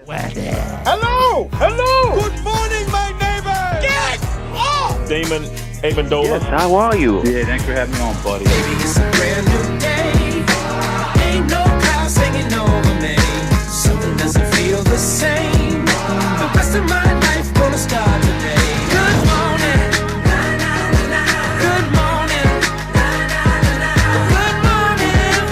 Hello! Hello! Good morning, my neighbor! Get off! Damon Amendolara. Yes, how are you? Yeah, thanks for having me on, buddy. Baby, it's a brand new day. Ain't no clouds hanging over me. Something doesn't feel the same. The rest of my life gonna start today. Good morning. Good morning. Good morning.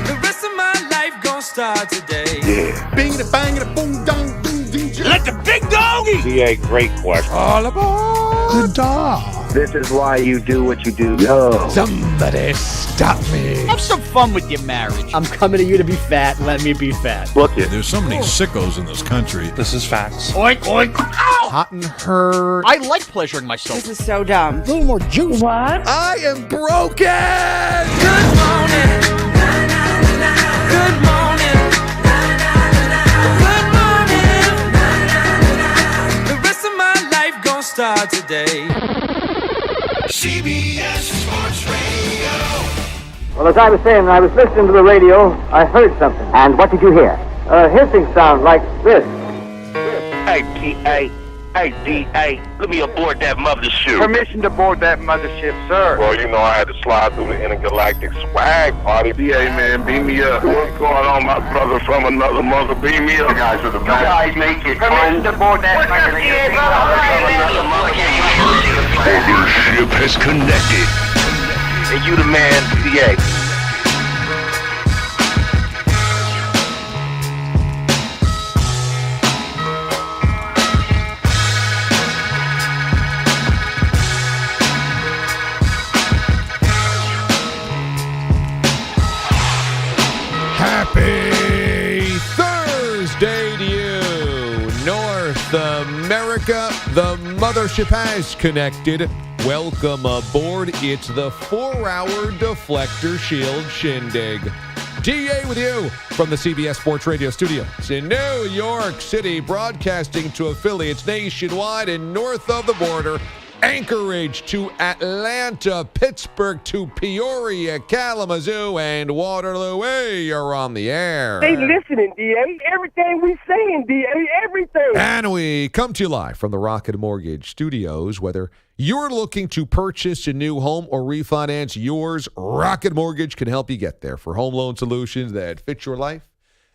The rest of my life gonna start today. Yeah. Bing the bang the boom dong boom ding. Let the big doggy! DA, great question. All aboard the dog. This is why you do what you do. Yo. Somebody stop me. Have some fun with your marriage. I'm coming to you to be fat. Let me be fat. Look it. There's so many sickos in this country. This is facts. Oink, oink. Ow! Hot and hurt. I like pleasuring myself. This is so dumb. A little more juice. What? I am broken. Good morning. Good morning. Good morning. The rest of my life gonna start today. CBS Sports Radio. Well, as I was saying, when I was listening to the radio, I heard something. And what did you hear? A hissing sound like this. Hey, T.A. Hey, D.A. Let me aboard that mothership. Permission to board that mothership, sir. Well, you know, I had to slide through the intergalactic swag party. DA, man, beam me up. What's going on, my brother from another mother? Beam me up. You guys are the best. You guys make it fun. Permission to board that mothership. Mothership has connected. And you the man, D.A. Happy Thursday to you, North America. The mothership has connected. Welcome aboard. It's the 4-hour Deflector Shield Shindig. DA with you from the CBS Sports Radio studios in New York City, broadcasting to affiliates nationwide and north of the border. Anchorage to Atlanta, Pittsburgh to Peoria, Kalamazoo, and Waterloo. Hey, you're on the air. They listening, D.A. Everything we saying, D.A. Everything. And we come to you live from the Rocket Mortgage Studios. Whether you're looking to purchase a new home or refinance yours, Rocket Mortgage can help you get there. For home loan solutions that fit your life,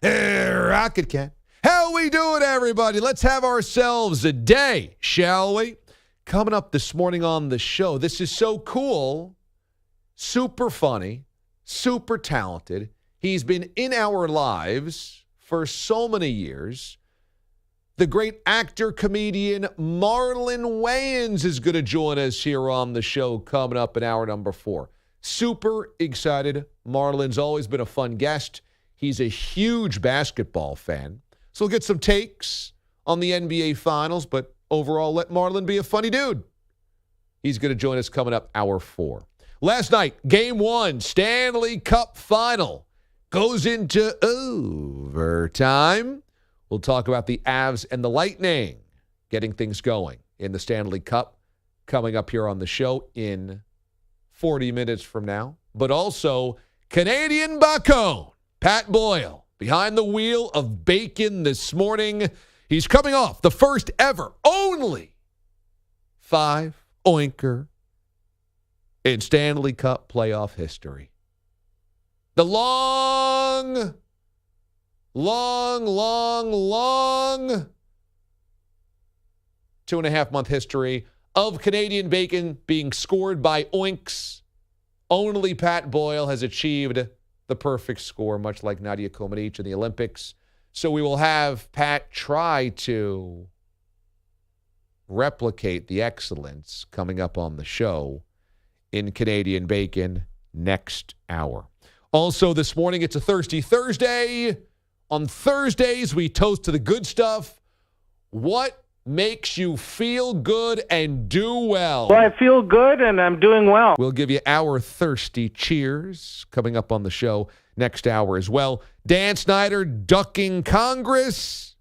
Rocket can. How we doing, everybody? Let's have ourselves a day, shall we? Coming up this morning on the show, this is so cool, super funny, super talented. He's been in our lives for so many years. The great actor, comedian Marlon Wayans is going to join us here on the show coming up in hour number 4. Super excited. Marlon's always been a fun guest. He's a huge basketball fan. So we'll get some takes on the NBA Finals, but overall, let Marlon be a funny dude. He's going to join us coming up hour 4. Last night, Game 1, Stanley Cup Final, goes into overtime. We'll talk about the Avs and the Lightning getting things going in the Stanley Cup coming up here on the show in 40 minutes from now. But also, Canadian Bacone, Pat Boyle, behind the wheel of bacon this morning. He's coming off the first ever, only 5-oinker in Stanley Cup playoff history. The long 2.5-month history of Canadian bacon being scored by oinks. Only Pat Boyle has achieved the perfect score, much like Nadia Comaneci in the Olympics. So we will have Pat try to replicate the excellence coming up on the show in Canadian bacon next hour. Also this morning, it's a Thirsty Thursday. On Thursdays, we toast to the good stuff. What makes you feel good and do well? Well, I feel good and I'm doing well. We'll give you our thirsty cheers coming up on the show next hour as well. Dan Snyder ducking Congress.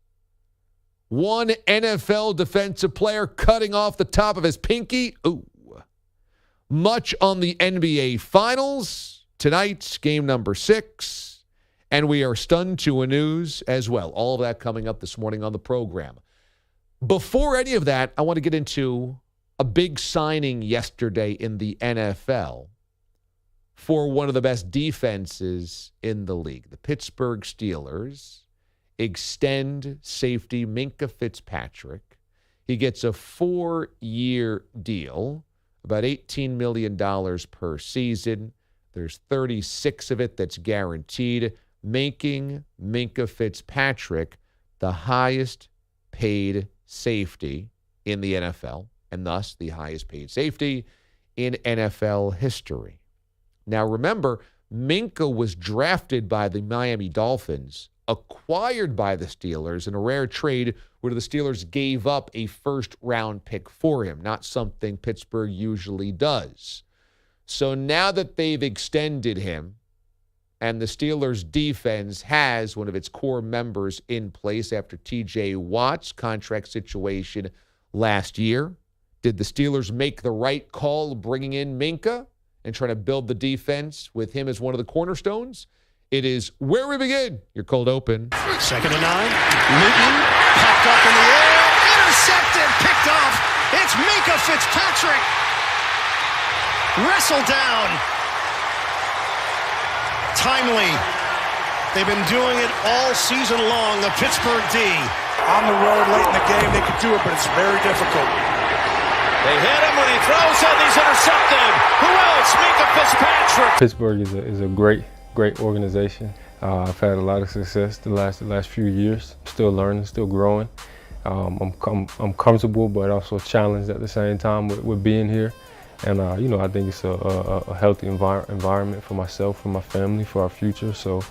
One NFL defensive player cutting off the top of his pinky. Ooh. Much on the NBA Finals. Tonight's game number 6. And we are stunned to a news as well. All of that coming up this morning on the program. Before any of that, I want to get into a big signing yesterday in the NFL for one of the best defenses in the league. The Pittsburgh Steelers extend safety Minkah Fitzpatrick. He gets a 4-year deal, about $18 million per season. There's 36 of it that's guaranteed, making Minkah Fitzpatrick the highest paid safety in the NFL, and thus the highest paid safety in NFL history. Now remember, Minkah was drafted by the Miami Dolphins, acquired by the Steelers in a rare trade where the Steelers gave up a first-round pick for him, not something Pittsburgh usually does. So now that they've extended him, and the Steelers' defense has one of its core members in place after T.J. Watt's contract situation last year, did the Steelers make the right call bringing in Minkah and trying to build the defense with him as one of the cornerstones? It is where we begin. You're cold open. 2nd and 9. Newton popped up in the air. Intercepted. Picked off. It's Minkah Fitzpatrick. Wrestled down. Timely. They've been doing it all season long, the Pittsburgh D. On the road late in the game, they could do it, but it's very difficult. They hit him when he throws it. He's intercepted. Who else? Minkah Fitzpatrick. Pittsburgh is a great organization. I've had a lot of success the last few years. Still learning, still growing. I'm comfortable, but also challenged at the same time with being here. And I think it's a healthy environment for myself, for my family, for our future. So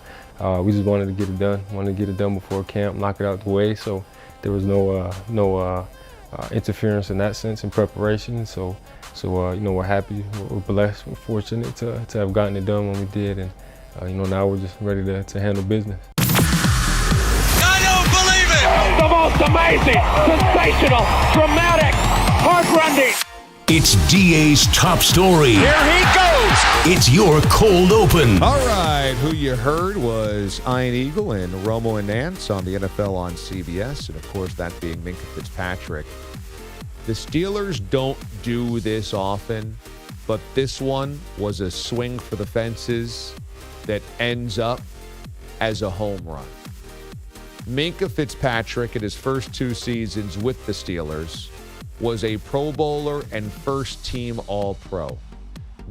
we just wanted to get it done. Wanted to get it done before camp, knock it out the way. So there was no interference in that sense in preparation. So we're happy, we're blessed, we're fortunate to have gotten it done when we did, and now we're just ready to handle business. I don't believe it! The most amazing, sensational, dramatic, heart-rending. It's DA's top story. Here he goes! It's your cold open. All right, who you heard was Ian Eagle and Romo and Nance on the NFL on CBS, and of course that being Minkah Fitzpatrick. The Steelers don't do this often, but this one was a swing for the fences that ends up as a home run. Minkah Fitzpatrick in his first 2 seasons with the Steelers was a Pro Bowler and first-team All-Pro.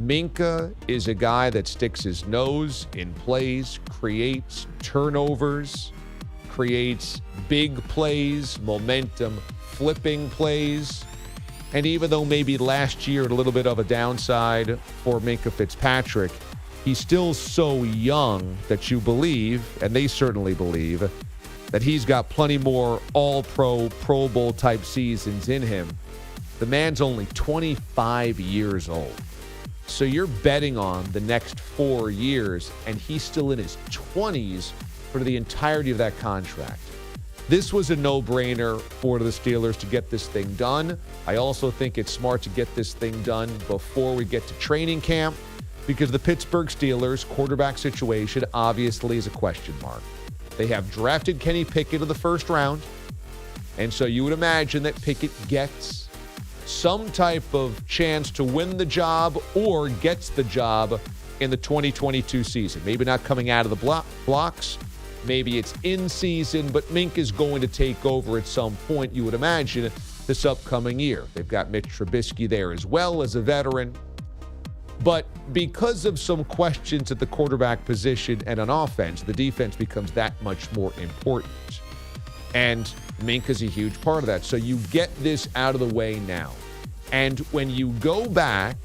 Minkah is a guy that sticks his nose in plays, creates turnovers, creates big plays, momentum, flipping plays. And even though maybe last year had a little bit of a downside for Minkah Fitzpatrick, he's still so young that you believe, and they certainly believe, that he's got plenty more All-Pro, Pro Bowl type seasons in him. The man's only 25 years old. So you're betting on the next 4 years, and he's still in his 20s for the entirety of that contract. This was a no-brainer for the Steelers to get this thing done. I also think it's smart to get this thing done before we get to training camp, because the Pittsburgh Steelers quarterback situation obviously is a question mark. They have drafted Kenny Pickett in the first round, and so you would imagine that Pickett gets some type of chance to win the job or gets the job in the 2022 season. Maybe not coming out of the blocks. Maybe it's in season, but Minkah is going to take over at some point, you would imagine, this upcoming year. They've got Mitch Trubisky there as well as a veteran. But because of some questions at the quarterback position and on offense, the defense becomes that much more important. And Minkah's a huge part of that. So you get this out of the way now. And when you go back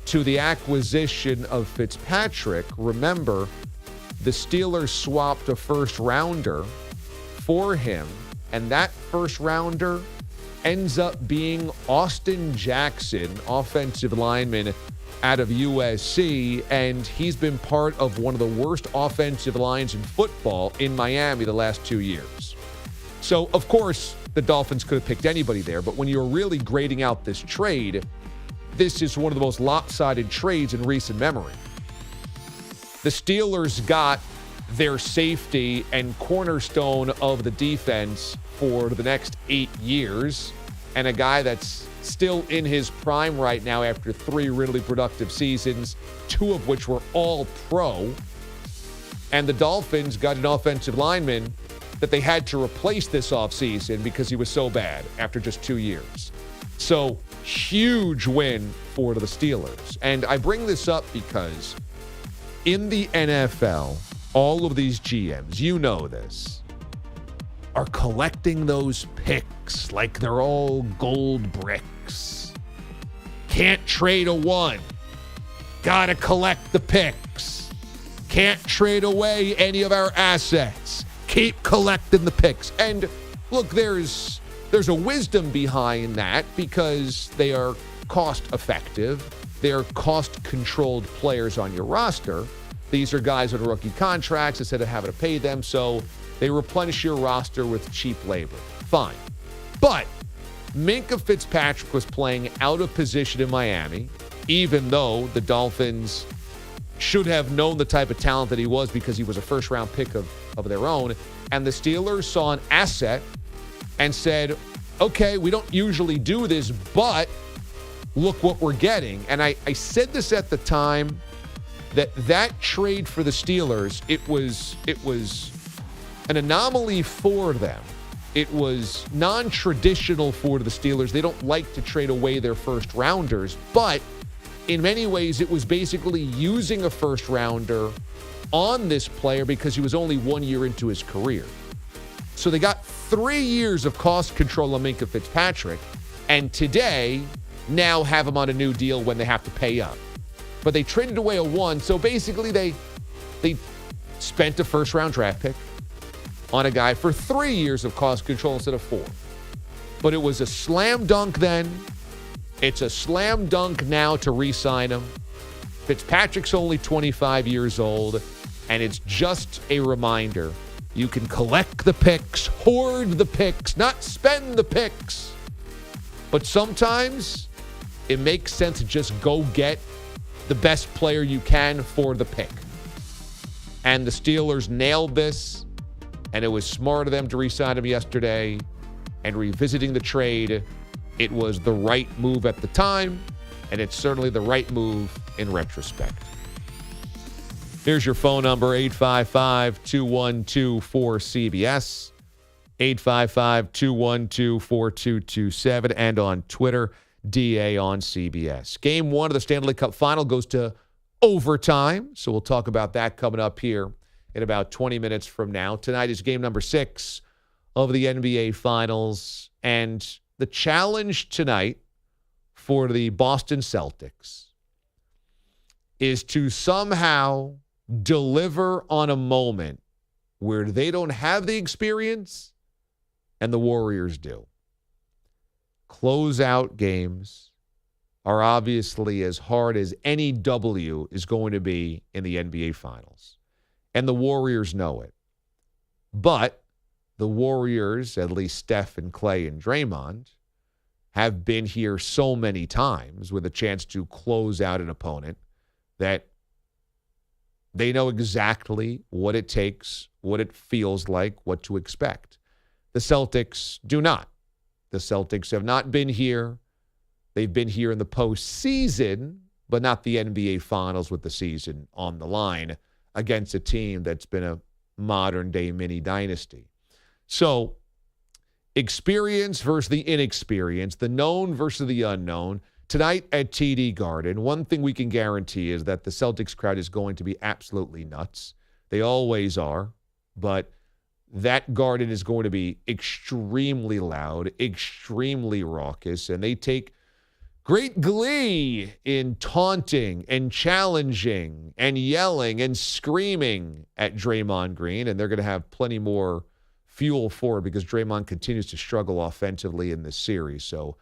to the acquisition of Fitzpatrick, remember, the Steelers swapped a first-rounder for him, and that first-rounder ends up being Austin Jackson, offensive lineman out of USC, and he's been part of one of the worst offensive lines in football in Miami the last 2 years. So, of course, the Dolphins could have picked anybody there, but when you're really grading out this trade, this is one of the most lopsided trades in recent memory. The Steelers got their safety and cornerstone of the defense for the next 8 years, and a guy that's still in his prime right now after 3 really productive seasons, 2 of which were all pro. And the Dolphins got an offensive lineman that they had to replace this offseason because he was so bad after just 2 years. So, huge win for the Steelers. And I bring this up because in the NFL, all of these GMs, you know this, are collecting those picks like they're all gold bricks. Can't trade a 1. Gotta collect the picks. Can't trade away any of our assets. Keep collecting the picks. And look, there's a wisdom behind that because they are cost effective. They are cost controlled players on your roster. These are guys on rookie contracts instead of having to pay them, so they replenish your roster with cheap labor. Fine. But Minkah Fitzpatrick was playing out of position in Miami, even though the Dolphins should have known the type of talent that he was because he was a first-round pick of their own. And the Steelers saw an asset and said, okay, we don't usually do this, but look what we're getting. And I said this at the time, that trade for the Steelers, it was an anomaly for them. It was non-traditional for the Steelers. They don't like to trade away their first rounders, but in many ways it was basically using a first rounder on this player because he was only 1 year into his career. So they got 3 years of cost control on Minkah Fitzpatrick, and today now have him on a new deal when they have to pay up. But they traded away a 1, so basically they spent a first-round draft pick on a guy for 3 years of cost control instead of 4. But it was a slam dunk then. It's a slam dunk now to re-sign him. Fitzpatrick's only 25 years old, and it's just a reminder. You can collect the picks, hoard the picks, not spend the picks. But sometimes it makes sense to just go get the best player you can for the pick. And the Steelers nailed this, and it was smart of them to re-sign him yesterday. And revisiting the trade, it was the right move at the time, and it's certainly the right move in retrospect. Here's your phone number, 855-212-4CBS, 855-212-4227, and on Twitter, DA on CBS. Game 1 of the Stanley Cup Final goes to overtime, so we'll talk about that coming up here in about 20 minutes from now. Tonight is game number 6 of the NBA Finals, and the challenge tonight for the Boston Celtics is to somehow deliver on a moment where they don't have the experience and the Warriors do. Closeout games are obviously as hard as any W is going to be in the NBA Finals. And the Warriors know it. But the Warriors, at least Steph and Clay and Draymond, have been here so many times with a chance to close out an opponent that they know exactly what it takes, what it feels like, what to expect. The Celtics do not. The Celtics have not been here. They've been here in the postseason, but not the NBA Finals with the season on the line against a team that's been a modern-day mini dynasty. So, experience versus the inexperience, the known versus the unknown. Tonight at TD Garden, one thing we can guarantee is that the Celtics crowd is going to be absolutely nuts. They always are, but that Garden is going to be extremely loud, extremely raucous, and they take great glee in taunting and challenging and yelling and screaming at Draymond Green, and they're going to have plenty more fuel for it because Draymond continues to struggle offensively in this series. So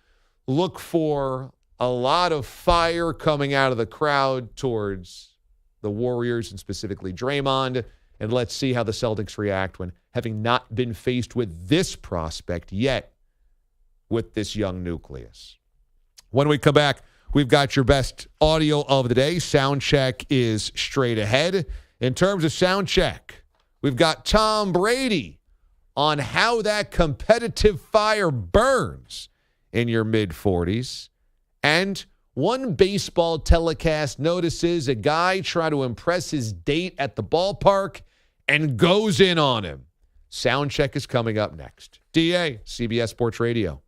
look for a lot of fire coming out of the crowd towards the Warriors and specifically Draymond, and let's see how the Celtics react when having not been faced with this prospect yet with this young nucleus. When we come back, we've got your best audio of the day. Sound check is straight ahead. In terms of sound check, We've got Tom Brady on how that competitive fire burns in your mid-40s. And one baseball telecast notices a guy try to impress his date at the ballpark and goes in on him. Sound check is coming up next. DA, CBS Sports Radio.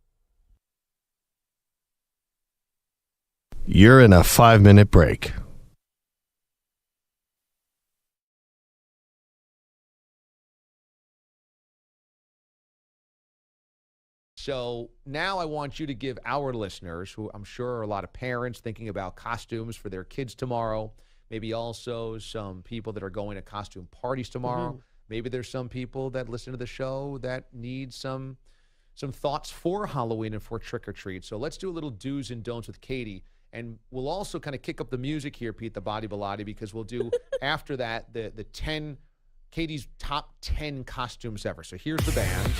You're in a 5-minute break. So now I want you to give our listeners, who I'm sure are a lot of parents thinking about costumes for their kids tomorrow, maybe also some people that are going to costume parties tomorrow. Mm-hmm. Maybe there's some people that listen to the show that need some thoughts for Halloween and for trick-or-treat. So let's do a little do's and don'ts with Katie. And we'll also kind of kick up the music here, Pete, the Body Bilotti, because we'll do, after that, the 10, Katie's top 10 costumes ever. So here's the band.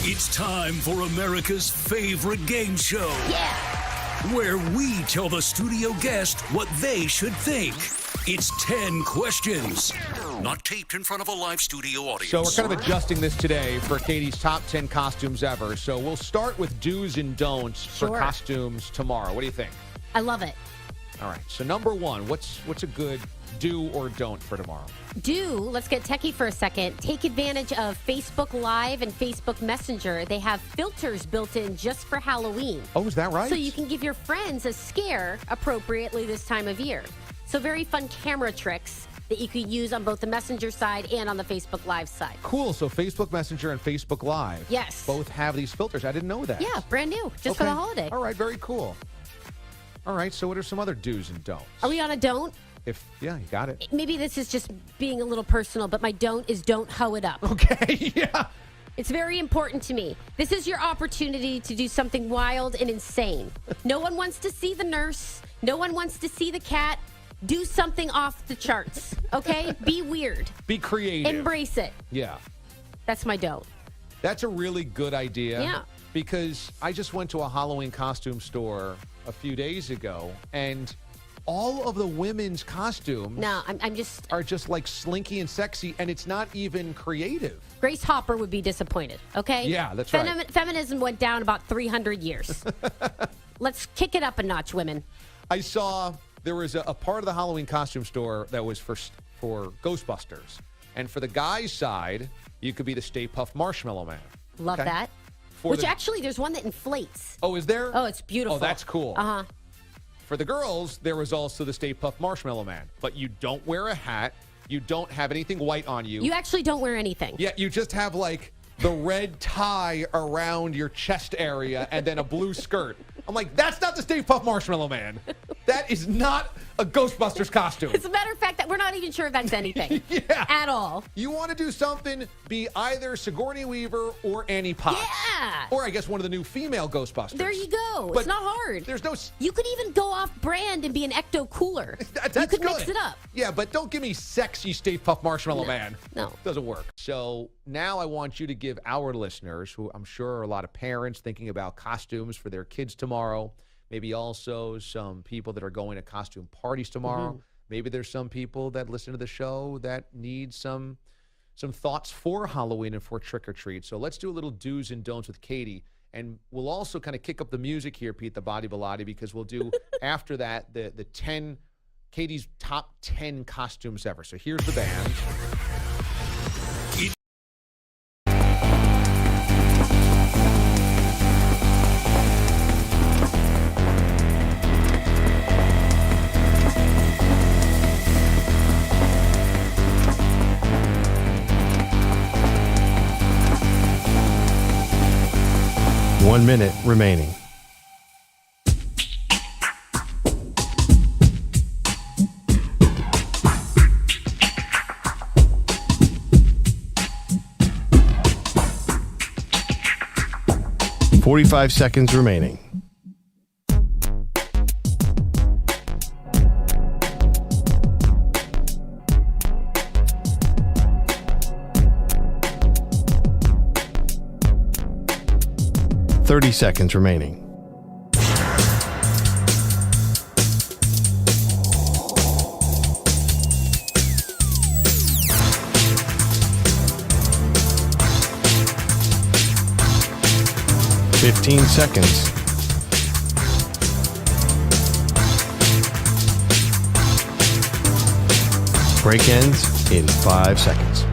It's time for America's favorite game show. Yeah! Where we tell the studio guest what they should think. It's 10 questions. Not taped in front of a live studio audience. So we're kind of adjusting this today for Katie's top 10 costumes ever. So we'll start with do's and don'ts for costumes tomorrow. What do you think? I love it. All right. So number one, what's a good do or don't for tomorrow? Let's get techie for a second. Take advantage of Facebook Live and Facebook Messenger. They have filters built in just for Halloween. Oh, is that right? So you can give your friends a scare appropriately this time of year. So very fun camera tricks that you can use on both the Messenger side and on the Facebook Live side. Cool. So Facebook Messenger and Facebook Live. Yes. Both have these filters. I didn't know that. Yeah, brand new, just for the holiday. All right, very cool. All right, so what are some other do's and don'ts? Are we on a don't? Yeah, you got it. Maybe this is just being a little personal, but my don't is don't hoe it up. Okay, yeah. It's very important to me. This is your opportunity to do something wild and insane. No one wants to see the nurse. No one wants to see the cat. Do something off the charts, okay? Be weird. Be creative. Embrace it. Yeah. That's my don't. That's a really good idea. Yeah. Because I just went to a Halloween costume store a few days ago, and all of the women's costumes are just like slinky and sexy, and it's not even creative. Grace Hopper would be disappointed, okay? Yeah, that's right. Feminism went down about 300 years. Let's kick it up a notch, women. I saw there was a part of the Halloween costume store that was for Ghostbusters. And for the guys' side, you could be the Stay Puft Marshmallow Man. Love that. Actually, there's one that inflates. Oh, is there? Oh, it's beautiful. Oh, that's cool. Uh-huh. For the girls, there was also the Stay Puft Marshmallow Man. But you don't wear a hat. You don't have anything white on you. You actually don't wear anything. Yeah, you just have like the red tie around your chest area and then a blue skirt. I'm like, that's not the Stay Puft Marshmallow Man. That is not a Ghostbusters costume. As a matter of fact, that we're not even sure if that's anything. Yeah. At all. You want to do something, be either Sigourney Weaver or Annie Potts. Yeah. Or I guess one of the new female Ghostbusters. There you go. But it's not hard. There's no... You could even go off brand and be an Ecto Cooler. That's you could good. mix it up. Yeah, but don't give me sexy Stay Puft Marshmallow Man. No. Doesn't work. So now I want you to give our listeners, who I'm sure are a lot of parents thinking about costumes for their kids tomorrow, maybe also some people that are going to costume parties tomorrow. Mm-hmm. Maybe there's some people that listen to the show that need some thoughts for Halloween and for trick-or-treat. So let's do a little do's and don'ts with Katie. And we'll also kind of kick up the music here, Pete, the Body Bilotti, because we'll do, after that, the 10, Katie's top 10 costumes ever. So here's the band. 1 minute remaining. $45 seconds remaining. $30 seconds remaining. 15 seconds. Break ends in 5 seconds.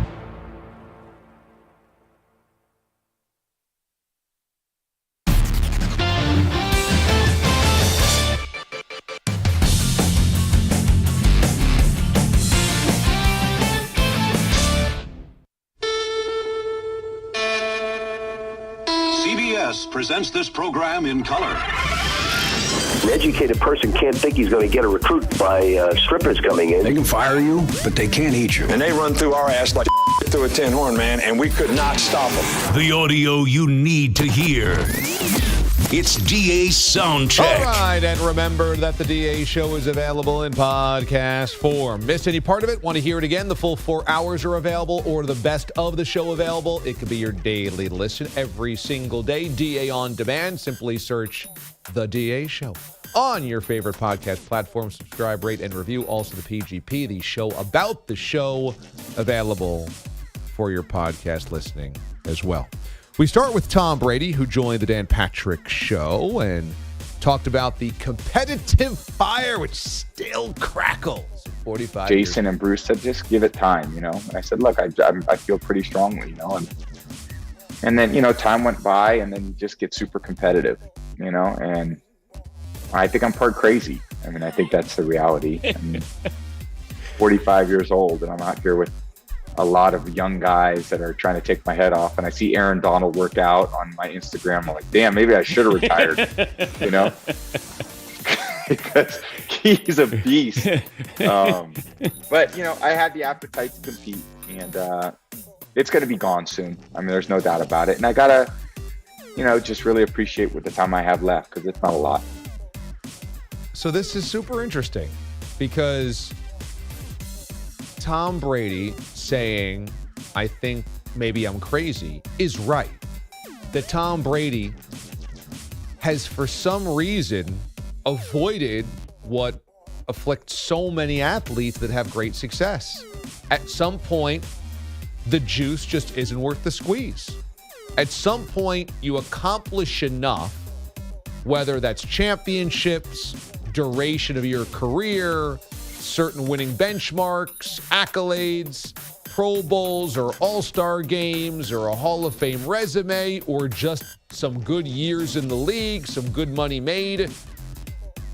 CBS presents this program in color. An educated person can't think he's going to get a recruit by strippers coming in. They can fire you, but they can't eat you. And they run through our ass like through a tin horn, man, and we could not stop them. The audio you need to hear. It's DA Soundcheck. All right, and remember that the DA show is available in podcast form. Missed any part of it? Want to hear it again? The full 4 hours are available, or the best of the show available. It could be your daily listen every single day. DA on demand. Simply search The DA Show on your favorite podcast platform. Subscribe, rate, and review. Also the PGP, the show about the show, available for your podcast listening as well. We start with Tom Brady, who joined the Dan Patrick Show and talked about the competitive fire, which still crackles. 45 Jason years. And Bruce said, just give it time, you know. And I said, look, I feel pretty strongly, you know. And then, you know, time went by, and then you just get super competitive, you know. And I think I'm part crazy. I mean, I think that's the reality. I'm 45 years old, and I'm out here with a lot of young guys that are trying to take my head off. And I see Aaron Donald work out on my Instagram. I'm like, damn, maybe I should have retired, you know, because he's a beast. But, you know, I had the appetite to compete, and it's going to be gone soon. I mean, there's no doubt about it. And I got to, you know, just really appreciate what the time I have left, because it's not a lot. So this is super interesting because Tom Brady saying, I think maybe I'm crazy, is right. That Tom Brady has, for some reason, avoided what afflicts so many athletes that have great success. At some point, the juice just isn't worth the squeeze. At some point, you accomplish enough, whether that's championships, duration of your career, certain winning benchmarks, accolades, Pro Bowls or All-Star games or a Hall of Fame resume or just some good years in the league, some good money made.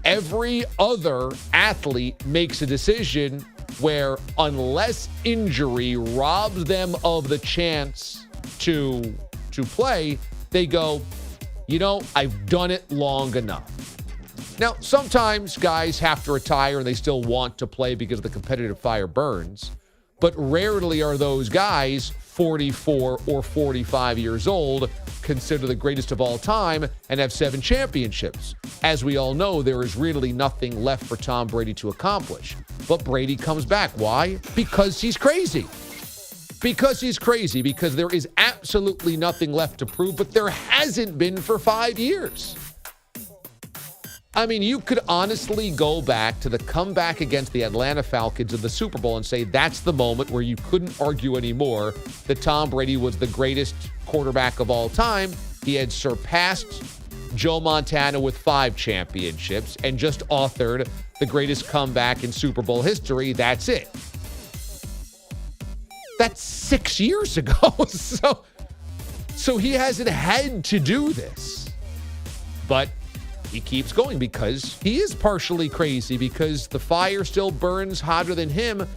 Every other athlete makes a decision where, unless injury robs them of the chance to play, they go, you know, I've done it long enough. Now, sometimes guys have to retire and they still want to play because the competitive fire burns, but rarely are those guys 44 or 45 years old, considered the greatest of all time, and have 7 championships. As we all know, there is really nothing left for Tom Brady to accomplish. But Brady comes back. Why? Because he's crazy. Because he's crazy, because there is absolutely nothing left to prove, but there hasn't been for 5 years. I mean, you could honestly go back to the comeback against the Atlanta Falcons in the Super Bowl and say that's the moment where you couldn't argue anymore that Tom Brady was the greatest quarterback of all time. He had surpassed Joe Montana with 5 championships and just authored the greatest comeback in Super Bowl history. That's it. That's 6 years ago. So he hasn't had to do this. But he keeps going because he is partially crazy, because the fire still burns hotter than him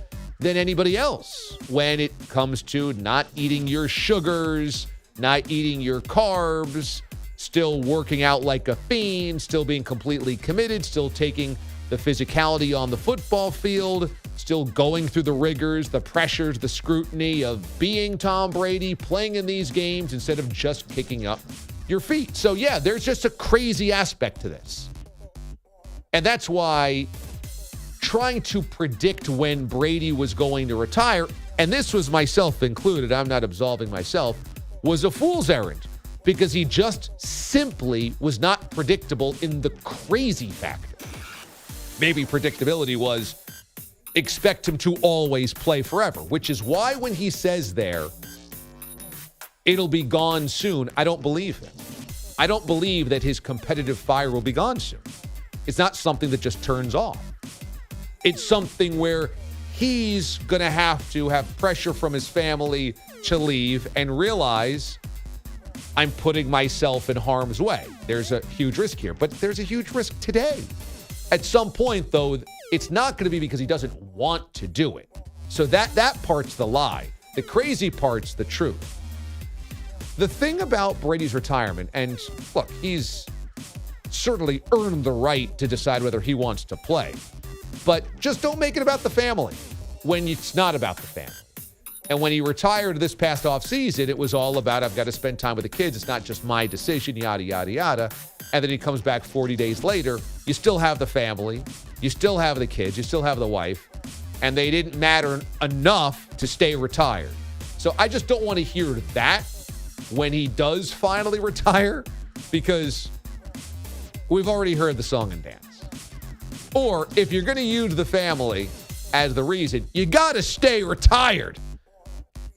than anybody else when it comes to not eating your sugars, not eating your carbs, still working out like a fiend, still being completely committed, still taking the physicality on the football field, still going through the rigors, the pressures, the scrutiny of being Tom Brady, playing in these games instead of just kicking up your feet. So yeah, there's just a crazy aspect to this. And that's why trying to predict when Brady was going to retire, and this was myself included, I'm not absolving myself, was a fool's errand, because he just simply was not predictable in the crazy factor. Maybe predictability was expect him to always play forever, which is why when he says there, it'll be gone soon, I don't believe him. I don't believe that his competitive fire will be gone soon. It's not something that just turns off. It's something where he's going to have pressure from his family to leave and realize I'm putting myself in harm's way. There's a huge risk here, but there's a huge risk today. At some point, though, it's not going to be because he doesn't want to do it. So that part's the lie. The crazy part's the truth. The thing about Brady's retirement, and look, he's certainly earned the right to decide whether he wants to play, but just don't make it about the family when it's not about the family. And when he retired this past offseason, it was all about, I've got to spend time with the kids. It's not just my decision, yada, yada, yada. And then he comes back 40 days later. You still have the family. You still have the kids. You still have the wife. And they didn't matter enough to stay retired. So I just don't want to hear that when he does finally retire, because we've already heard the song and dance. Or if you're going to use the family as the reason, you got to stay retired.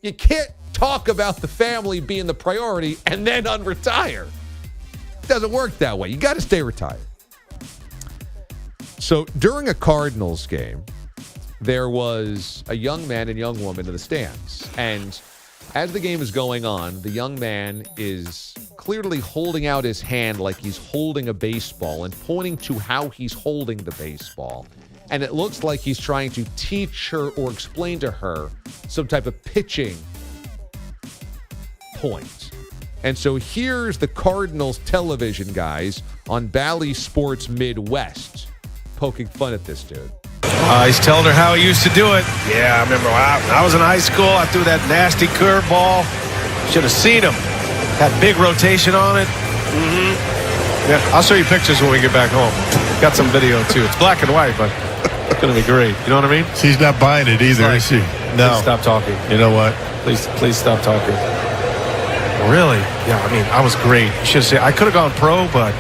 You can't talk about the family being the priority and then unretire. It doesn't work that way. You got to stay retired. So during a Cardinals game, there was a young man and young woman in the stands. And as the game is going on, the young man is clearly holding out his hand like he's holding a baseball and pointing to how he's holding the baseball. And it looks like he's trying to teach her or explain to her some type of pitching point. And so here's the Cardinals television guys on Bally Sports Midwest poking fun at this dude. He's telling her how he used to do it. Yeah, I remember when I was in high school, I threw that nasty curveball. Should have seen him. Had big rotation on it. Mm-hmm. Yeah, I'll show you pictures when we get back home. Got some video, too. It's black and white, but it's going to be great. You know what I mean? She's not buying it either, is she? No. Please stop talking. You know what? Please stop talking. Really? Yeah, I mean, I was great. You should say I could have gone pro, but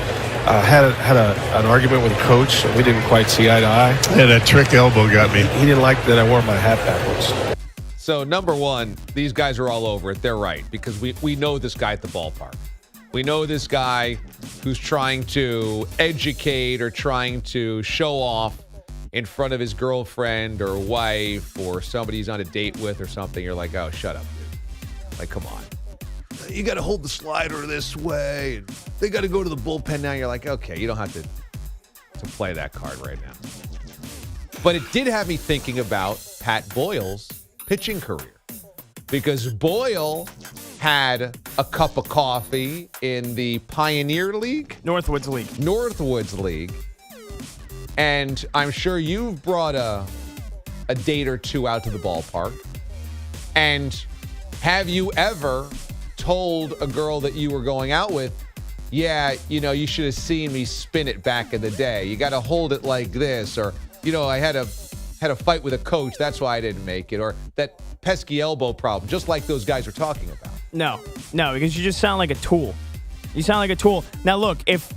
had an argument with a coach, and we didn't quite see eye to eye. Yeah, that trick elbow got me. He didn't like that I wore my hat backwards. So, number one, these guys are all over it. They're right, because we know this guy at the ballpark. We know this guy who's trying to educate or trying to show off in front of his girlfriend or wife or somebody he's on a date with or something. You're like, oh, shut up, dude. Like, come on. You got to hold the slider this way. And they got to go to the bullpen now. You're like, okay, you don't have to play that card right now. But it did have me thinking about Pat Boyle's pitching career, because Boyle had a cup of coffee in the Pioneer League? Northwoods League. And I'm sure you've brought a date or two out to the ballpark. And have you ever told a girl that you were going out with, yeah, you know, you should have seen me spin it back in the day. You got to hold it like this. Or, you know, I had a fight with a coach. That's why I didn't make it. Or that pesky elbow problem, just like those guys are talking about. No, because you just sound like a tool. You sound like a tool. Now, look, if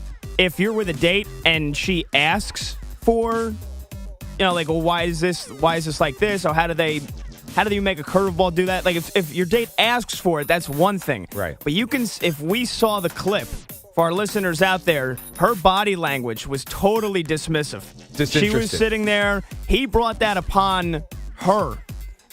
you're with a date and she asks for, you know, like, well, why is this like this? Or how do you make a curveball do that? Like, if your date asks for it, that's one thing. Right. But you can, if we saw the clip, for our listeners out there, her body language was totally dismissive. She was sitting there. He brought that upon her.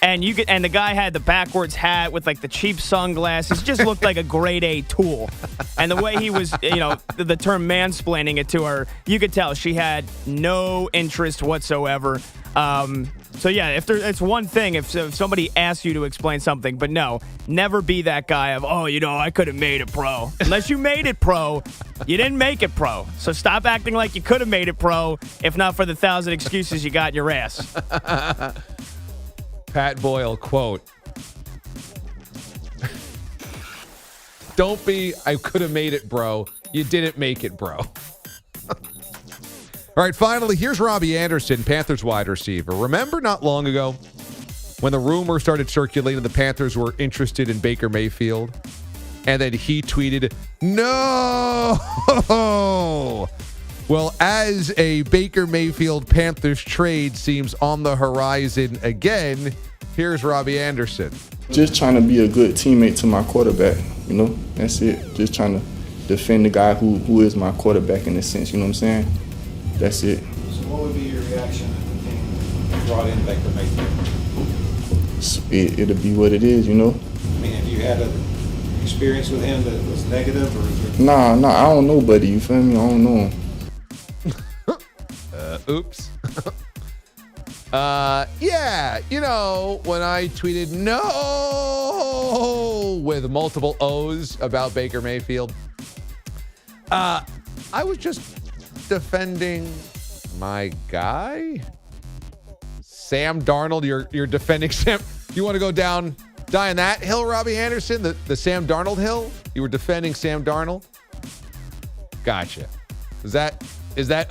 And the guy had the backwards hat with like the cheap sunglasses. Just looked like a grade A tool. And the way he was, you know, the term mansplaining it to her, you could tell she had no interest whatsoever. So yeah, it's one thing if somebody asks you to explain something, but no, never be that guy of, oh, you know, I could have made it pro. Unless you made it pro, you didn't make it pro. So stop acting like you could have made it pro, if not for the 1,000 excuses you got in your ass. Pat Boyle, quote, don't be, I could have made it, bro. You didn't make it, bro. All right, finally, here's Robbie Anderson, Panthers wide receiver. Remember not long ago when the rumor started circulating the Panthers were interested in Baker Mayfield? And then he tweeted, no! Well, as a Baker Mayfield Panthers trade seems on the horizon again, here's Robbie Anderson. Just trying to be a good teammate to my quarterback, you know? That's it. Just trying to defend the guy who is my quarterback in a sense. You know what I'm saying? That's it. So what would be your reaction if the team brought in Baker Mayfield? It'll be what it is, you know? I mean, have you had an experience with him that was negative, or is there... Nah, I don't know, buddy. You feel me? I don't know him. Oops. Yeah, you know, when I tweeted no with multiple O's about Baker Mayfield, I was just defending my guy, Sam Darnold. You're defending Sam. You want to go die on that hill, Robbie Anderson, the Sam Darnold hill? You were defending Sam Darnold? Gotcha. Is that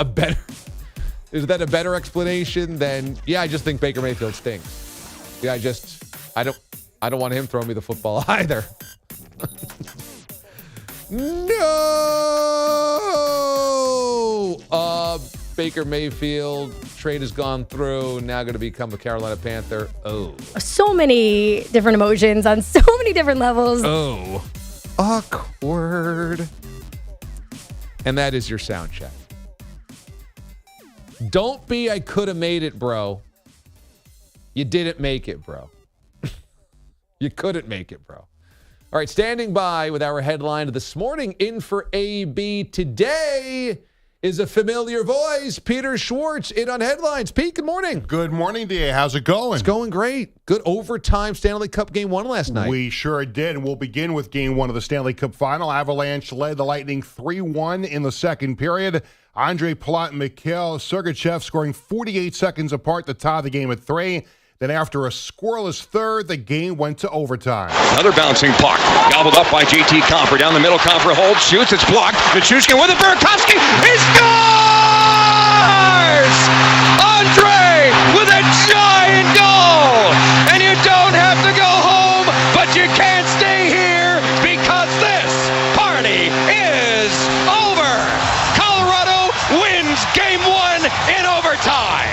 a better explanation than, yeah, I just think Baker Mayfield stinks. Yeah, I don't want him throwing me the football either. No! Baker Mayfield trade has gone through, now going to become a Carolina Panther. Oh. So many different emotions on so many different levels. Oh. Awkward. And that is your sound check. Don't be I could have made it, bro. You didn't make it, bro. You couldn't make it, bro. All right, standing by with our headline this morning. In for AB today is a familiar voice, Peter Schwartz, in on headlines. Pete, good morning. Good morning, DA. How's it going? It's going great. Good overtime Stanley Cup Game 1 last night. We sure did, and we'll begin with Game 1 of the Stanley Cup Final. Avalanche led the Lightning 3-1 in the second period. Andre Palat and Mikhail Sergachev scoring 48 seconds apart to tie the game at 3. Then after a scoreless third, the game went to overtime. Another bouncing puck, gobbled up by JT Compher. Down the middle, Compher holds, shoots, it's blocked. Nichushkin with it, Burakovsky, he scores! Andre with a giant goal! And you don't have to go home, but you can't stay here because this party is over! Colorado wins Game 1 in overtime!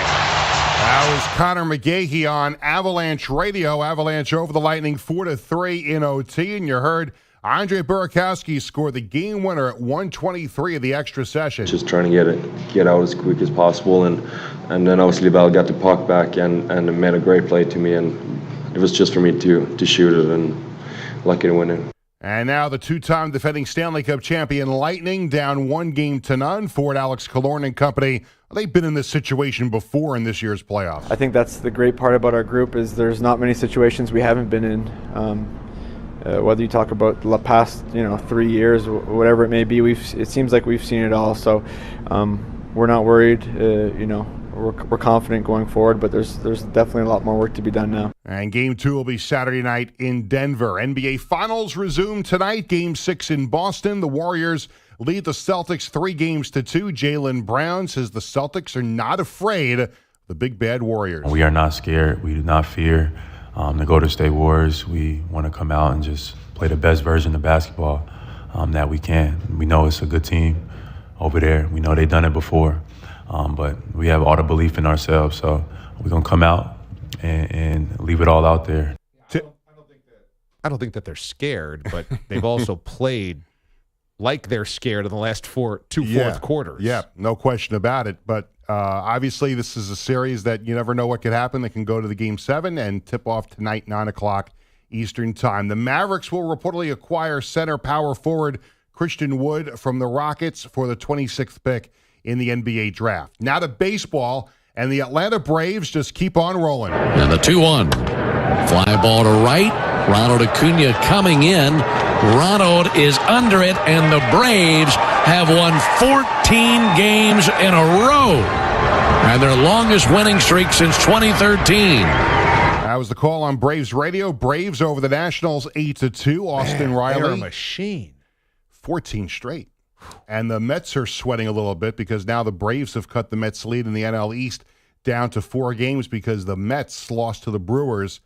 That was Connor McGahey on Avalanche Radio. Avalanche over the Lightning 4-3 in OT. And you heard Andre Burakovsky score the game winner at 1:23 of the extra session. Just trying to get out as quick as possible. And then obviously Val got the puck back and made a great play to me. And it was just for me to shoot it and lucky to win it. And now the two-time defending Stanley Cup champion Lightning down 1-0 Forward Alex Killorn and company. They've been in this situation before in this year's playoffs. I think that's the great part about our group is there's not many situations we haven't been in. Whether you talk about the past 3 years, whatever it may be, it seems like we've seen it all. So we're not worried. We're confident going forward, but there's definitely a lot more work to be done now. And Game 2 will be Saturday night in Denver. NBA Finals resume tonight. Game 6 in Boston. The Warriors lead the Celtics 3-2. Jaylen Brown says the Celtics are not afraid of the big bad Warriors. We are not scared. We do not fear the Golden State Warriors. We want to come out and just play the best version of basketball that we can. We know it's a good team over there. We know they've done it before. But we have all the belief in ourselves, so we're going to come out and leave it all out there. I don't think that they're scared, but they've also played like they're scared in the last fourth quarters. Yeah, no question about it. But obviously this is a series that you never know what could happen. They can go to the Game 7 and tip off tonight, 9 o'clock Eastern Time. The Mavericks will reportedly acquire center power forward Christian Wood from the Rockets for the 26th pick in the NBA draft. Now to baseball, and the Atlanta Braves just keep on rolling. And the 2-1. Fly ball to right. Ronald Acuna coming in. Ronald is under it, and the Braves have won 14 games in a row. And their longest winning streak since 2013. That was the call on Braves Radio. Braves over the Nationals 8-2. Austin Riley. They're a machine. 14 straight. And the Mets are sweating a little bit because now the Braves have cut the Mets' lead in the NL East down to 4 games because the Mets lost to the Brewers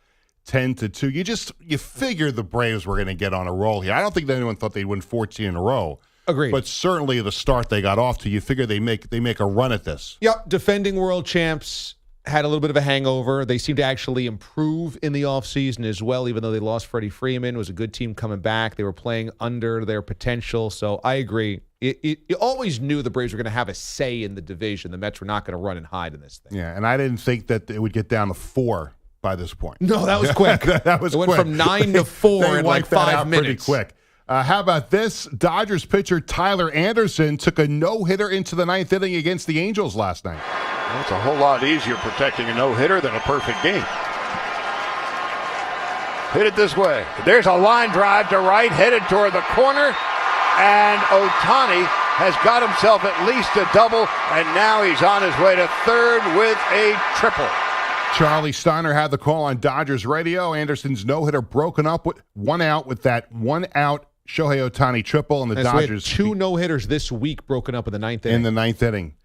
10-2. You figured the Braves were going to get on a roll here. I don't think anyone thought they'd win 14 in a row. Agreed. But certainly the start they got off to, you figure they make a run at this. Yep, defending world champs, had a little bit of a hangover. They seem to actually improve in the offseason as well, even though they lost Freddie Freeman. It was a good team coming back. They were playing under their potential. So I agree. You always knew the Braves were going to have a say in the division. The Mets were not going to run and hide in this thing. Yeah, and I didn't think that it would get down to 4 by this point. No, that was quick. That was it quick. went from 9 to 4 in like 5 minutes. Pretty quick. How about this? Dodgers pitcher Tyler Anderson took a no-hitter into the 9th inning against the Angels last night. Well, it's a whole lot easier protecting a no-hitter than a perfect game. Hit it this way. There's a line drive to right, headed toward the corner, and Ohtani has got himself at least a double, and now he's on his way to third with a triple. Charlie Steiner had the call on Dodgers radio. Anderson's no-hitter broken up with 1 out with that 1-out Shohei Ohtani triple, and the Dodgers. So 2 no-hitters this week broken up in the 9th inning. In the 9th inning.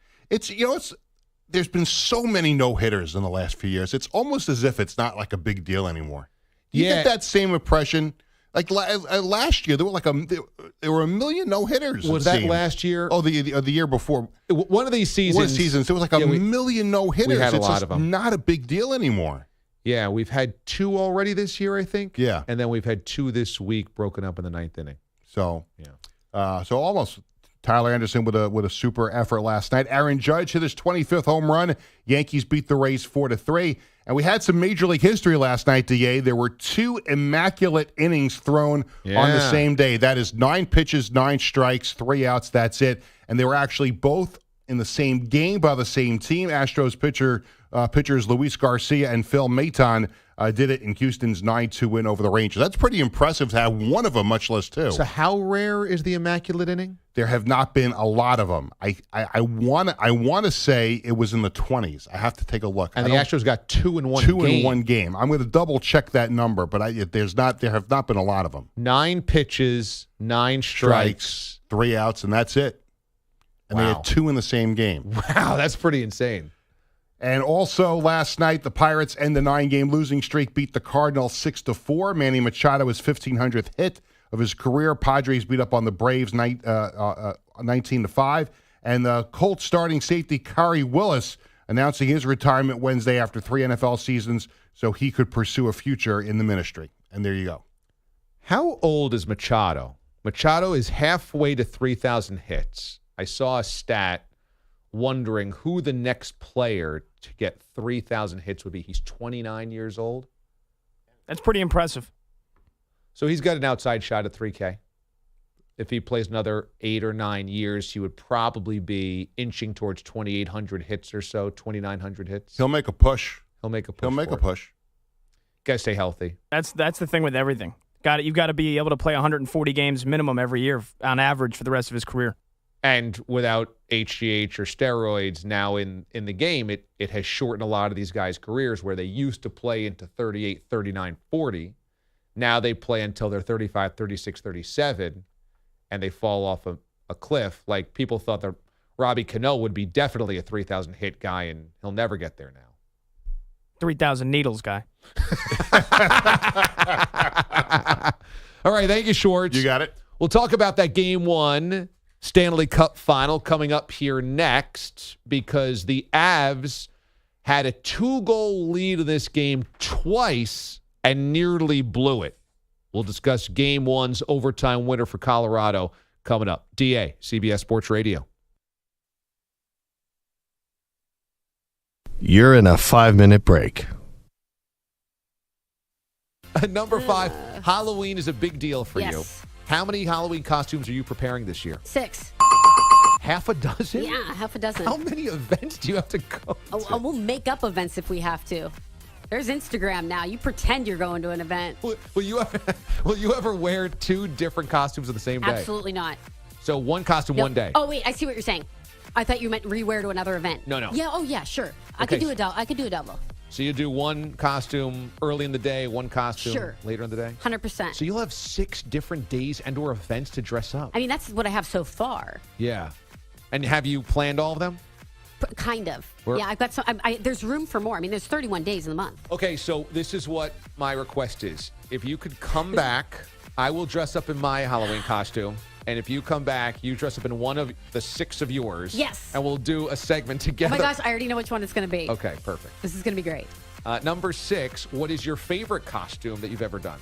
There's been so many no-hitters in the last few years. It's almost as if it's not like a big deal anymore. You get that same impression? Like last year, there were a million no-hitters. Was that last year? Oh, the year before. One of these seasons. There was like a million no-hitters. We had a lot of them. Not a big deal anymore. Yeah, we've had 2 already this year, I think. Yeah. And then we've had 2 this week broken up in the 9th inning. So, so almost Tyler Anderson with a super effort last night. Aaron Judge hit his 25th home run. Yankees beat the Rays 4-3. And we had some Major League history last night, DA. There were 2 immaculate innings thrown on the same day. That is 9 pitches, 9 strikes, 3 outs. That's it. And they were actually both in the same game by the same team. Astros pitchers Luis Garcia and Phil Maton did it in Houston's 9-2 win over the Rangers. That's pretty impressive to have one of them, much less 2. So how rare is the immaculate inning? There have not been a lot of them. I want to say it was in the 20s. I have to take a look. And the Astros got 2 in one game. 2 in one game. I'm going to double check that number, but there have not been a lot of them. 9 pitches, 9 strikes, 3 outs, and that's it. And they had 2 in the same game. Wow, that's pretty insane. And also last night, the Pirates end the 9-game losing streak, beat the Cardinals 6-4. Manny Machado his 1,500th hit of his career. Padres beat up on the Braves 19-5. And the Colts starting safety Kari Willis announcing his retirement Wednesday after 3 NFL seasons so he could pursue a future in the ministry. And there you go. How old is Machado? Machado is halfway to 3,000 hits. I saw a stat wondering who the next player to get 3,000 hits would be. He's 29 years old. That's pretty impressive. So he's got an outside shot at 3K. If he plays another 8 or 9 years, he would probably be inching towards 2,800 hits or so, 2,900 hits. He'll make a push. He'll make a push. Got to stay healthy. That's the thing with everything. You've got to be able to play 140 games minimum every year on average for the rest of his career. And without HGH or steroids now in the game, it has shortened a lot of these guys' careers where they used to play into 38, 39, 40. Now they play until they're 35, 36, 37, and they fall off a cliff. Like people thought that Robbie Cano would be definitely a 3,000 hit guy, and he'll never get there now. 3,000 needles guy. All right, thank you, Schwartz. You got it. We'll talk about that Game 1 Stanley Cup final coming up here next because the Avs had a 2-goal lead in this game twice and nearly blew it. We'll discuss Game 1's overtime winner for Colorado coming up. DA, CBS Sports Radio. You're in a 5-minute break. Number 5, Halloween is a big deal for you. How many Halloween costumes are you preparing this year? 6. Half a dozen? Yeah, half a dozen. How many events do you have to go to? Oh, we'll make up events if we have to. There's Instagram now. You pretend you're going to an event. Will you ever wear 2 different costumes on the same day? Absolutely not. So one costume one day. Oh, wait. I see what you're saying. I thought you meant rewear to another event. No. Yeah. Oh, yeah. Sure. I could do a double. So you do one costume early in the day, one costume later in the day? 100%. So you'll have 6 different days and or events to dress up. I mean, that's what I have so far. Yeah. And have you planned all of them? Kind of. Yeah, I've got some. There's room for more. I mean, there's 31 days in the month. Okay, so this is what my request is. If you could come back I will dress up in my Halloween costume. And if you come back, you dress up in one of the 6 of yours. Yes. And we'll do a segment together. Oh my gosh, I already know which one it's going to be. Okay, perfect. This is going to be great. Number 6, what is your favorite costume that you've ever done?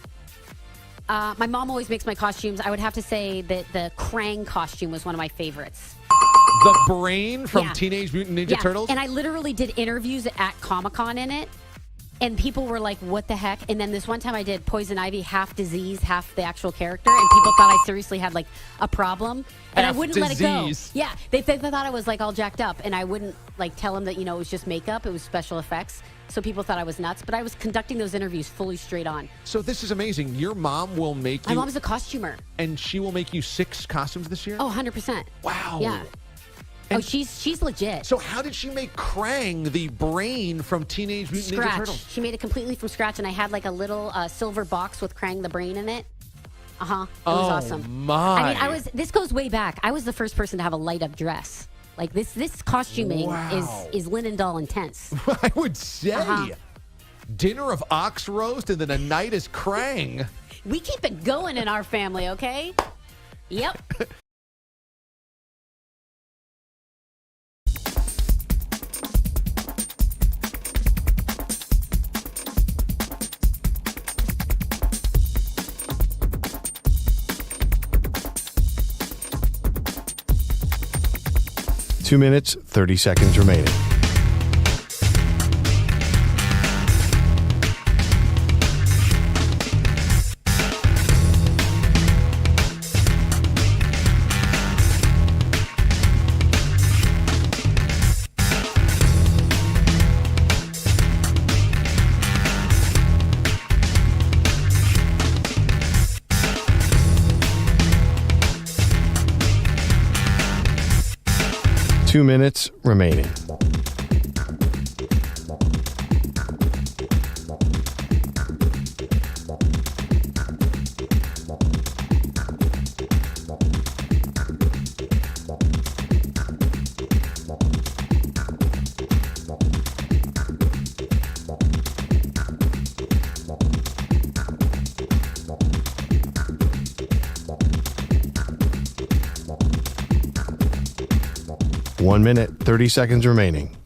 My mom always makes my costumes. I would have to say that the Krang costume was one of my favorites. The Brain from Teenage Mutant Ninja Turtles? And I literally did interviews at Comic-Con in it. And people were like, what the heck? And then this one time I did Poison Ivy, half disease, half the actual character. And people thought I seriously had like a problem. And Half I wouldn't let it go. disease. Yeah. They thought I was like all jacked up. And I wouldn't like tell them that, it was just makeup. It was special effects. So people thought I was nuts. But I was conducting those interviews fully straight on. So this is amazing. Your mom will make you... My mom's a costumer. And she will make you 6 costumes this year? Oh, 100%. Wow. Yeah. And she's legit. So how did she make Krang, the Brain from Teenage Mutant Ninja Turtles? She made it completely from scratch, and I had like a little silver box with Krang the Brain in it. It was awesome. My. I mean, this goes way back. I was the first person to have a light up dress. Like this costuming is Linen Doll intense. I would say. Dinner of ox roast and then a night as Krang. We keep it going in our family, okay? Yep. Two minutes, 30 seconds remaining. Two minutes remaining. One minute, 30 seconds remaining.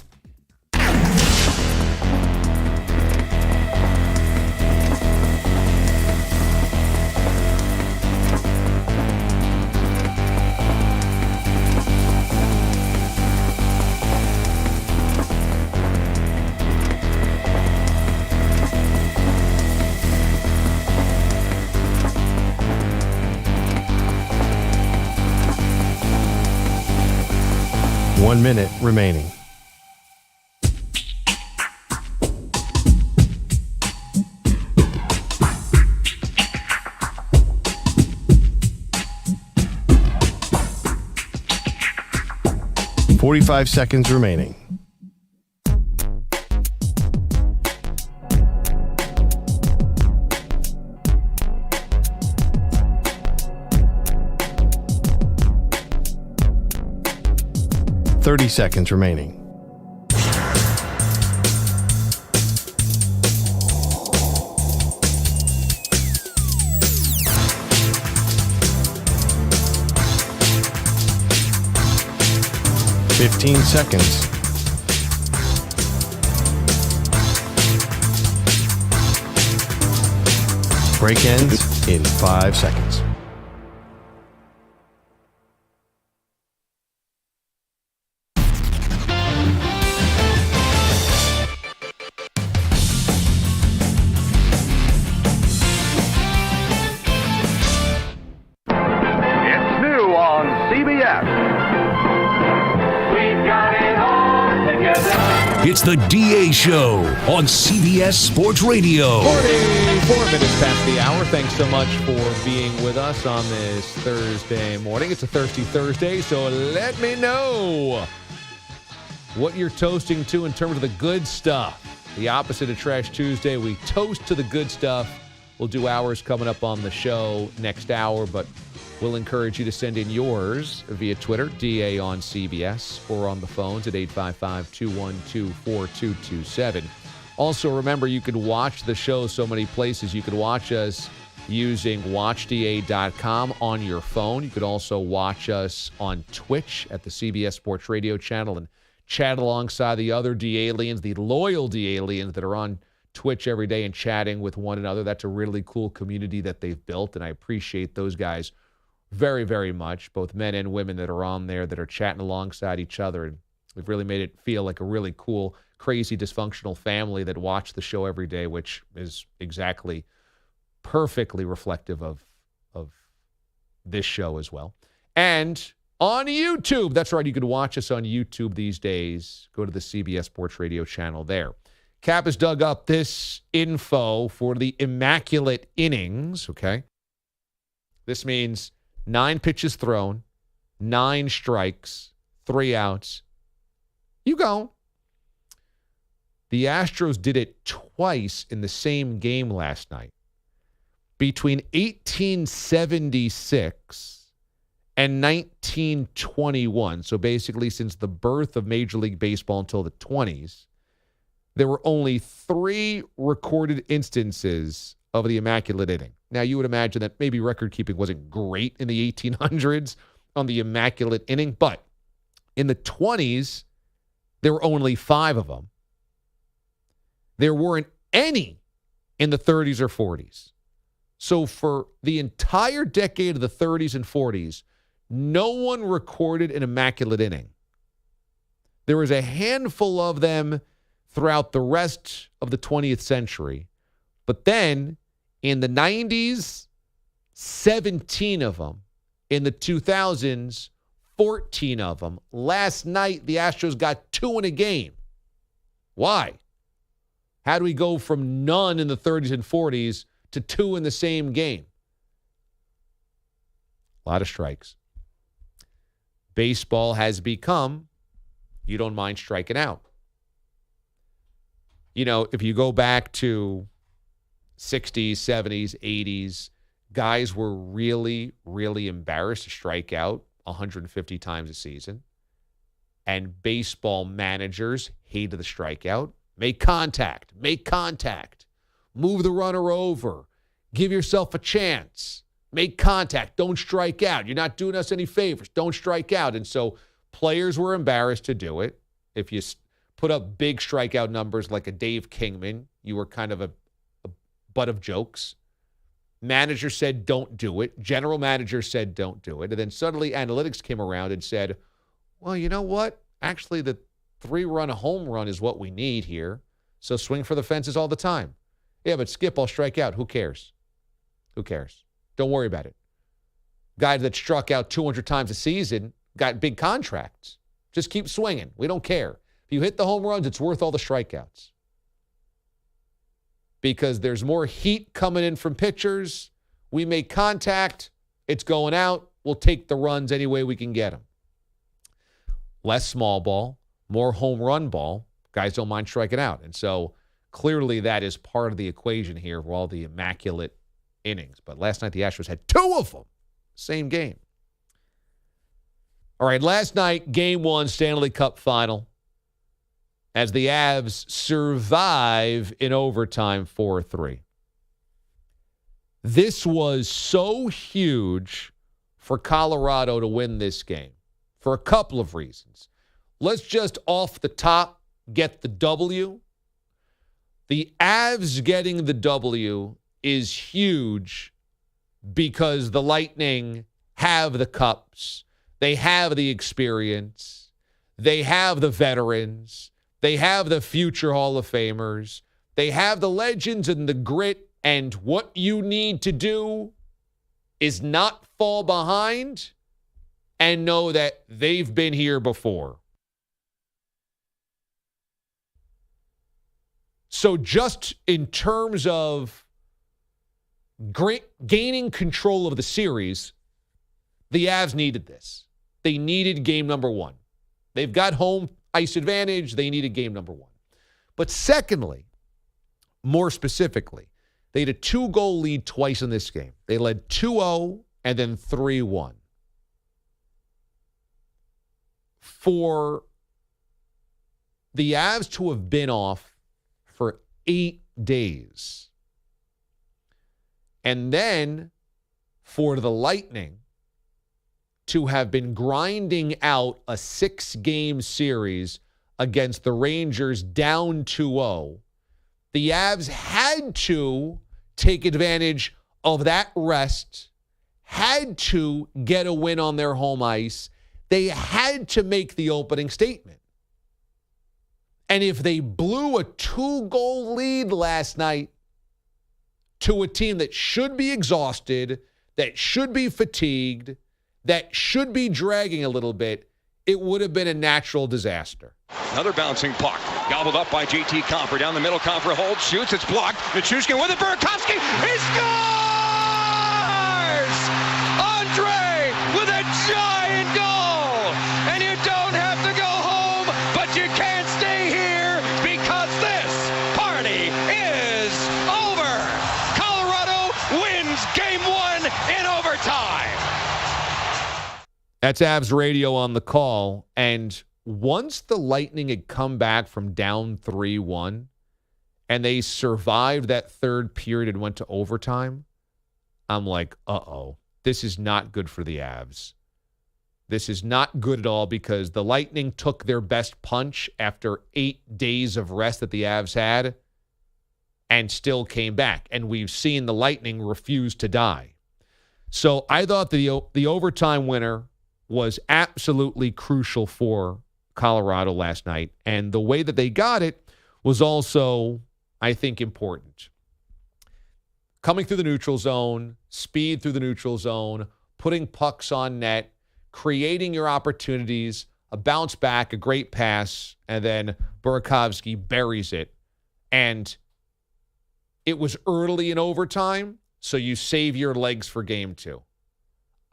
One minute remaining. .45 seconds remaining. .30 seconds remaining. .15 seconds. Break ends in 5 seconds. It's new on CBS. We've got it all together. It's the DA Show on CBS Sports Radio. 44 minutes past the hour. Thanks so much for being with us on this Thursday morning. It's a Thirsty Thursday, so let me know what you're toasting to in terms of the good stuff. The opposite of Trash Tuesday, we toast to the good stuff. We'll do ours coming up on the show next hour, but we'll encourage you to send in yours via Twitter, DA on CBS, or on the phones at 855-212-4227. Also, remember, you can watch the show so many places. You can watch us using watchda.com on your phone. You could also watch us on Twitch at the CBS Sports Radio channel and chat alongside the other D-aliens, the loyal D-aliens that are on Twitch every day and chatting with one another. That's a really cool community that they've built, and I appreciate those guys very, very much, both men and women that are on there that are chatting alongside each other. And we've really made it feel like a really cool, crazy, dysfunctional family that watch the show every day, which is exactly perfectly reflective of this show as well. And on YouTube, that's right, you can watch us on YouTube these days. Go to the CBS Sports Radio channel there. Cap has dug up this info for the immaculate innings, okay? This means 9 pitches thrown, 9 strikes, 3 outs. You go. The Astros did it twice in the same game last night. Between 1876 and 1921, so basically since the birth of Major League Baseball until the 20s, there were only 3 recorded instances of the immaculate inning. Now, you would imagine that maybe record keeping wasn't great in the 1800s on the immaculate inning, but in the 20s, there were only 5 of them. There weren't any in the 30s or 40s. So for the entire decade of the 30s and 40s, no one recorded an immaculate inning. There was a handful of them throughout the rest of the 20th century. But then in the 90s, 17 of them. In the 2000s, 14 of them. Last night, the Astros got 2 in a game. Why? How do we go from none in the 30s and 40s to 2 in the same game? A lot of strikes. Baseball has become, you don't mind striking out. You know, if you go back to 60s, 70s, 80s, guys were really, really embarrassed to strike out 150 times a season. And baseball managers hated the strikeout. Make contact. Make contact. Move the runner over. Give yourself a chance. Make contact. Don't strike out. You're not doing us any favors. Don't strike out. And so players were embarrassed to do it. If you put up big strikeout numbers like a Dave Kingman, you were kind of a butt of jokes. Manager said, don't do it. General manager said, don't do it. And then suddenly analytics came around and said, well, you know what? Actually, the 3-run home run is what we need here. So swing for the fences all the time. Yeah, but Skip, I'll strike out. Who cares? Who cares? Don't worry about it. Guys that struck out 200 times a season got big contracts. Just keep swinging. We don't care. If you hit the home runs, it's worth all the strikeouts. Because there's more heat coming in from pitchers. We make contact. It's going out. We'll take the runs any way we can get them. Less small ball, more home run ball. Guys don't mind striking out. And so clearly that is part of the equation here for all the immaculate innings. But last night the Astros had 2 of them. Same game. All right, last night, Game 1 Stanley Cup Final. As the Avs survive in overtime 4-3. This was so huge for Colorado to win this game for a couple of reasons. Let's just off the top get the W. The Avs getting the W is huge because the Lightning have the cups. They have the experience. They have the veterans. They have the future Hall of Famers. They have the legends and the grit. And what you need to do is not fall behind and know that they've been here before. So just in terms of gaining control of the series, the Avs needed this. They needed game number 1. They've got home ice advantage. They needed game number 1. But secondly, more specifically, they had a 2-goal lead twice in this game. They led 2-0 and then 3-1. For the Avs to have been off for 8 days And then for the Lightning to have been grinding out a 6-game series against the Rangers down 2-0, the Avs had to take advantage of that rest, had to get a win on their home ice. They had to make the opening statement. And if they blew a 2-goal lead last night to a team that should be exhausted, that should be fatigued, that should be dragging a little bit, it would have been a natural disaster. Another bouncing puck. Gobbled up by J.T. Compher. Down the middle, Compher holds, shoots, it's blocked. Nichushkin with it, Burakovsky, he scores! Andre with a giant goal! And you don't have to go home, but you can't stay here because this party is over! Colorado wins Game 1 in overtime! That's Avs Radio on the call, and once the Lightning had come back from down 3-1 and they survived that third period and went to overtime, I'm like, uh-oh, this is not good for the Avs. This is not good at all because the Lightning took their best punch after 8 days of rest that the Avs had and still came back. And we've seen the Lightning refuse to die. So I thought the overtime winner was absolutely crucial for Colorado last night. And the way that they got it was also, I think, important. Coming through the neutral zone, speed through the neutral zone, putting pucks on net, creating your opportunities, a bounce back, a great pass, and then Burakovsky buries it. And it was early in overtime, so you save your legs for game 2.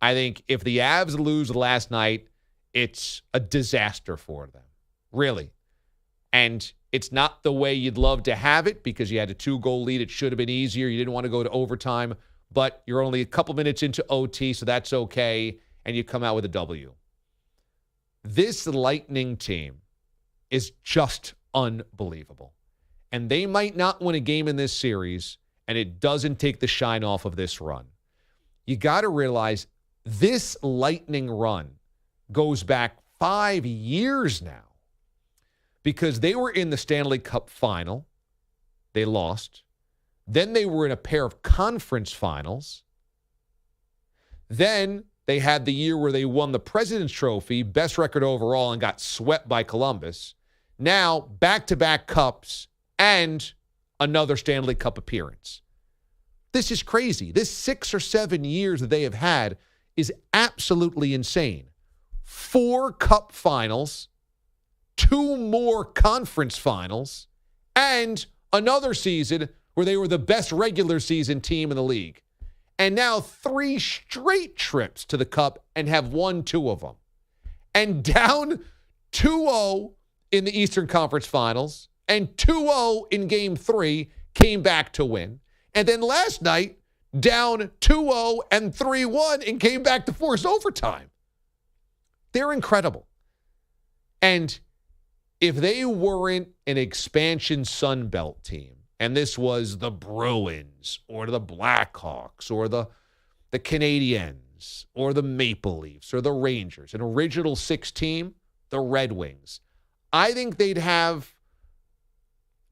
I think if the Avs lose last night, it's a disaster for them, really. And it's not the way you'd love to have it because you had a 2-goal lead. It should have been easier. You didn't want to go to overtime, but you're only a couple minutes into OT, so that's okay, and you come out with a W. This Lightning team is just unbelievable. And they might not win a game in this series, and it doesn't take the shine off of this run. You got to realize this Lightning run goes back 5 years now because they were in the Stanley Cup final. They lost. Then they were in a pair of conference finals. Then they had the year where they won the President's Trophy, best record overall, and got swept by Columbus. Now, back-to-back cups and another Stanley Cup appearance. This is crazy. This 6 or 7 years that they have had is absolutely insane. 4 cup finals, 2 more conference finals, and another season where they were the best regular season team in the league. And now 3 straight trips to the Cup and have won 2 of them. And down 2-0 in the Eastern Conference Finals and 2-0 in Game 3 came back to win. And then last night, down 2-0 and 3-1 and came back to force overtime. They're incredible. And if they weren't an expansion Sun Belt team, and this was the Bruins or the Blackhawks or the Canadiens or the Maple Leafs or the Rangers, an original 6 team, the Red Wings, I think they'd have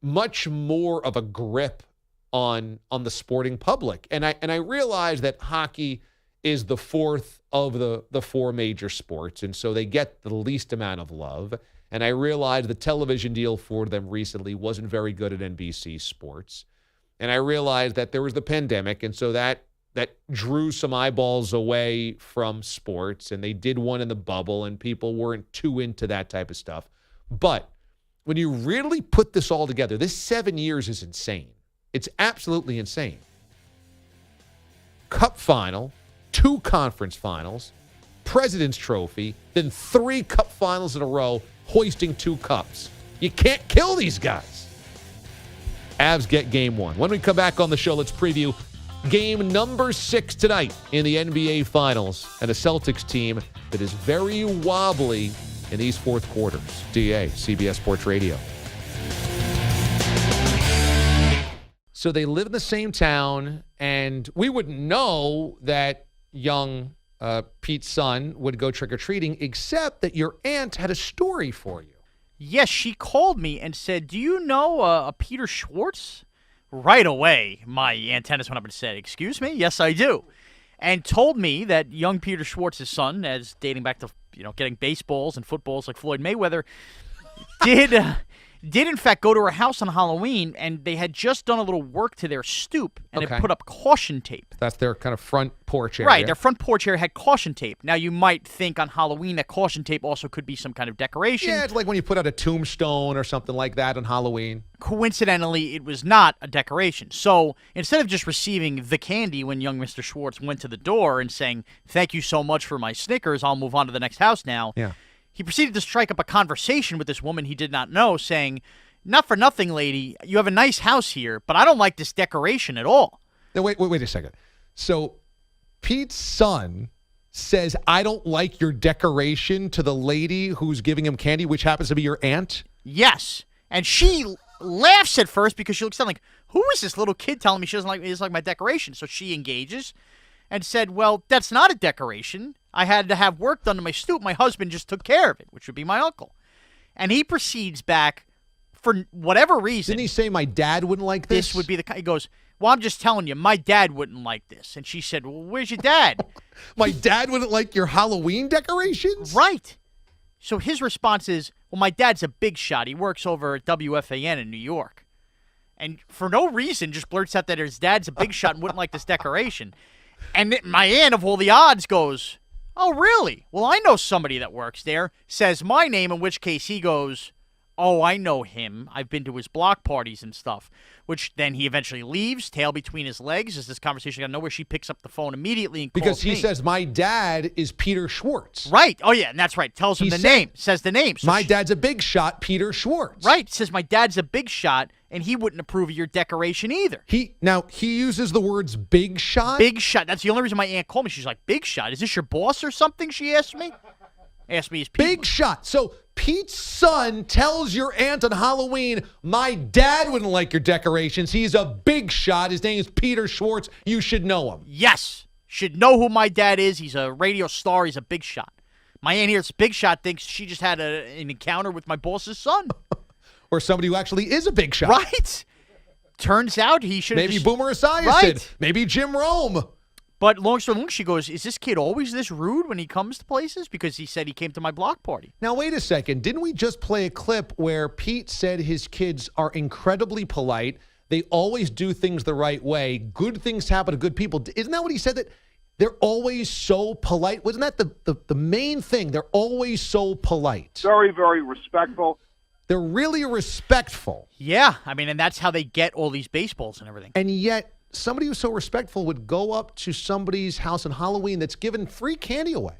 much more of a grip on the sporting public. And I realize that hockey is the 4th of the 4 major sports, and so they get the least amount of love. And I realized the television deal for them recently wasn't very good at NBC Sports. And I realized that there was the pandemic, and so that drew some eyeballs away from sports, and they did one in the bubble, and people weren't too into that type of stuff. But when you really put this all together, this 7 years is insane. It's absolutely insane. Cup final, 2 conference finals, President's Trophy, then 3 cup finals in a row, hoisting 2 cups. You can't kill these guys. Avs get game 1. When we come back on the show, let's preview game number 6 tonight in the NBA Finals and a Celtics team that is very wobbly in these fourth quarters. DA, CBS Sports Radio. So they live in the same town, and we wouldn't know that young Pete's son would go trick-or-treating, except that your aunt had a story for you. Yes, she called me and said, do you know a Peter Schwartz? Right away, my antennas went up and said, excuse me? Yes, I do. And told me that young Peter Schwartz's son, as dating back to getting baseballs and footballs like Floyd Mayweather, did in fact go to her house on Halloween, and they had just done a little work to their stoop, and Okay. it put up caution tape. That's their kind of front porch area. Right, their front porch area had caution tape. Now, you might think on Halloween that caution tape also could be some kind of decoration. Yeah, it's like when you put out a tombstone or something like that on Halloween. Coincidentally, it was not a decoration. So instead of just receiving the candy when young Mr. Schwartz went to the door and saying, thank you so much for my Snickers, I'll move on to the next house now, he proceeded to strike up a conversation with this woman he did not know, saying, not for nothing, lady, you have a nice house here, but I don't like this decoration at all. Now, wait a second. So Pete's son says, I don't like your decoration to the lady who's giving him candy, which happens to be your aunt? Yes. And she laughs at first because she looks down like, who is this little kid telling me she doesn't like my decoration? So she engages and said, well, that's not a decoration. I had to have work done to my stoop. My husband just took care of it, which would be my uncle. And he proceeds back for whatever reason. Didn't he say my dad wouldn't like this? This would be he goes, well, I'm just telling you, my dad wouldn't like this. And she said, well, where's your dad? My dad wouldn't like your Halloween decorations? Right. So his response is, well, my dad's a big shot. He works over at WFAN in New York. And for no reason, just blurts out that his dad's a big shot and wouldn't like this decoration. And my aunt, of all the odds, goes, oh, really? Well, I know somebody that works there. Says my name, in which case he goes, oh, I know him. I've been to his block parties and stuff. Which then he eventually leaves, tail between his legs. As this conversation got nowhere, she picks up the phone immediately and calls because he me. says, my dad is Peter Schwartz. Right. Oh, yeah, and that's right. Tells him name. Says the name. So my dad's a big shot, Peter Schwartz. Right. Says my dad's a big shot, and he wouldn't approve of your decoration either. He uses the words big shot? Big shot. That's the only reason my aunt called me. She's like, big shot? Is this your boss or something? She asked me. Asked me his people. Big shot. So Pete's son tells your aunt on Halloween, my dad wouldn't like your decorations. He's a big shot. His name is Peter Schwartz. You should know him. Yes. Should know who my dad is. He's a radio star. He's a big shot. My aunt here, it's big shot, thinks she just had an encounter with my boss's son. Or somebody who actually is a big shot. Right. Turns out he should have Maybe Boomer Esiason. Maybe Jim Rome. But long story long, she goes, is this kid always this rude when he comes to places? Because he said he came to my block party. Now, wait a second. Didn't we just play a clip where Pete said his kids are incredibly polite? They always do things the right way. Good things happen to good people. Isn't that what he said, that they're always so polite? Wasn't that the main thing? They're always so polite. Very, very respectful. They're really respectful. Yeah. I mean, and that's how they get all these baseballs and everything. And yet, somebody who's so respectful would go up to somebody's house on Halloween that's giving free candy away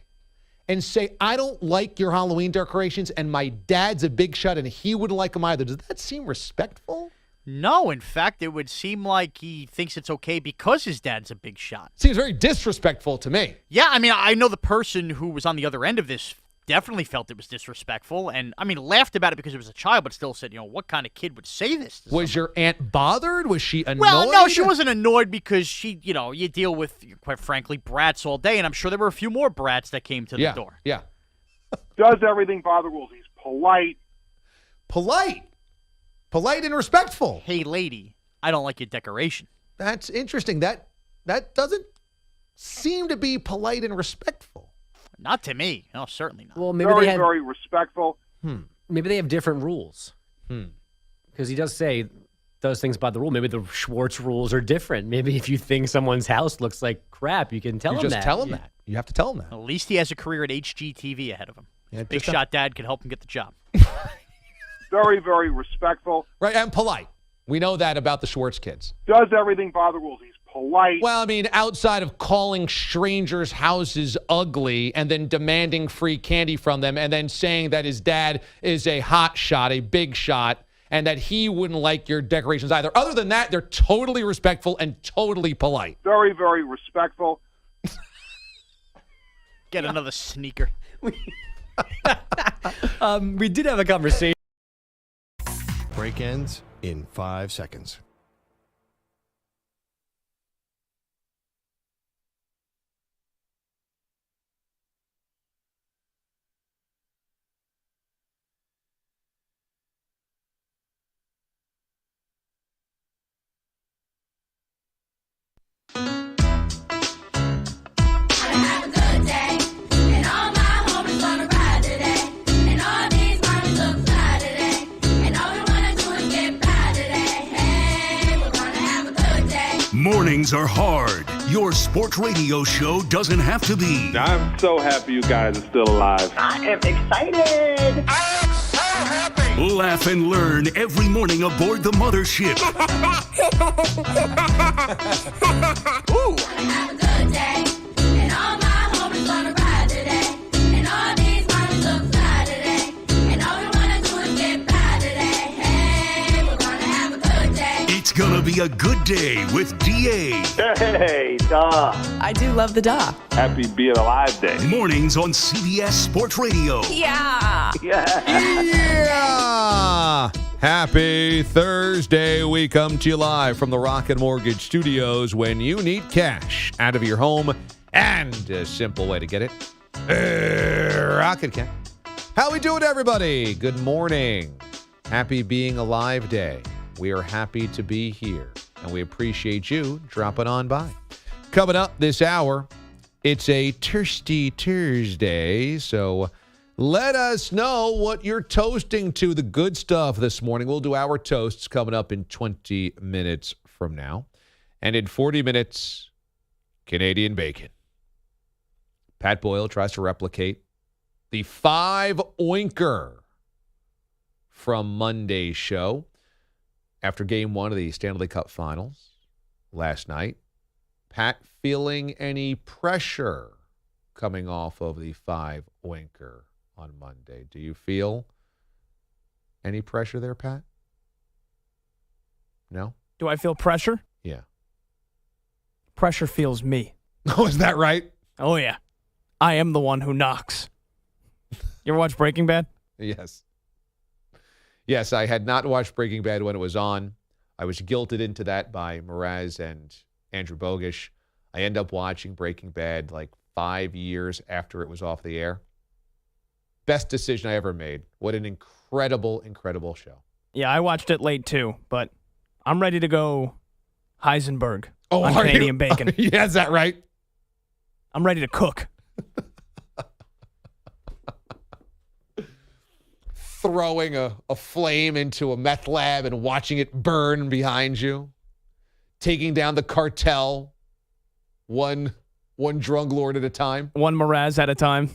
and say, I don't like your Halloween decorations, and my dad's a big shot, and he wouldn't like them either. Does that seem respectful? No, in fact, it would seem like he thinks it's okay because his dad's a big shot. Seems very disrespectful to me. Yeah, I mean, I know the person who was on the other end of this definitely felt it was disrespectful, and I mean, laughed about it because it was a child, but still said, what kind of kid would say this? Was your aunt bothered? Was she annoyed? Well, no, she wasn't annoyed because she, you deal with, quite frankly, brats all day, and I'm sure there were a few more brats that came to the door. Yeah. Does everything by the rules. He's polite. Polite and respectful. Hey, lady, I don't like your decoration. That's interesting. That doesn't seem to be polite and respectful. Not to me. No, certainly not. Well, maybe very respectful. Maybe they have different rules. Because he does things by the rule. Maybe the Schwartz rules are different. Maybe if you think someone's house looks like crap, you can tell him that. You just tell him that. You have to tell him that. At least he has a career at HGTV ahead of him. Yeah, big shot dad could help him get the job. Very, very respectful. Right, and polite. We know that about the Schwartz kids. Does everything by the rules. He's polite. Well, I mean, outside of calling strangers' houses ugly and then demanding free candy from them and then saying that his dad is a hot shot, a big shot, and that he wouldn't like your decorations either. Other than that, they're totally respectful and totally polite. Very, very respectful. Get another sneaker. We did have a conversation. Break ends in 5 seconds. Mornings are hard. Your sports radio show doesn't have to be. I'm so happy you guys are still alive. I am excited. I am so happy. Laugh and learn every morning aboard the mothership. Woo. Have a good day. And all my homies wanna ride today. And all these mommies look fly today. And all we wanna do is get by today. Hey, we're gonna have a good day. It's gonna be a good day with DA. Hey, duh. I do love the da. Happy being alive day. Mornings on CBS Sports Radio. Yeah. Yeah! Happy Thursday. We come to you live from the Rocket Mortgage Studios when you need cash out of your home and a simple way to get it. Rocket Cash. How we doing, everybody? Good morning. Happy Being Alive Day. We are happy to be here, and we appreciate you dropping on by. Coming up this hour, it's a Thirsty Thursday, so let us know what you're toasting to, the good stuff this morning. We'll do our toasts coming up in 20 minutes from now. And in 40 minutes, Canadian bacon. Pat Boyle tries to replicate the 5-oinker from Monday's show after Game 1 of the Stanley Cup Finals last night. Pat feeling any pressure coming off of the 5-oinker on Monday? Do you feel any pressure there, Pat? No? Do I feel pressure? Yeah. Pressure feels me. Oh, is that right? Oh, yeah. I am the one who knocks. You ever watch Breaking Bad? Yes. Yes, I had not watched Breaking Bad when it was on. I was guilted into that by Mraz and Andrew Bogish. I end up watching Breaking Bad like 5 years after it was off the air. Best decision I ever made. What an incredible, incredible show. Yeah, I watched it late too, but I'm ready to go Heisenberg on are Canadian you? bacon. Yeah, is that right? I'm ready to cook. Throwing a flame into a meth lab and watching it burn behind you. Taking down the cartel one drug lord at a time. One Mraz at a time.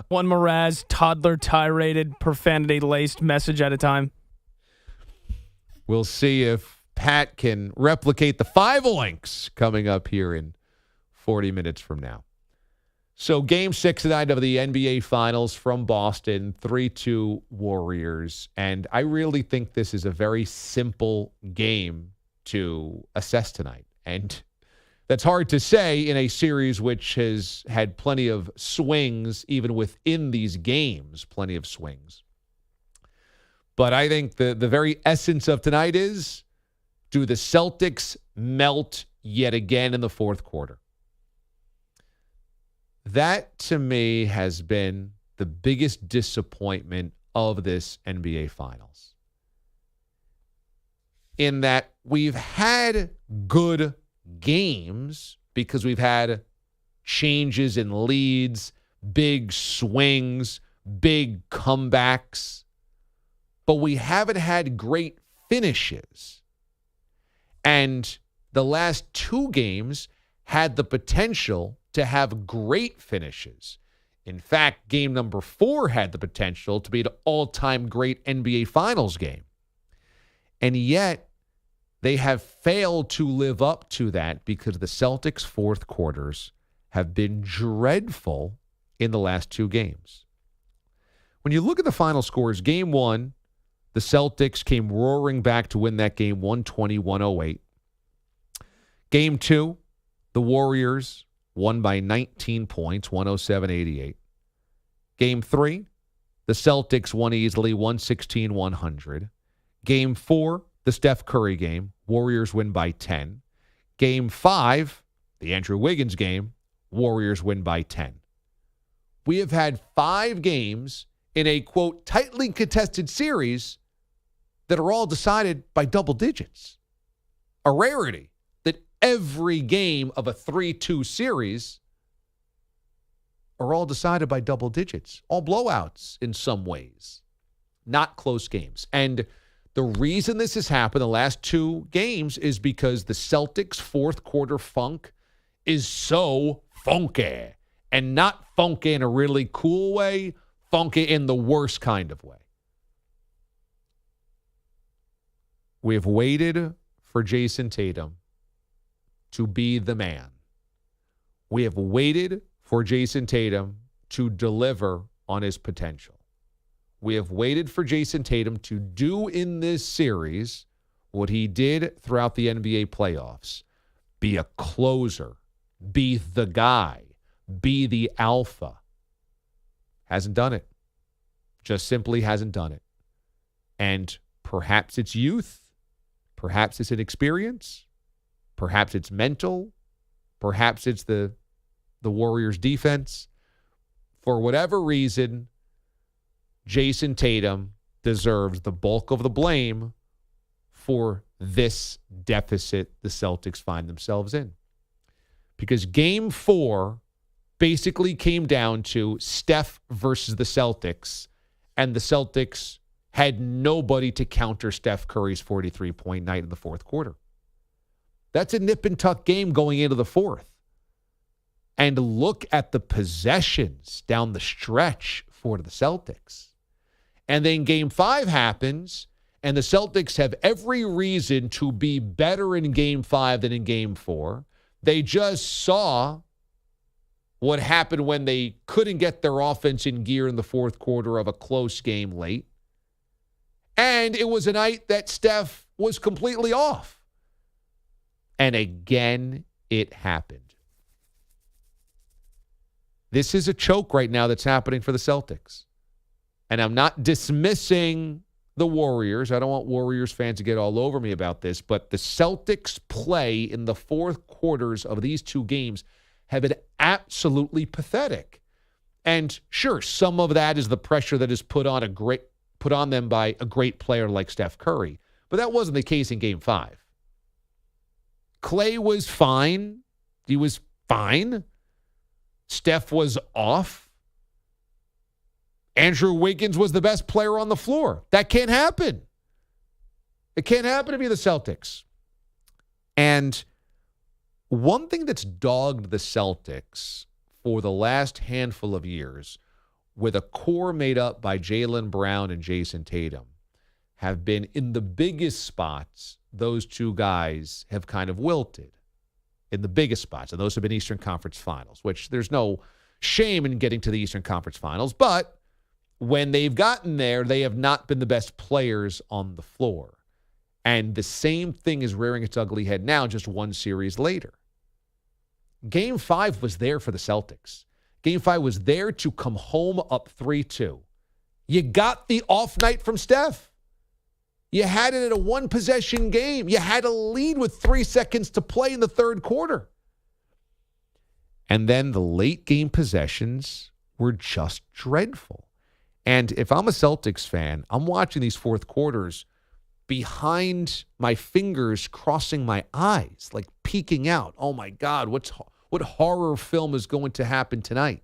One Mraz toddler tirade, profanity-laced message at a time. We'll see if Pat can replicate the 5-oinks coming up here in 40 minutes from now. So Game 6 tonight of the NBA Finals from Boston, 3-2 Warriors. And I really think this is a very simple game to assess tonight. And that's hard to say in a series which has had plenty of swings, even within these games, plenty of swings. But I think the very essence of tonight is, do the Celtics melt yet again in the fourth quarter? That, to me, has been the biggest disappointment of this NBA Finals. In that we've had good games because we've had changes in leads, big swings, big comebacks, but we haven't had great finishes. And the last two games had the potential to have great finishes. In fact, game number 4 had the potential to be an all-time great NBA Finals game. And yet, they have failed to live up to that because the Celtics' fourth quarters have been dreadful in the last two games. When you look at the final scores, game 1, the Celtics came roaring back to win that game 120-108. Game 2, the Warriors won by 19 points, 107-88. Game 3, the Celtics won easily, 116-100. Game 4, the Steph Curry game, Warriors win by 10. Game 5, the Andrew Wiggins game, Warriors win by 10. We have had 5 games in a, quote, tightly contested series that are all decided by double digits. A rarity that every game of a 3-2 series are all decided by double digits. All blowouts in some ways. Not close games. And The reason this has happened the last 2 games is because the Celtics' fourth quarter funk is so funky. And not funky in a really cool way, funky in the worst kind of way. We have waited for Jason Tatum to be the man. We have waited for Jason Tatum to deliver on his potential. We have waited for Jason Tatum to do in this series what he did throughout the NBA playoffs. Be a closer. Be the guy. Be the alpha. Hasn't done it. Just simply hasn't done it. And perhaps it's youth. Perhaps it's inexperience. Perhaps it's mental. Perhaps it's the Warriors' defense. For whatever reason, Jason Tatum deserves the bulk of the blame for this deficit the Celtics find themselves in. Because Game 4 basically came down to Steph versus the Celtics, and the Celtics had nobody to counter Steph Curry's 43-point night in the fourth quarter. That's a nip-and-tuck game going into the fourth. And look at the possessions down the stretch for the Celtics. And then Game 5 happens, and the Celtics have every reason to be better in Game 5 than in Game 4. They just saw what happened when they couldn't get their offense in gear in the fourth quarter of a close game late. And it was a night that Steph was completely off. And again, it happened. This is a choke right now that's happening for the Celtics. And I'm not dismissing the Warriors. I don't want Warriors fans to get all over me about this, but the Celtics' play in the fourth quarters of these 2 games have been absolutely pathetic. And sure, some of that is the pressure that is put on them by a great player like Steph Curry. But that wasn't the case in Game 5. Klay was fine. He was fine. Steph was off. Andrew Wiggins was the best player on the floor. That can't happen. It can't happen to be the Celtics. And one thing that's dogged the Celtics for the last handful of years, with a core made up by Jaylen Brown and Jason Tatum, have been in the biggest spots. Those 2 guys have kind of wilted in the biggest spots, and those have been Eastern Conference Finals, which there's no shame in getting to the Eastern Conference Finals, but when they've gotten there, they have not been the best players on the floor. And the same thing is rearing its ugly head now, just 1 series later. Game 5 was there for the Celtics. Game 5 was there to come home up 3-2. You got the off night from Steph. You had it at a 1-possession game. You had a lead with 3 seconds to play in the third quarter. And then the late game possessions were just dreadful. And if I'm a Celtics fan, I'm watching these fourth quarters behind my fingers, crossing my eyes, like peeking out. Oh my God, what horror film is going to happen tonight?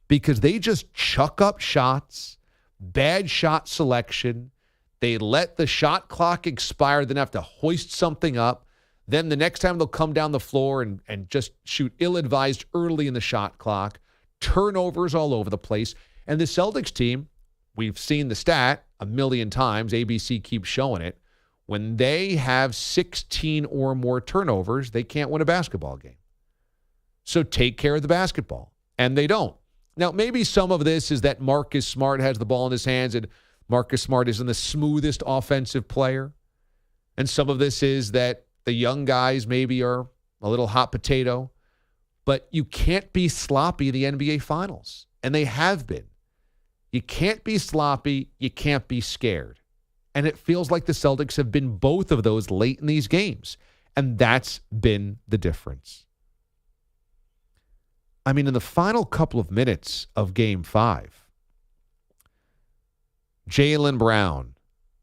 Because they just chuck up shots, bad shot selection. They let the shot clock expire, then have to hoist something up. Then the next time they'll come down the floor and just shoot ill-advised early in the shot clock. Turnovers all over the place. And the Celtics team, we've seen the stat a million times. ABC keeps showing it. When they have 16 or more turnovers, they can't win a basketball game. So take care of the basketball. And they don't. Now, maybe some of this is that Marcus Smart has the ball in his hands and Marcus Smart isn't the smoothest offensive player. And some of this is that the young guys maybe are a little hot potato. But you can't be sloppy in the NBA Finals. And they have been. You can't be sloppy. You can't be scared. And it feels like the Celtics have been both of those late in these games. And that's been the difference. I mean, in the final couple of minutes of Game 5, Jaylen Brown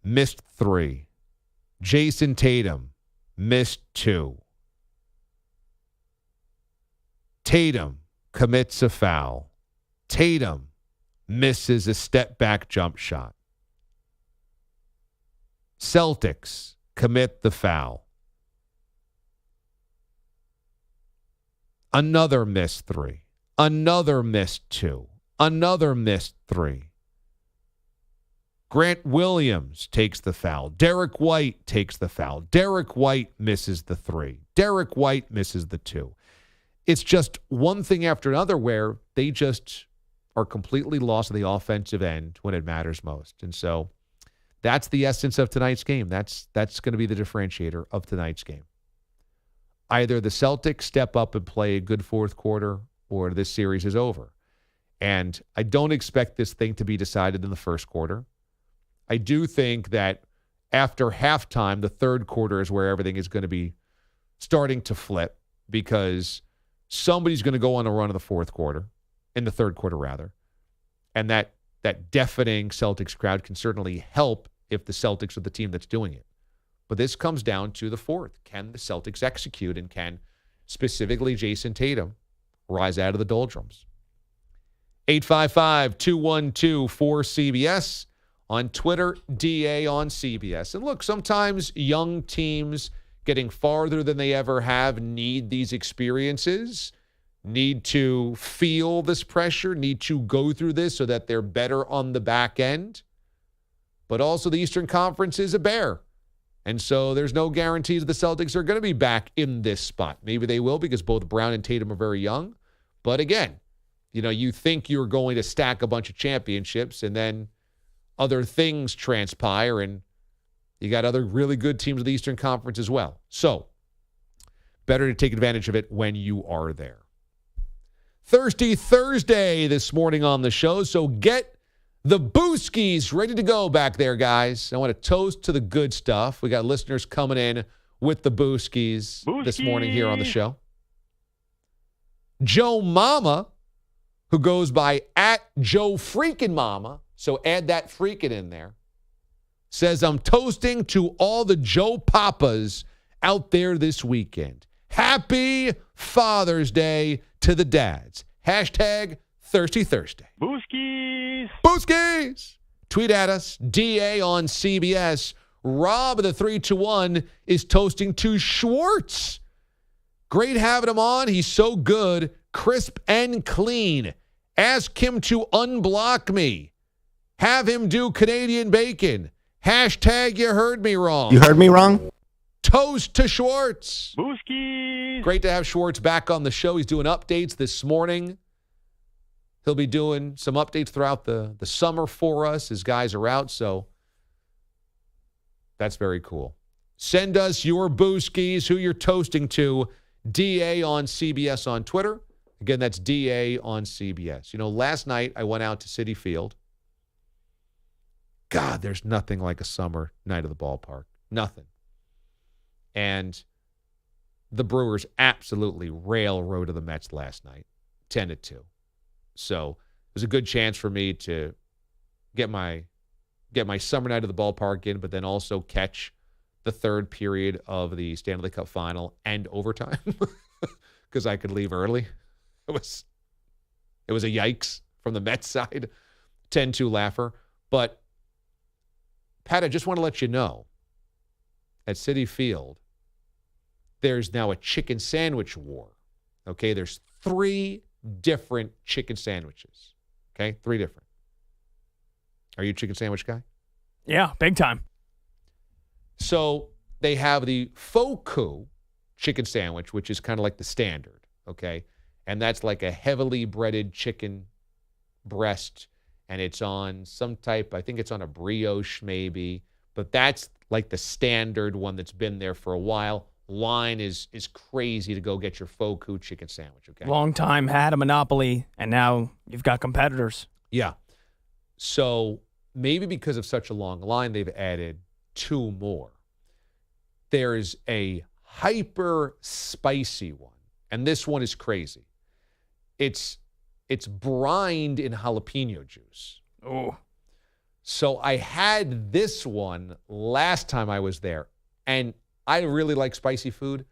missed 3. Jason Tatum missed 2. Tatum commits a foul. Tatum misses a step-back jump shot. Celtics commit the foul. Another missed three. Another missed two. Another missed three. Grant Williams takes the foul. Derek White takes the foul. Derek White misses the three. Derek White misses the two. It's just one thing after another where they just are completely lost on the offensive end when it matters most. And so that's the essence of tonight's game. That's going to be the differentiator of tonight's game. Either the Celtics step up and play a good fourth quarter or this series is over. And I don't expect this thing to be decided in the first quarter. I do think that after halftime, the third quarter is where everything is going to be starting to flip because somebody's going to go on a run in the fourth quarter, in the third quarter rather. And that deafening Celtics crowd can certainly help if the Celtics are the team that's doing it. But this comes down to the fourth. Can the Celtics execute, and can specifically Jason Tatum rise out of the doldrums? 855-212-4CBS. On Twitter, DA on CBS. And look, sometimes young teams getting farther than they ever have need these experiences, need to feel this pressure, need to go through this so that they're better on the back end. But also the Eastern Conference is a bear. And so there's no guarantees the Celtics are going to be back in this spot. Maybe they will because both Brown and Tatum are very young. But again, you think you're going to stack a bunch of championships and then other things transpire, and you got other really good teams of the Eastern Conference as well. So, better to take advantage of it when you are there. Thirsty Thursday this morning on the show, so get the Booskies ready to go back there, guys. I want to toast to the good stuff. We got listeners coming in with the Booskies this morning here on the show. Joe Mama, who goes by @JoeFreakinMama, so add that freaking in there, says, I'm toasting to all the Joe Papas out there this weekend. Happy Father's Day to the dads. Hashtag Thirsty Thursday. Booskies. Booskies. Tweet at us, DA on CBS. Rob of the 321 is toasting to Schwartz. Great having him on. He's so good, crisp and clean. Ask him to unblock me. Have him do Canadian bacon. Hashtag you heard me wrong. You heard me wrong? Toast to Schwartz. Booskies. Great to have Schwartz back on the show. He's doing updates this morning. He'll be doing some updates throughout the summer for us. His guys are out, so that's very cool. Send us your Booskies, who you're toasting to. DA on CBS on Twitter. Again, that's DA on CBS. Last night I went out to Citi Field. God, there's nothing like a summer night at the ballpark. Nothing. And the Brewers absolutely railroaded the Mets last night, 10-2. So it was a good chance for me to get my summer night at the ballpark in, but then also catch the third period of the Stanley Cup Final and overtime because I could leave early. It was a yikes from the Mets side, 10-2 laugher. But Pat, I just want to let you know, at Citi Field, there's now a chicken sandwich war. Okay, there's 3 different chicken sandwiches. Okay, 3 different. Are you a chicken sandwich guy? Yeah, big time. So they have the Foku chicken sandwich, which is kind of like the standard, okay? And that's like a heavily breaded chicken breast, and it's on some type, I think it's on a brioche maybe, but that's like the standard one that's been there for a while. Line is crazy to go get your Foku chicken sandwich, okay? Long time had a monopoly, and now you've got competitors. Yeah. So maybe because of such a long line, they've added 2 more. There's a hyper spicy one, and this one is crazy. It's brined in jalapeno juice. Oh. So I had this one last time I was there, and I really like spicy food.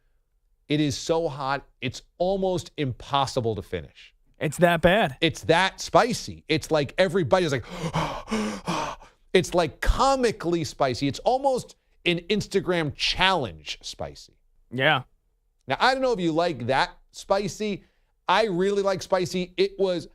It is so hot, it's almost impossible to finish. It's that bad. It's that spicy. It's like everybody's like, It's like comically spicy. It's almost an Instagram challenge spicy. Yeah. Now, I don't know if you like that spicy. I really like spicy. It was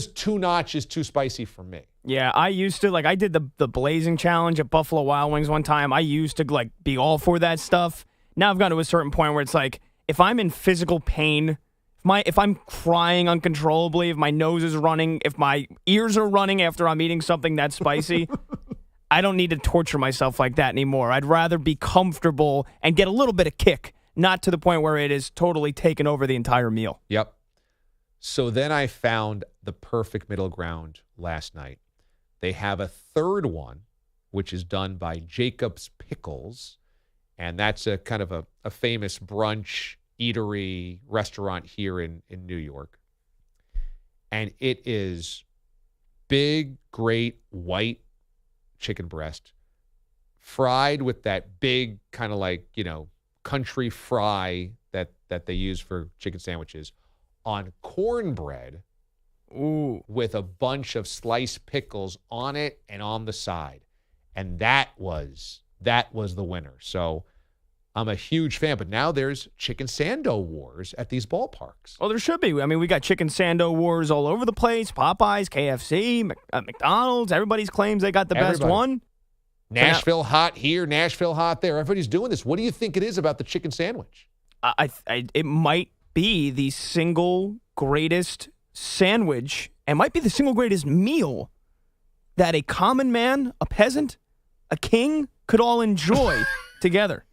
2 notches too spicy for me. Yeah, I used to, I did the blazing challenge at Buffalo Wild Wings one time. I used to, be all for that stuff. Now I've gotten to a certain point where it's like, if I'm in physical pain, if I'm crying uncontrollably, if my nose is running, if my ears are running after I'm eating something that's spicy, I don't need to torture myself like that anymore. I'd rather be comfortable and get a little bit of kick, not to the point where it is totally taken over the entire meal. Yep. So then I found the perfect middle ground last night. They have a third one, which is done by Jacob's Pickles, and that's a kind of a famous brunch eatery restaurant here in New York. And it is big, great white chicken breast fried with that big kind of country fry that they use for chicken sandwiches on cornbread. Ooh. With a bunch of sliced pickles on it and on the side. And that was the winner. So I'm a huge fan, but now there's chicken sando wars at these ballparks. Oh, there should be. I mean, we got chicken sando wars all over the place. Popeyes, KFC, McDonald's. Everybody's claims they got the best one. Nashville hot here, Nashville hot there. Everybody's doing this. What do you think it is about the chicken sandwich? It might be the single greatest sandwich, and might be the single greatest meal that a common man, a peasant, a king could all enjoy together.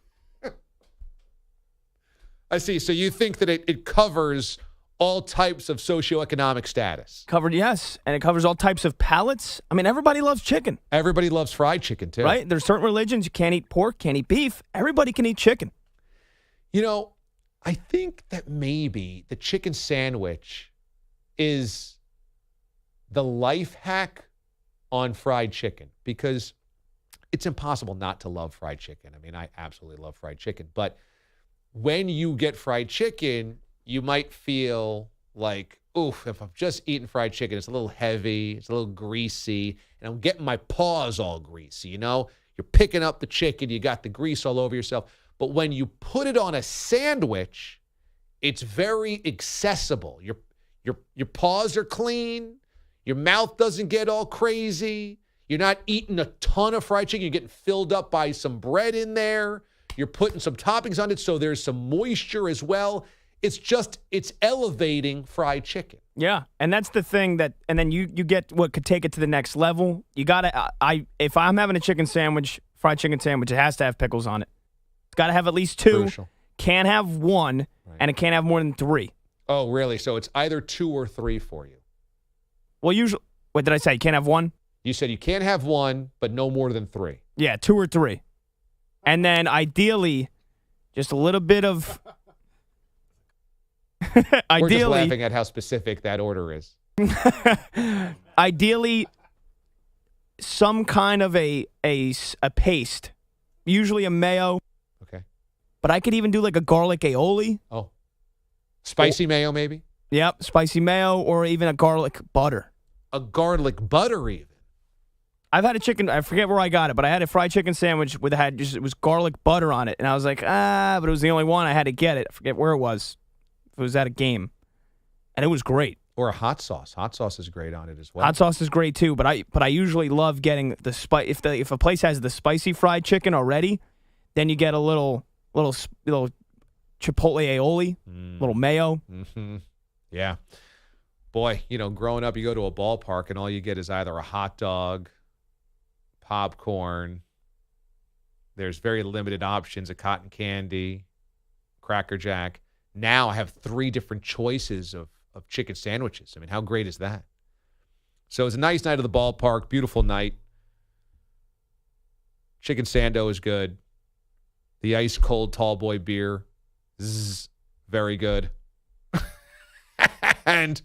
I see. So you think that it covers all types of socioeconomic status? Covered, yes. And it covers all types of palates. I mean, everybody loves chicken. Everybody loves fried chicken, too. Right? There's certain religions you can't eat pork, can't eat beef. Everybody can eat chicken. You know, I think that maybe the chicken sandwich is the life hack on fried chicken, because it's impossible not to love fried chicken. I mean, I absolutely love fried chicken. But when you get fried chicken, you might feel like, oof, if I'm just eating fried chicken, it's a little heavy, it's a little greasy, and I'm getting my paws all greasy, you know? You're picking up the chicken, you got the grease all over yourself. But when you put it on a sandwich, it's very accessible. Your paws are clean. Your mouth doesn't get all crazy. You're not eating a ton of fried chicken. You're getting filled up by some bread in there. You're putting some toppings on it, so there's some moisture as well. It's elevating fried chicken. Yeah, and that's the thing and then you get what could take it to the next level. You gotta, if I'm having a chicken sandwich, fried chicken sandwich, it has to have pickles on it. It's got to have at least 2. Crucial. Can't have 1, and it can't have more than 3. Oh, really? So it's either 2 or 3 for you. Well, usually, what did I say? You can't have 1? You said you can't have 1, but no more than 3. Yeah, 2 or 3. And then ideally, just a little bit of... We're just laughing at how specific that order is. Ideally, some kind of a paste, usually a mayo. Okay. But I could even do like a garlic aioli. Oh. Spicy mayo, maybe? Yep, spicy mayo, or even a garlic butter. A garlic butter, even? I've had a chicken, I forget where I got it, but I had a fried chicken sandwich it was garlic butter on it. And I was like, but it was the only one I had to get it. I forget where it was. It was at a game. And it was great. Or a hot sauce. Hot sauce is great on it as well. Hot sauce is great too, but I usually love getting the spice. If a place has the spicy fried chicken already, then you get a little chipotle aioli, little mayo. Mm-hmm. Yeah. Boy, growing up, you go to a ballpark and all you get is either a hot dog, popcorn. There's very limited options of cotton candy, Cracker Jack. Now I have 3 different choices of chicken sandwiches. I mean, how great is that? So it was a nice night at the ballpark, beautiful night. Chicken sando is good. The ice cold tall boy beer, very good. And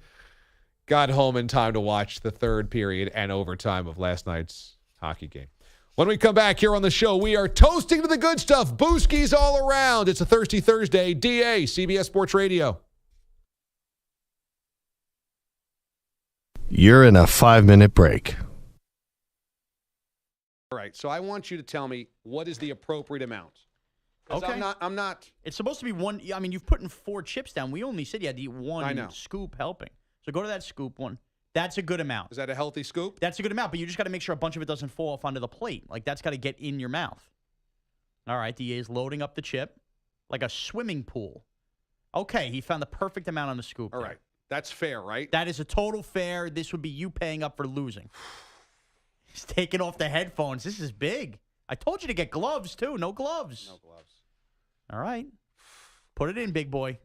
got home in time to watch the 3rd period and overtime of last night's hockey game. When we come back here on the show, we are toasting to the good stuff. Booskies all around. It's a Thirsty Thursday. DA, CBS Sports Radio. You're in a 5-minute break. All right, so I want you to tell me what is the appropriate amount. 'Cause Okay. I'm not. It's supposed to be one. I mean, you've put in 4 chips down. We only said you had to eat one I know. scoop helping. So go to that scoop one. That's a good amount. Is that a healthy scoop? That's a good amount, but you just got to make sure a bunch of it doesn't fall off onto the plate. Like, that's got to get in your mouth. All right, DA is loading up the chip like a swimming pool. Okay, he found the perfect amount on the scoop. All right, that's fair, right? That is a total fair. This would be you paying up for losing. He's taking off the headphones. This is big. I told you to get gloves, too. No gloves. No gloves. All right. Put it in, big boy.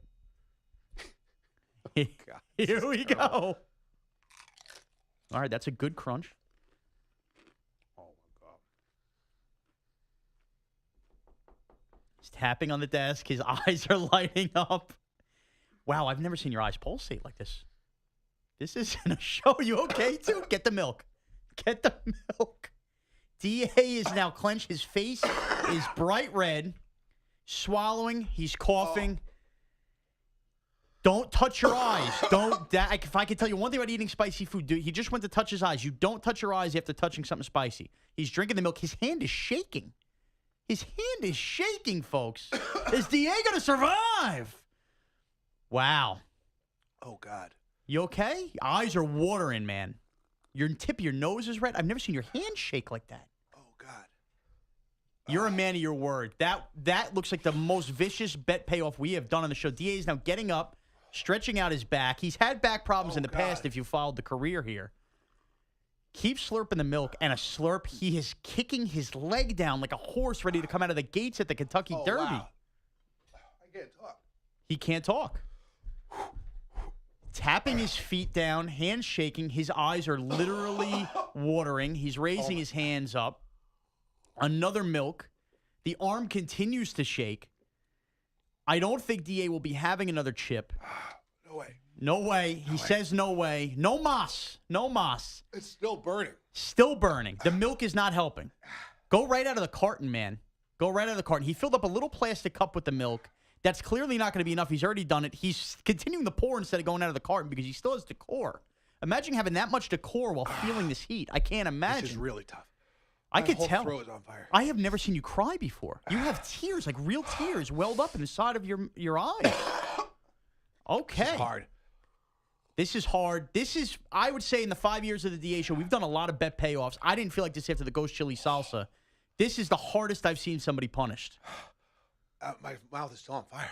Here we go. All right, that's a good crunch. Oh, my God. He's tapping on the desk. His eyes are lighting up. Wow, I've never seen your eyes pulsate like this. This isn't a show. You okay, too? Get the milk. Get the milk. DA is now clenched. His face is bright red. Swallowing. He's coughing. Don't touch your eyes. Don't. If I could tell you one thing about eating spicy food, he just went to touch his eyes. You don't touch your eyes after touching something spicy. He's drinking the milk. His hand is shaking. His hand is shaking, folks. Is DA going to survive? Wow. Oh, God. You okay? Your eyes are watering, man. Your tip of your nose is red. I've never seen your hand shake like that. Oh, God. You're a man of your word. That looks like the most vicious bet payoff we have done on the show. DA is now getting up, stretching out his back. He's had back problems in the past if you followed the career here. Keep slurping the milk, and a slurp. He is kicking his leg down like a horse ready to come out of the gates at the Kentucky Derby. Wow. I can't talk. He can't talk. Tapping his feet down, hands shaking. His eyes are literally watering. He's raising his hands up. Another milk. The arm continues to shake. I don't think DA will be having another chip. No way. No way. He says no way. No mas. No mas. It's still burning. Still burning. The milk is not helping. Go right out of the carton, man. Go right out of the carton. He filled up a little plastic cup with the milk. That's clearly not going to be enough. He's already done it. He's continuing to pour instead of going out of the carton because he still has decor. Imagine having that much decor while feeling this heat. I can't imagine. This is really tough. I could whole tell. throat is on fire. I have never seen you cry before. You have tears, like real tears, welled up in the side of your eyes. Okay. This is hard. This is hard. This is, I would say, in the 5 years of the DA show, we've done a lot of bet payoffs. I didn't feel like this after the Ghost Chili Salsa. This is the hardest I've seen somebody punished. My mouth is still on fire.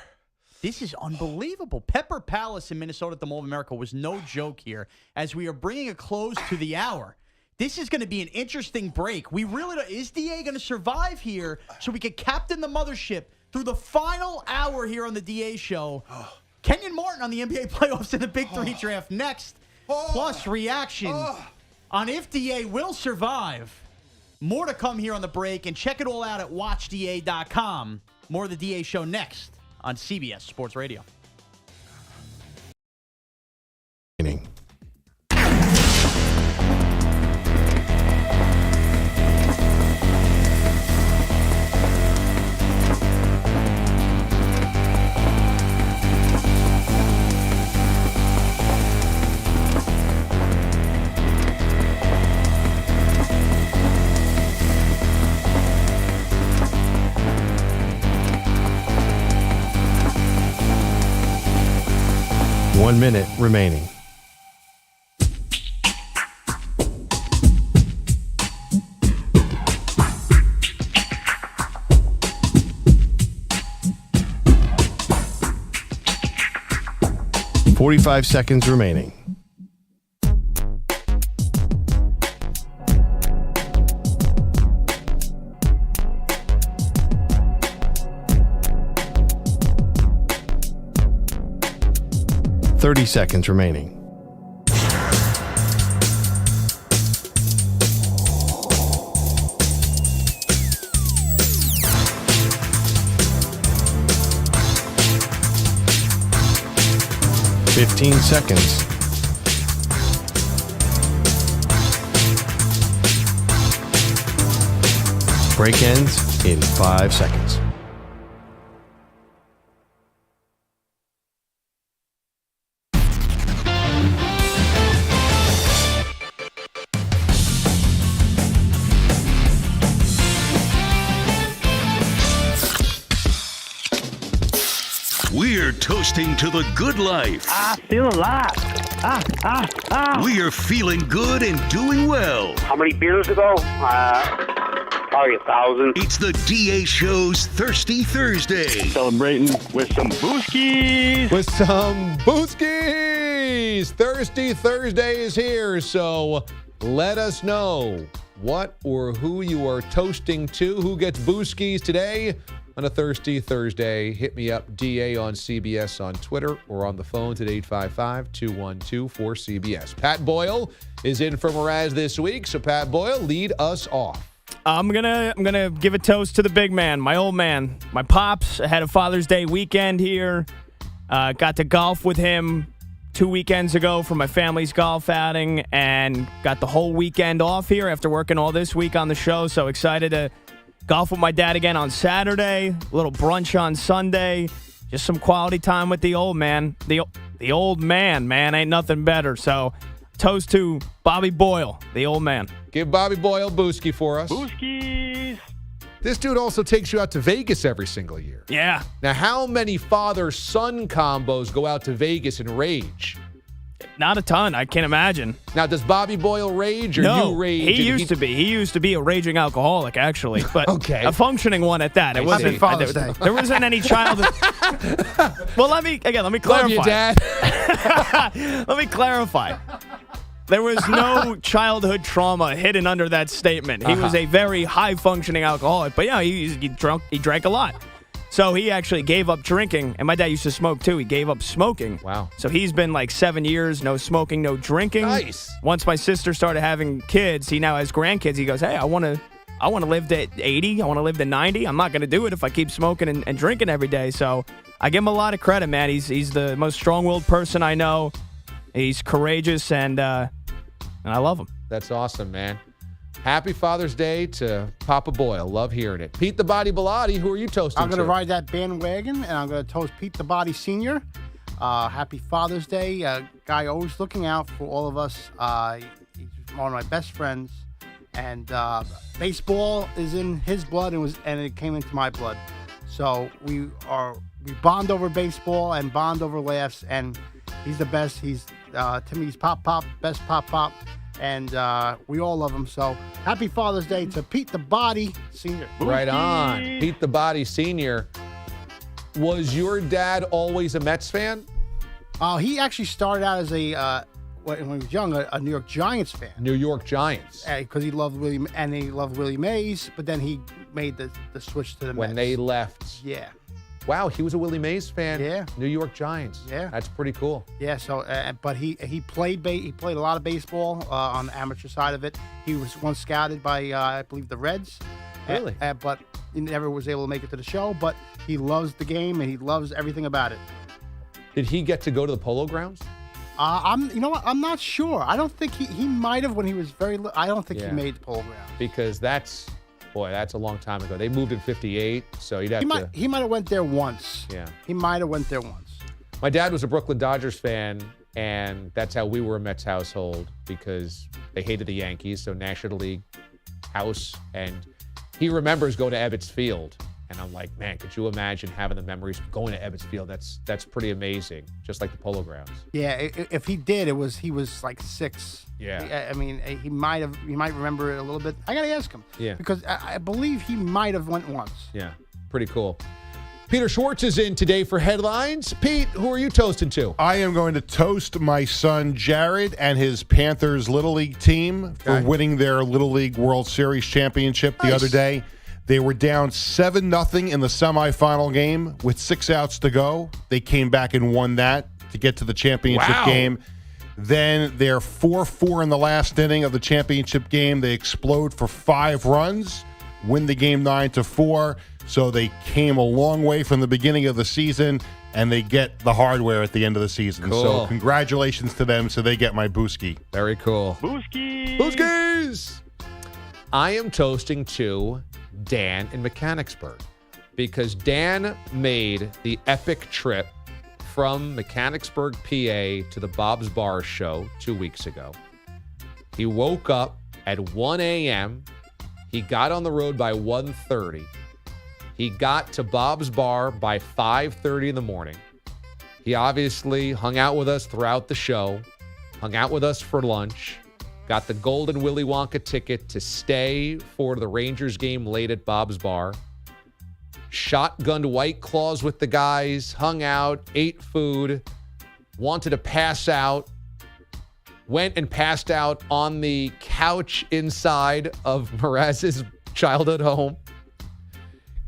This is unbelievable. Pepper Palace in Minnesota at the Mall of America was no joke here. As we are bringing a close to the hour, this is going to be an interesting break. We really don't, is DA going to survive here so we can captain the mothership through the final hour here on the DA show? Kenyon Martin on the NBA playoffs in the Big Three draft next. Plus reaction on if DA will survive. More to come here on the break, and check it all out at watchda.com. More of the DA show next on CBS Sports Radio. One minute remaining. "45 seconds remaining. "30 seconds remaining. "15 seconds. Break ends in 5 seconds. We're toasting to the good life. I feel alive. We are feeling good and doing well. How many beers ago? Probably 1,000. It's the DA Show's Thirsty Thursday. Celebrating with some booskies. Thirsty Thursday is here, so let us know what or who you are toasting to. Who gets booskies today on a Thirsty Thursday? Hit me up, DA on CBS on Twitter or on the phones at 855-212-4CBS. Pat Boyle is in for Mraz this week, so Pat Boyle, lead us off. I'm gonna give a toast to the big man, my old man, my pops. I had a Father's Day weekend here. Got to golf with him 2 weekends ago for my family's golf outing, and got the whole weekend off here after working all this week on the show. So excited to golf with my dad again on Saturday. A little brunch on Sunday. Just some quality time with the old man. The old man, ain't nothing better. So toast to Bobby Boyle, the old man. Give Bobby Boyle booski for us. Booskies. This dude also takes you out to Vegas every single year. Yeah. Now, how many father-son combos go out to Vegas and rage? Not a ton. I can't imagine. Now, does Bobby Boyle rage or no, you rage? He used to be. He used to be a raging alcoholic, actually, but okay. A functioning one at that. It wasn't Father's Day. There wasn't any childhood. Well, let me clarify. Love you, Dad. Let me clarify. There was no childhood trauma hidden under that statement. He was a very high-functioning alcoholic. But yeah, he drank a lot. So he actually gave up drinking, and my dad used to smoke too. He gave up smoking. Wow. So he's been like 7 years, no smoking, no drinking. Nice. Once my sister started having kids, he now has grandkids. He goes, hey, I want to live to 80. I want to live to 90. I'm not going to do it if I keep smoking and drinking every day. So I give him a lot of credit, man. He's the most strong-willed person I know. He's courageous, and I love him. That's awesome, man. Happy Father's Day to Papa Boyle. Love hearing it. Pete the Body Bilotti, who are you toasting I'm going to to? ride that bandwagon, and I'm going to toast Pete the Body Sr. Happy Father's Day. Guy always looking out for all of us. He's one of my best friends, and baseball is in his blood, and it came into my blood. So we bond over baseball and bond over laughs, and he's the best. He's Timmy's pop, best pop. And we all love him. So happy Father's Day to Pete the Body Sr. Right on. Pete the Body Sr. Was your dad always a Mets fan? He actually started out as when he was young, a New York Giants fan. New York Giants. Because he loved Willie Mays, but then he made the switch to the Mets. When they left. Yeah. Wow, he was a Willie Mays fan. Yeah. New York Giants. Yeah. That's pretty cool. Yeah, so but he played a lot of baseball on the amateur side of it. He was once scouted by I believe the Reds. Really? But he never was able to make it to the show, but he loves the game and he loves everything about it. Did he get to go to the Polo Grounds? You know what? I'm not sure. I don't think he might have when he was very little. I don't think he made the Polo Grounds. Because that's a long time ago. They moved in 58, so you'd have to. He might have went there once. Yeah. He might have went there once. My dad was a Brooklyn Dodgers fan, and that's how we were a Mets household because they hated the Yankees, so National League house. And he remembers going to Ebbets Field, and I'm like, man, could you imagine having the memories of going to Ebbets Field? That's pretty amazing, just like the Polo Grounds. Yeah, if he did, he was like 6. Yeah. I mean, he might remember it a little bit. I got to ask him. Yeah. Because I believe he might have went once. Yeah, pretty cool. Peter Schwartz is in today for headlines. Pete, who are you toasting to? I am going to toast my son Jared and his Panthers Little League team for winning their Little League World Series championship the other day. They were down 7-0 in the semifinal game with 6 outs to go. They came back and won that to get to the championship game. Then they're 4-4 in the last inning of the championship game. They explode for 5 runs, win the game 9-4. So they came a long way from the beginning of the season, and they get the hardware at the end of the season. Cool. So congratulations to them. So they get my booski. Very cool. Booskies. Booskies. I am toasting to Dan in Mechanicsburg because Dan made the epic trip from Mechanicsburg, PA to the Bob's Bar show 2 weeks ago. He woke up at 1 a.m. He got on the road by 1:30. He got to Bob's Bar by 5:30 in the morning. He obviously hung out with us throughout the show, hung out with us for lunch, got the golden Willy Wonka ticket to stay for the Rangers game late at Bob's Bar, shotgunned White Claws with the guys, hung out, ate food, wanted to pass out, went and passed out on the couch inside of Mraz's childhood home,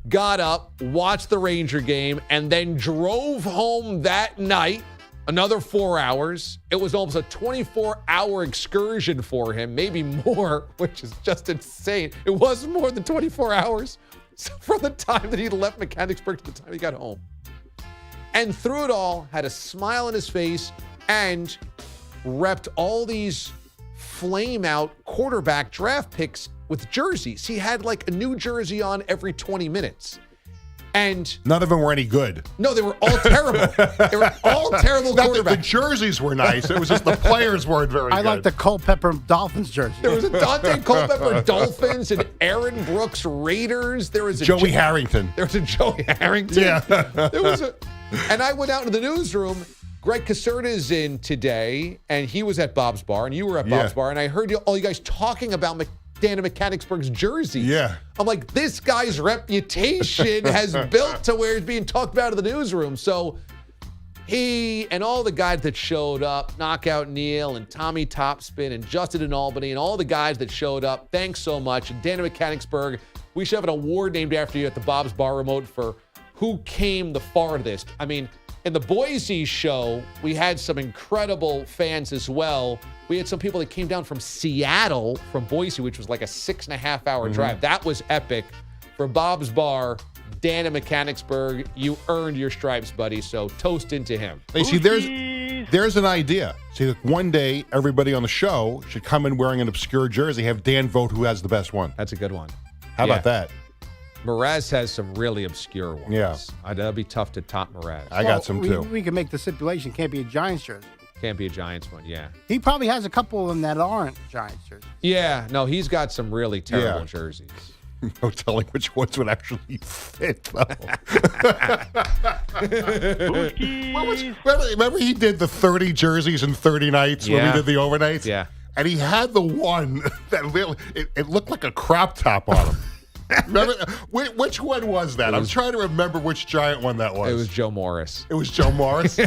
got up, watched the Ranger game, and then drove home that night, another 4 hours. It was almost a 24-hour excursion for him, maybe more, which is just insane. It was more than 24 hours from the time that he left Mechanicsburg to the time he got home. And through it all, had a smile on his face and repped all these flame-out quarterback draft picks with jerseys. He had like a new jersey on every 20 minutes. And none of them were any good. No, they were all terrible. They were all terrible Not quarterbacks. that the jerseys were nice. It was just the players weren't very good. I like the Culpepper Dolphins jersey. There was a Dante Culpepper Dolphins and Aaron Brooks Raiders. There was a Joey Harrington. There was a Joey Harrington. Yeah. There was and I went out into the newsroom. Greg Caserta's in today, and he was at Bob's Bar, and you were at Bob's Bar, and I heard all you guys talking about Dan Mechanicsburg's jersey. Yeah. I'm like, this guy's reputation has built to where he's being talked about in the newsroom. So he and all the guys that showed up, Knockout Neil and Tommy Topspin and Justin in Albany and all the guys that showed up, thanks so much. And Dan Mechanicsburg, we should have an award named after you at the Bob's Bar remote for who came the farthest. I mean, in the Boise show, we had some incredible fans as well. We had some people that came down from Seattle, from Boise, which was like a 6.5-hour drive. That was epic. For Bob's Bar, Dan in Mechanicsburg, you earned your stripes, buddy. So toast into him. Hey, see, there's an idea. See, one day everybody on the show should come in wearing an obscure jersey, have Dan vote who has the best one. That's a good one. How about that? Mraz has some really obscure ones. Yeah. That'd be tough to top Mraz. I got some too. We can make the stipulation. Can't be a Giants jersey. Can't be a Giants one, yeah. He probably has a couple of them that aren't Giants jerseys. Yeah, no, he's got some really terrible jerseys. No telling which ones would actually fit, though. Remember he did the 30 jerseys in 30 nights when we did the overnights? Yeah. And he had the one that really, it looked like a crop top on him. Remember, which one was that? I'm trying to remember which Giant one that was. It was Joe Morris. It was Joe Morris?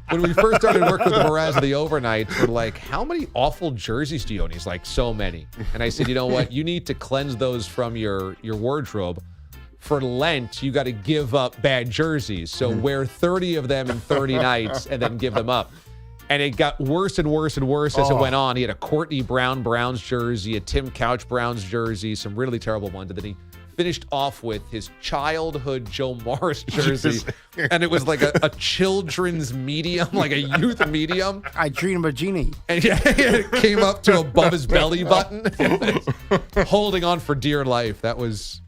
When we first started working with Mraz of the overnights, we're like, how many awful jerseys do you own? He's like, so many. And I said, you know what? You need to cleanse those from your wardrobe. For Lent, you got to give up bad jerseys. So wear 30 of them in 30 nights and then give them up. And it got worse and worse and worse as it went on. He had a Courtney Brown Browns jersey, a Tim Couch Browns jersey, some really terrible ones. And then he finished off with his childhood Joe Morris jersey. And it was like a children's medium, like a youth medium. I dream of a genie. And it came up to above his belly button. Holding on for dear life. That was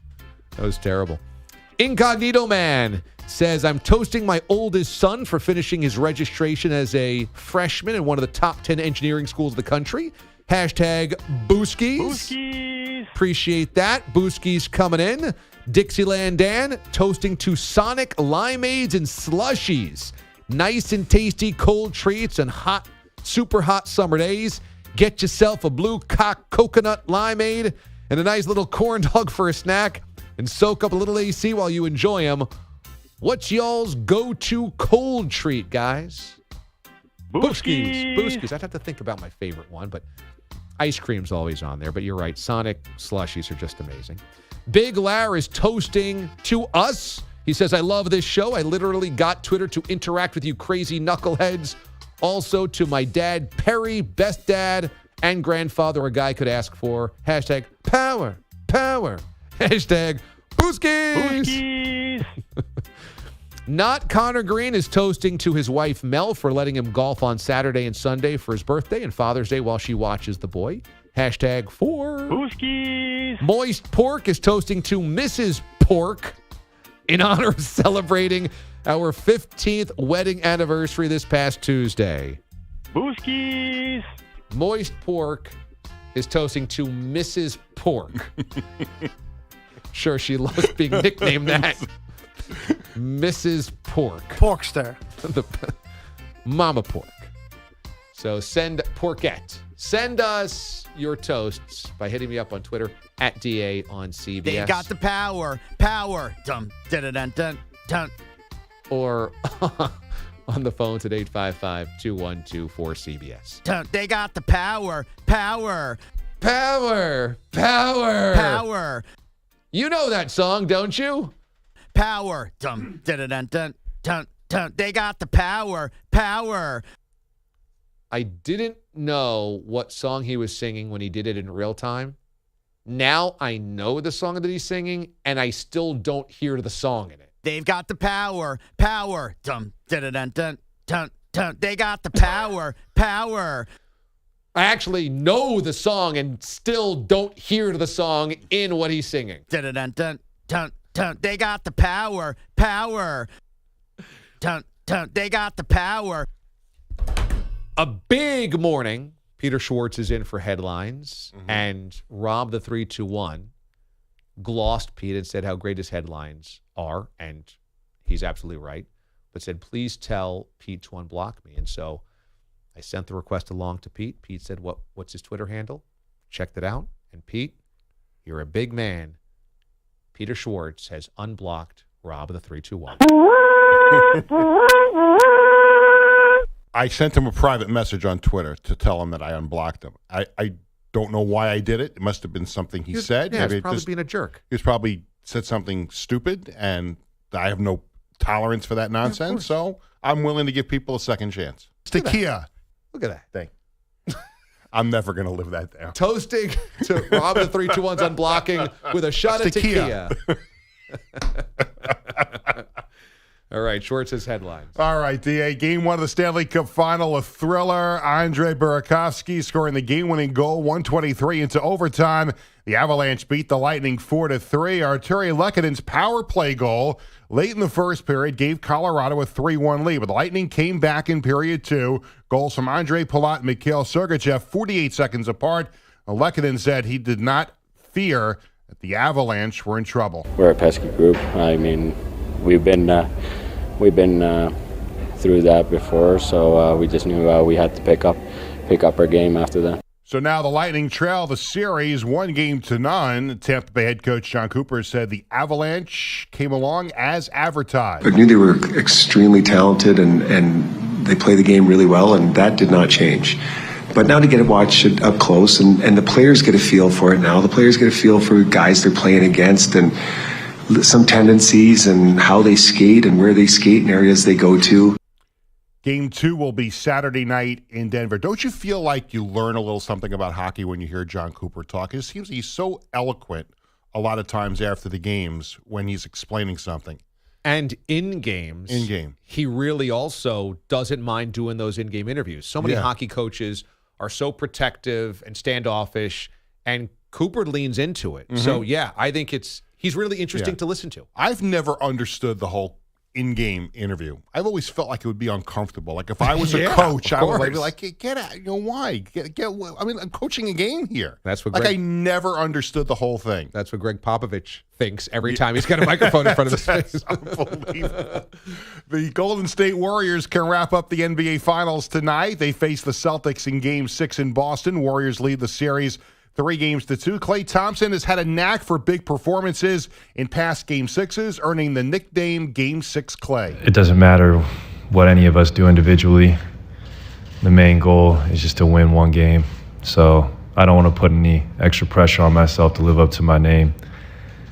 terrible. Incognito Man says, I'm toasting my oldest son for finishing his registration as a freshman in one of the top 10 engineering schools of the country. Hashtag Booskies. Booskies. Appreciate that. Booskies coming in. Dixieland Dan toasting to Sonic limeades and slushies. Nice and tasty cold treats and hot, super hot summer days. Get yourself a blue coconut limeade and a nice little corn dog for a snack and soak up a little AC while you enjoy them. What's y'all's go-to cold treat, guys? Booskies. Booskies. I'd have to think about my favorite one, but ice cream's always on there. But you're right. Sonic slushies are just amazing. Big Lar is toasting to us. He says, I love this show. I literally got Twitter to interact with you crazy knuckleheads. Also to my dad, Perry, best dad and grandfather a guy could ask for. Hashtag power. Hashtag Booskies. Not Connor Green is toasting to his wife Mel for letting him golf on Saturday and Sunday for his birthday and Father's Day while she watches the boy. Hashtag for Booskies. Moist Pork is toasting to Mrs. Pork in honor of celebrating our 15th wedding anniversary this past Tuesday. Booskies. Moist Pork is toasting to Mrs. Pork. Sure, she loves being nicknamed that. Mrs. Pork. Porkster. The Mama Pork. So send Porkette. Send us your toasts by hitting me up on Twitter at DA on CBS. They got the power. Power. Dum, dun, dun, dun, dun. Or on the phones at 855-212-4CBS. Dun, they got the power. Power. Power. Power. Power. You know that song, don't you? Power. Dum, dun, dun, dun, dun, dun, dun. They got the power. Power. I didn't know what song he was singing when he did it in real time. Now I know the song that he's singing, and I still don't hear the song in it. They've got the power. Power. Dum, dun, dun, dun, dun, dun, dun. They got the power. Power. I actually know the song and still don't hear the song in what he's singing. Dun, dun, dun, dun, dun, dun. They got the power. Power. Dun, dun. They got the power. A big morning. Peter Schwartz is in for headlines, and Rob the 321 glossed Pete and said how great his headlines are, and he's absolutely right, but said, please tell Pete to unblock me. And so I sent the request along to Pete. Pete said, what's his Twitter handle? Checked it out, and Pete, you're a big man. Peter Schwartz has unblocked Rob the 321. I sent him a private message on Twitter to tell him that I unblocked him. I don't know why I did it. It must have been something he said. Yeah, Maybe he's probably being a jerk. He was probably said something stupid, and I have no tolerance for that nonsense, so I'm willing to give people a second chance. Look at Kia. Look at that thing. I'm never going to live that down. Toasting to Rob the 321's unblocking with a shot of tequila. All right, Schwartz's headlines. All right, DA. Game 1 of the Stanley Cup Final, a thriller. Andrei Burakovsky scoring the game-winning goal, 1:23 into overtime. The Avalanche beat the Lightning 4-3. Arturi Lehkonen's power play goal late in the first period gave Colorado a 3-1 lead, but the Lightning came back in period 2. Goals from Andrei Palat and Mikhail Sergachev 48 seconds apart. Lehkonen said he did not fear that the Avalanche were in trouble. We're a pesky group. I mean, we've been through that before, so we just knew we had to pick up our game after that. So now the Lightning trail the series 1-0. Tampa Bay head coach John Cooper said the Avalanche came along as advertised. I knew they were extremely talented and they play the game really well, and that did not change. But now to get to watch it up close, and the players get a feel for it now. The players get a feel for guys they're playing against and some tendencies and how they skate and where they skate and areas they go to. Game 2 will be Saturday night in Denver. Don't you feel like you learn a little something about hockey when you hear John Cooper talk? It seems he's so eloquent a lot of times after the games when he's explaining something. And in games, he really also doesn't mind doing those in-game interviews. So many hockey coaches are so protective and standoffish, and Cooper leans into it. So, yeah, I think he's really interesting to listen to. I've never understood the whole in-game interview. I've always felt like it would be uncomfortable. Like if I was a coach, I would be like, get out. You know, why? Get. I mean, I'm coaching a game here. That's what. I never understood the whole thing. That's what Greg Popovich thinks every time he's got a microphone in front of his face. Unbelievable. The Golden State Warriors can wrap up the NBA Finals tonight. They face the Celtics in Game 6 in Boston. Warriors lead the series 3-2. Klay Thompson has had a knack for big performances in past Game 6s, earning the nickname Game 6 Klay. It doesn't matter what any of us do individually. The main goal is just to win one game. So I don't want to put any extra pressure on myself to live up to my name.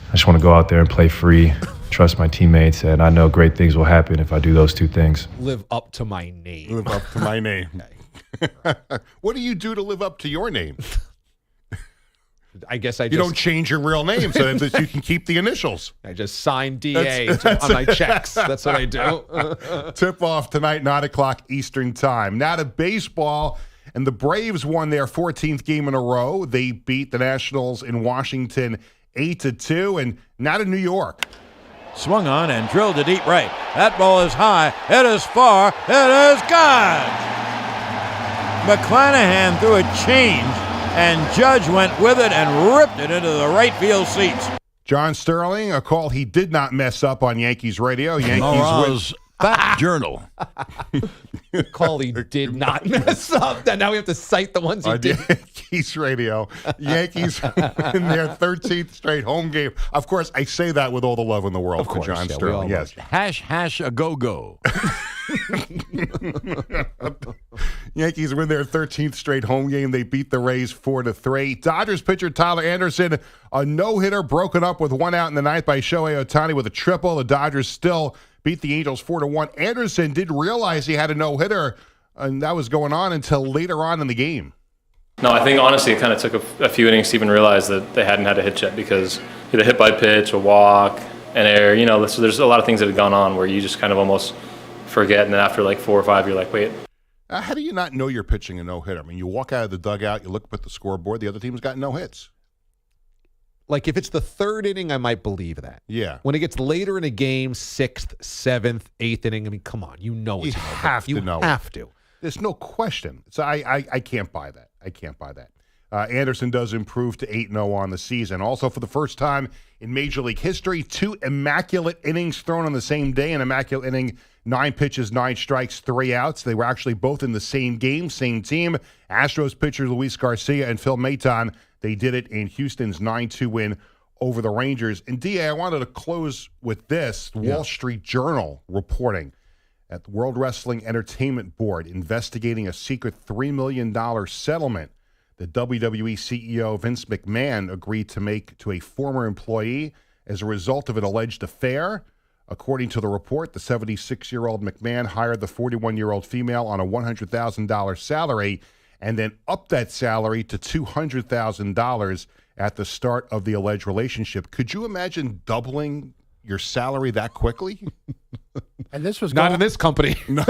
I just want to go out there and play free, trust my teammates, and I know great things will happen if I do those two things. Live up to my name. Live up to my name. What do you do to live up to your name? I guess you don't change your real name so that you can keep the initials. I just sign DA on my checks. That's what I do. Tip-off tonight, 9 o'clock Eastern Time. Now to baseball, and the Braves won their 14th game in a row. They beat the Nationals in Washington 8-2, and now to New York. Swung on and drilled to deep right. That ball is high. It is far. It is gone. McClanahan threw a change, and Judge went with it and ripped it into the right field seats. John Sterling, a call he did not mess up on Yankees radio. Morales Fat Journal. Call he did not mess up. Now we have to cite the ones he did. Yankees radio. Yankees in their 13th straight home game. Of course, I say that with all the love in the world Of course, for John yeah, we Sterling. all Yes. Hash a go-go. Yankees win their 13th straight home game. They beat the Rays 4-3. Dodgers pitcher Tyler Anderson, a no-hitter broken up with one out in the ninth by Shohei Ohtani with a triple. The Dodgers still beat the Angels 4-1. Anderson didn't realize he had a no-hitter, and that was going on until later on in the game. No, I think honestly it kind of took a few innings to even realize that they hadn't had a hit yet, because either hit by pitch, a walk, an error, so there's a lot of things that have gone on where you just kind of almost forget, and then after like 4 or 5, you're like, wait. How do you not know you're pitching a no-hitter? I mean, you walk out of the dugout, you look up at the scoreboard, the other team's got no hits. Like, if it's the third inning, I might believe that. Yeah. When it gets later in a game, 6th, 7th, 8th inning, I mean, come on. You know it's You have to know. You have to. There's no question. So I can't buy that. I can't buy that. Anderson does improve to 8-0 on the season. Also, for the first time in Major League history, 2 immaculate innings thrown on the same day. An immaculate inning, 9 pitches, 9 strikes, 3 outs. They were actually both in the same game, same team. Astros pitcher Luis Garcia and Phil Maton, they did it in Houston's 9-2 win over the Rangers. And, D.A., I wanted to close with this. Wall Street Journal reporting at the World Wrestling Entertainment Board investigating a secret $3 million settlement that WWE CEO Vince McMahon agreed to make to a former employee as a result of an alleged affair. According to the report, the 76-year-old McMahon hired the 41-year-old female on a $100,000 salary and then upped that salary to $200,000 at the start of the alleged relationship. Could you imagine doubling your salary that quickly? And this was not in this company. No.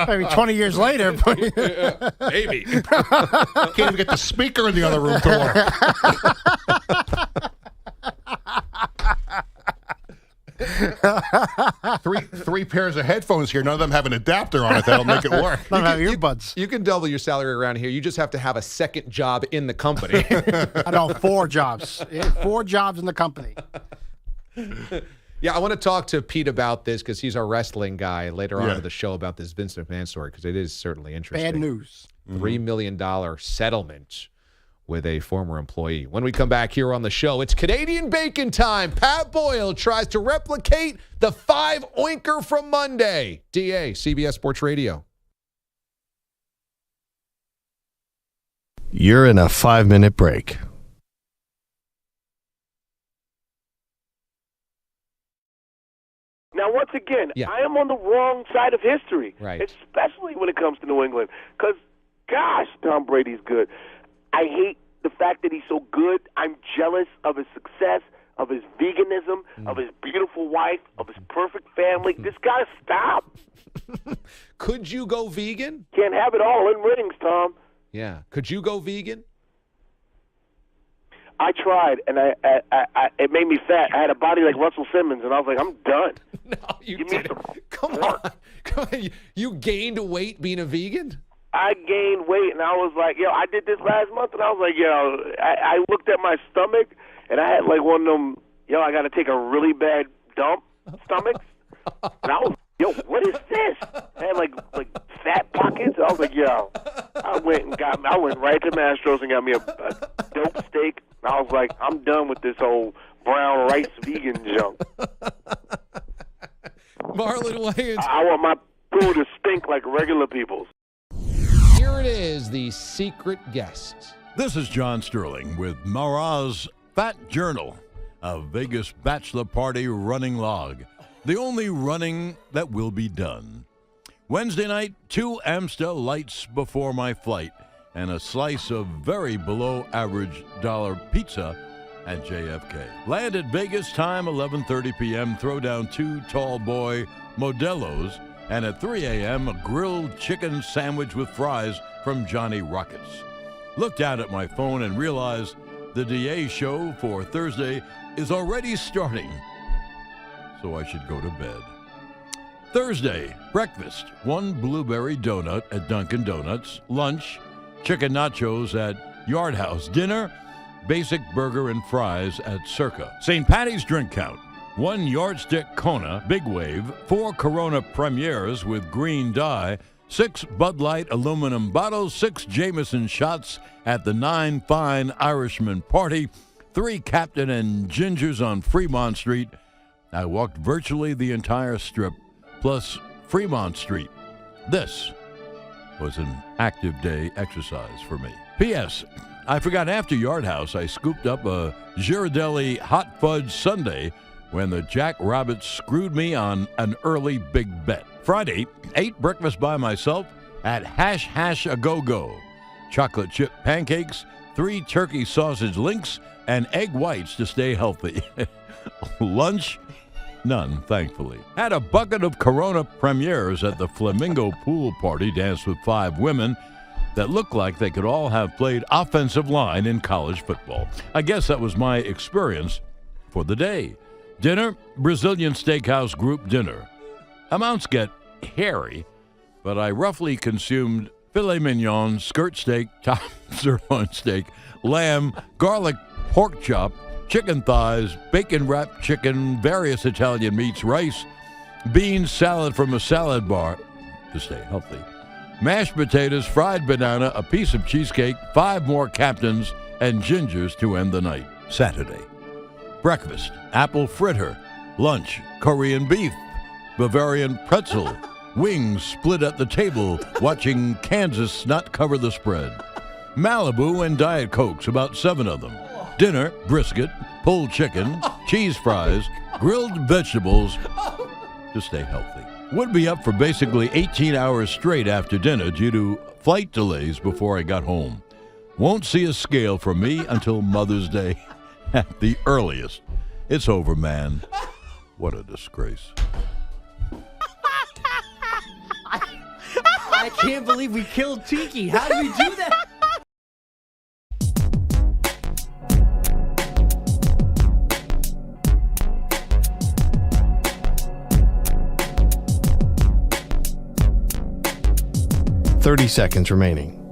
Maybe 20 years later. Maybe. Can't even get the speaker in the other room to work. Three pairs of headphones here. None of them have an adapter on it. That'll make it work. None have earbuds. You can double your salary around here. You just have to have a second job in the company. I know, 4 jobs. 4 jobs in the company. Yeah, I want to talk to Pete about this because he's our wrestling guy later on in the show about this Vince McMahon story, because it is certainly interesting. Bad news. $3 million settlement with a former employee. When we come back here on the show, it's Canadian bacon time. Pat Boyle tries to replicate the 5-oinker from Monday. DA, CBS Sports Radio. You're in a 5-minute break. Now, once again, I am on the wrong side of history, right? Especially when it comes to New England, because, gosh, Tom Brady's good. I hate the fact that he's so good. I'm jealous of his success, of his veganism, of his beautiful wife, of his perfect family. This got to stop. Could you go vegan? Can't have it all in rings, Tom. Yeah. Could you go vegan? I tried, and I it made me fat. I had a body like Russell Simmons, and I was like, I'm done. No, you didn't. Come on. You gained weight being a vegan? I gained weight, and I was like, I did this last month, and I was like, I looked at my stomach, and I had like one of them, I got to take a really bad dump stomachs, and I was, what is this? I had like fat pockets. I was like, I went right to Mastro's and got me a dope steak. And I was like, I'm done with this whole brown rice vegan junk. Marlon Wayans. I want my food to stink like regular people's. Here it is, the secret guest. This is John Sterling with Maraz Fat Journal, a Vegas bachelor party running log. The only running that will be done. Wednesday night, 2 Amstel Lights before my flight and a slice of very below average dollar pizza at JFK. Land at Vegas time, 11:30 p.m. Throw down 2 tall boy Modelo's, and at 3 a.m. a grilled chicken sandwich with fries from Johnny Rockets. Look down at my phone and realize the DA show for Thursday is already starting. So I should go to bed. Thursday, breakfast, 1 blueberry donut at Dunkin' Donuts. Lunch, chicken nachos at Yard House. Dinner, basic burger and fries at Circa. St. Patty's drink count. 1 Yardstick Kona Big Wave, 4 Corona Premieres with green dye, 6 Bud Light aluminum bottles, 6 Jameson shots at the 9 Fine Irishman Party, 3 Captain and Gingers on Fremont Street. I walked virtually the entire strip, plus Fremont Street. This was an active day exercise for me. P.S. I forgot after Yard House, I scooped up a Ghirardelli hot fudge sundae when the Jack Rabbits screwed me on an early big bet. Friday, ate breakfast by myself at Hash A Go Go. Chocolate chip pancakes, 3 turkey sausage links, and egg whites to stay healthy. Lunch, none, thankfully. Had a bucket of Corona Premieres at the Flamingo Pool Party, danced with 5 women that looked like they could all have played offensive line in college football. I guess that was my experience for the day. Dinner, Brazilian Steakhouse group dinner. Amounts get hairy, but I roughly consumed filet mignon, skirt steak, top sirloin steak, lamb, garlic pork chop, chicken thighs, bacon-wrapped chicken, various Italian meats, rice, beans, salad from a salad bar to stay healthy, mashed potatoes, fried banana, a piece of cheesecake, 5 more Captains and Gingers to end the night. Saturday. Breakfast, apple fritter. Lunch, Korean beef, Bavarian pretzel. Wings split at the table, watching Kansas not cover the spread. Malibu and Diet Cokes, about 7 of them. Dinner, brisket, pulled chicken, cheese fries, grilled vegetables to stay healthy. Would be up for basically 18 hours straight after dinner due to flight delays before I got home. Won't see a scale from me until Mother's Day at the earliest. It's over, man. What a disgrace. I can't believe we killed Tiki. How did we do that? $30 seconds remaining.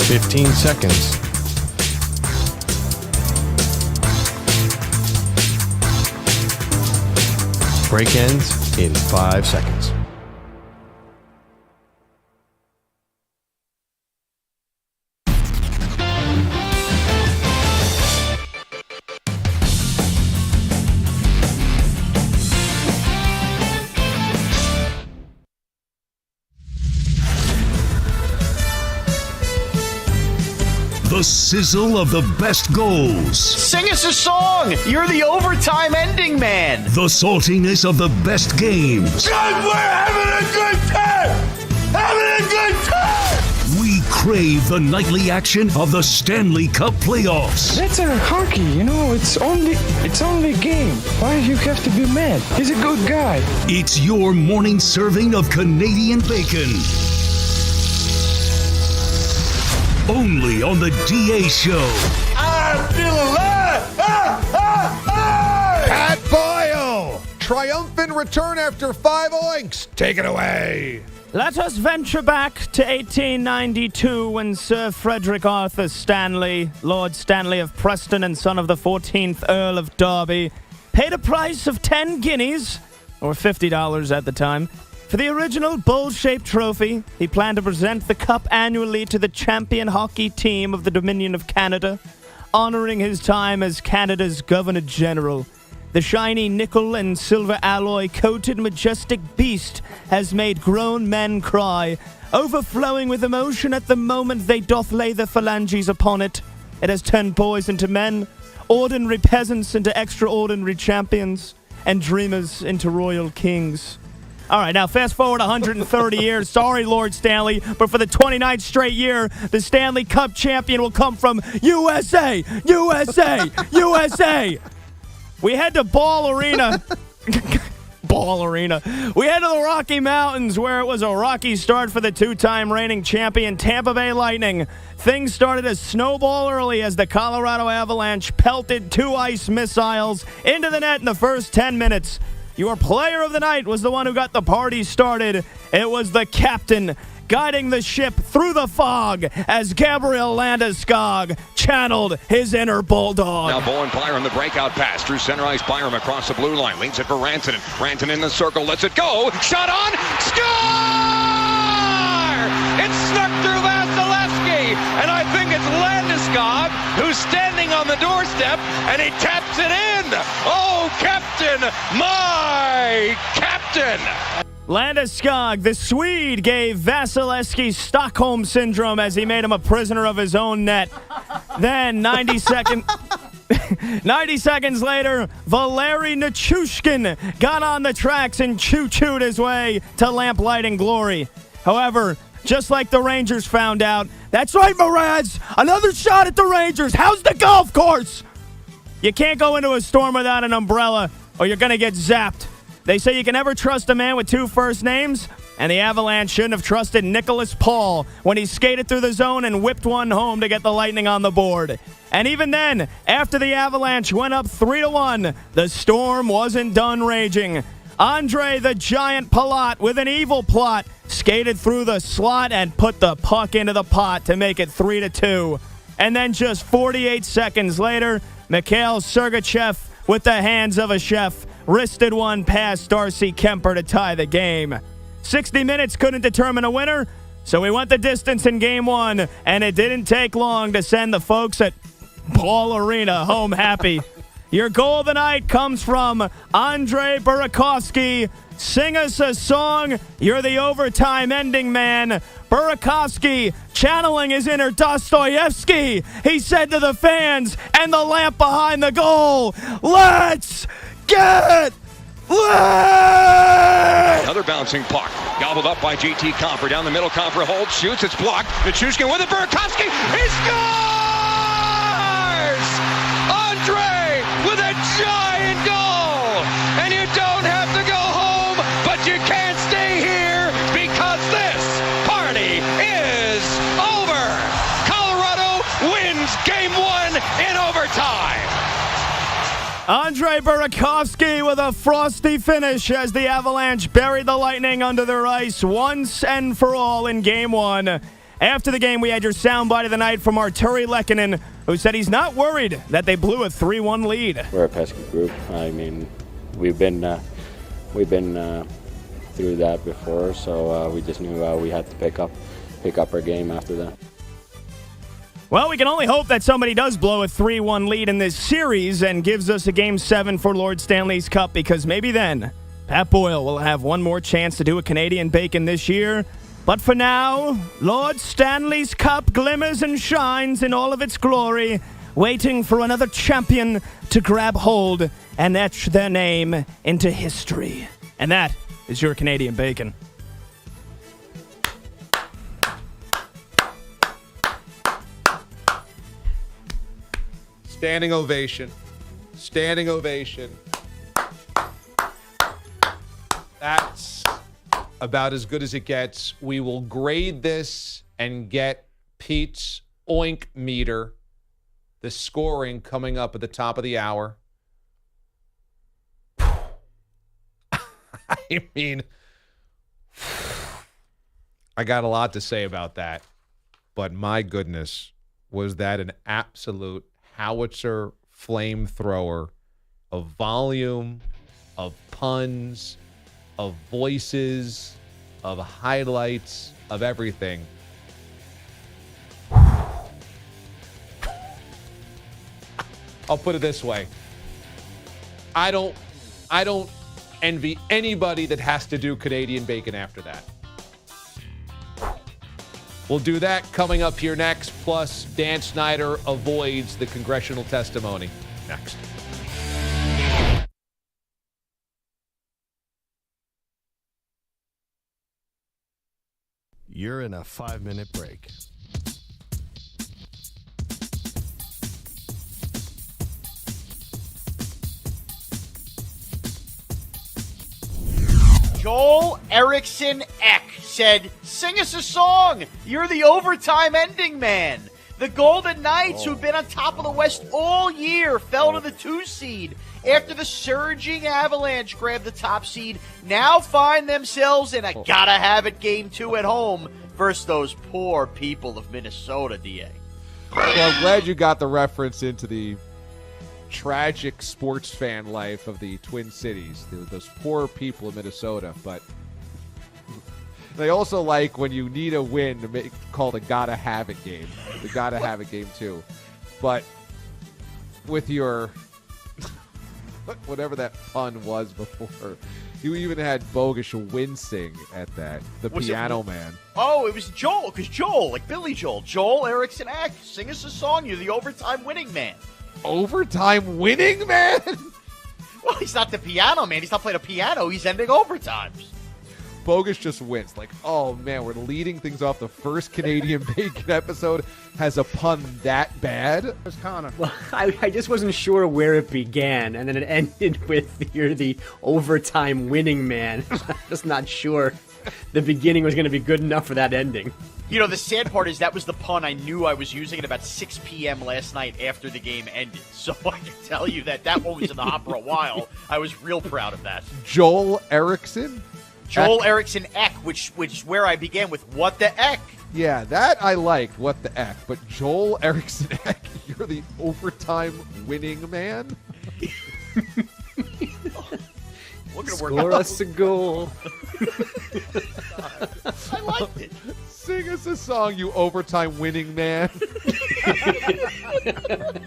$15 seconds. Break ends in 5 seconds. The sizzle of the best goals. Sing us a song. You're the overtime ending man. The saltiness of the best games. God, we're having a good time. Having a good time. We crave the nightly action of the Stanley Cup playoffs. That's a hockey, you know. It's only a game. Why do you have to be mad? He's a good guy. It's your morning serving of Canadian bacon. Only on the DA Show. I feel alive. Pat Boyle, triumphant return after 5 oinks. Take it away. Let us venture back to 1892 when Sir Frederick Arthur Stanley, Lord Stanley of Preston and son of the 14th Earl of Derby, paid a price of 10 guineas, or $50 at the time, for the original bowl-shaped trophy. He planned to present the cup annually to the champion hockey team of the Dominion of Canada, honoring his time as Canada's Governor-General. The shiny nickel and silver alloy-coated majestic beast has made grown men cry, overflowing with emotion at the moment they doth lay their phalanges upon it. It has turned boys into men, ordinary peasants into extraordinary champions, and dreamers into royal kings. All right, now fast forward 130 years. Sorry, Lord Stanley, but for the 29th straight year, the Stanley Cup champion will come from USA, USA, USA. We head to Ball Arena. Ball Arena. We head to the Rocky Mountains, where it was a rocky start for the two-time reigning champion Tampa Bay Lightning. Things started to snowball early as the Colorado Avalanche pelted 2 ice missiles into the net in the first 10 minutes. Your player of the night was the one who got the party started. It was the captain, guiding the ship through the fog as Gabriel Landeskog channeled his inner bulldog. Now Bowen Byram, the breakout pass through center ice. Byram across the blue line, leads it for Rantanen. Rantanen in the circle, lets it go. Shot on, score! It's snuck through Vasilevsky, and I think it's Landeskog who's standing on the doorstep, and he taps it in. Oh, captain, my captain! Landeskog, the Swede, gave Vasilevsky Stockholm Syndrome as he made him a prisoner of his own net. Then, 90 seconds later, Valeri Nichushkin got on the tracks and choo-chooed his way to lamplighting glory. However, just like the Rangers found out, that's right, Mraz, another shot at the Rangers. How's the golf course? You can't go into a storm without an umbrella, or you're going to get zapped. They say you can never trust a man with 2 first names, and the Avalanche shouldn't have trusted Nicholas Paul when he skated through the zone and whipped one home to get the Lightning on the board. And even then, after the Avalanche went up 3-1, the storm wasn't done raging. Andre the Giant Palat, with an evil plot, skated through the slot and put the puck into the pot to make it 3-2. And then just 48 seconds later, Mikhail Sergachev, with the hands of a chef, wristed one past Darcy Kemper to tie the game. 60 minutes couldn't determine a winner, so we went the distance in Game 1, and it didn't take long to send the folks at Ball Arena home happy. Your goal of the night comes from Andrei Burakovsky. Sing us a song. You're the overtime ending man. Burakovsky, channeling his inner Dostoevsky, he said to the fans and the lamp behind the goal, "Let's get lit!" Another bouncing puck, gobbled up by JT Compher. Down the middle, Compher holds, shoots, it's blocked. Nichushkin with it, Burakovsky, he scores! Andre with a giant goal! And you don't have to go home, but you can't stay here because this party is over! Colorado wins Game 1 in overtime! Andre Burakovsky with a frosty finish as the Avalanche buried the Lightning under their ice once and for all in Game 1. After the game, we had your soundbite of the night from Arturi Lehkonen, who said he's not worried that they blew a 3-1 lead. We're a pesky group. I mean, we've been through that before, so we just knew we had to pick up our game after that. Well, we can only hope that somebody does blow a 3-1 lead in this series and gives us a Game 7 for Lord Stanley's Cup, because maybe then Pat Boyle will have one more chance to do a Canadian Bacon this year. But for now, Lord Stanley's Cup glimmers and shines in all of its glory, waiting for another champion to grab hold and etch their name into history. And that is your Canadian Bacon. Standing ovation. Standing ovation. That's about as good as it gets. We will grade this and get Pete's oink meter. The scoring coming up at the top of the hour. I mean, I got a lot to say about that. But my goodness, was that an absolute howitzer flamethrower of volume, of puns, of voices, of highlights, of everything. I'll put it this way. I don't envy anybody that has to do Canadian Bacon after that. We'll do that coming up here next. Plus, Dan Snyder avoids the congressional testimony next. You're in a 5-minute break. Joel Eriksson Ek said, "Sing us a song. You're the overtime ending man." The Golden Knights, who've been on top of the West all year, fell to the 2 seed after the surging Avalanche grabbed the top seed. Now find themselves in a gotta-have-it Game 2 at home versus those poor people of Minnesota, D.A. Well, I'm glad you got the reference into the tragic sports fan life of the Twin Cities, those poor people of Minnesota. But they also like when you need a win to make called a gotta have it game. The gotta have it game too. But with your whatever that pun was before, you even had Bogusch wincing at that. The piano man. Oh, it was Joel, because Joel, like Billy Joel. Joel Eriksson Ek, sing us a song. You're the overtime winning man. Overtime winning man? Well, he's not the piano man. He's not playing a piano. He's ending overtimes. Bogusch just wins. Like, oh, man, we're leading things off. The first Canadian Bacon episode has a pun that bad. It's Connor. Well, I just wasn't sure where it began, and then it ended with you're the overtime winning man. I'm just not sure the beginning was going to be good enough for that ending. You know, the sad part is that was the pun I knew I was using at about 6 p.m. last night after the game ended. So I can tell you that one was in the hopper a while. I was real proud of that. Joel Eriksson? Joel Eriksson Ek, which is where I began with what the Ek. Yeah, that I liked, what the Ek. But Joel Eriksson Ek, you're the overtime winning man? Score us a goal. I liked it. Sing us a song, you overtime winning man.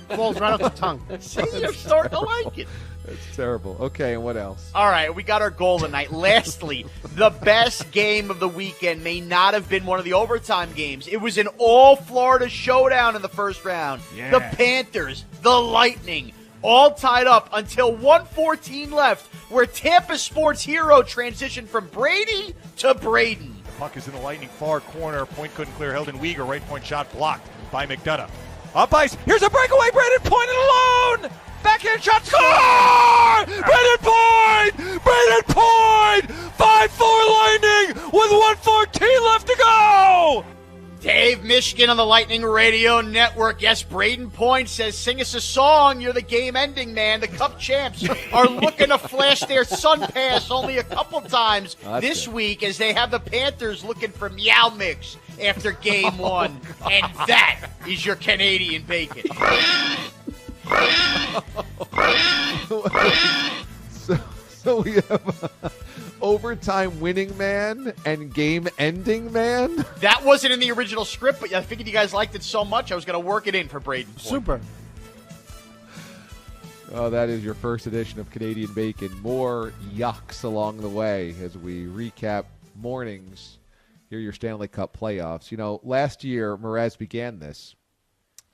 Falls right off the tongue. See, I'm starting to like it. That's terrible. Okay, and what else? All right, we got our goal tonight. Lastly, the best game of the weekend may not have been one of the overtime games. It was an all-Florida showdown in the first round. Yeah. The Panthers, the Lightning, all tied up until 1:14 left, where Tampa sports hero transitioned from Brady to Braden. The puck is in the Lightning far corner. Point couldn't clear. Held in Weegar. Right point shot blocked by McDonough. Up ice. Here's a breakaway. Braden Point alone. Backhand shot. Score! Braden Point! Braden Point! 5-4 Lightning with 1:14 left to go. Dave Mishkin on the Lightning Radio Network. Yes, Braden Point says, sing us a song. You're the game-ending man. The Cup champs are looking to flash their sun pass only a couple times this week as they have the Panthers looking for Meow Mix after Game 1. And that is your Canadian Bacon. So we have overtime winning man and game ending man. That wasn't in the original script, but I figured you guys liked it so much I was going to work it in for Braden Point. Super. Oh, that is your first edition of Canadian Bacon. More yucks along the way as we recap mornings. Here are your Stanley Cup playoffs. You know, last year, Mraz began this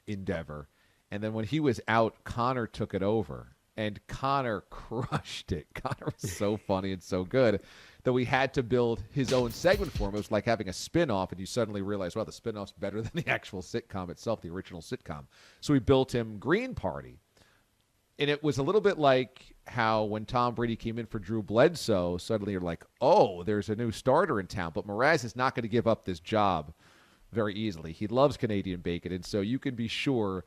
endeavor. And then when he was out, Connor took it over. And Connor crushed it. Connor was so funny and so good that we had to build his own segment for him. It was like having a spin-off, and you suddenly realize, well, the spin-off's better than the actual sitcom itself, the original sitcom. So we built him Green Party. And it was a little bit like how when Tom Brady came in for Drew Bledsoe, suddenly you're like, oh, there's a new starter in town. But Mraz is not going to give up this job very easily. He loves Canadian Bacon, and so you can be sure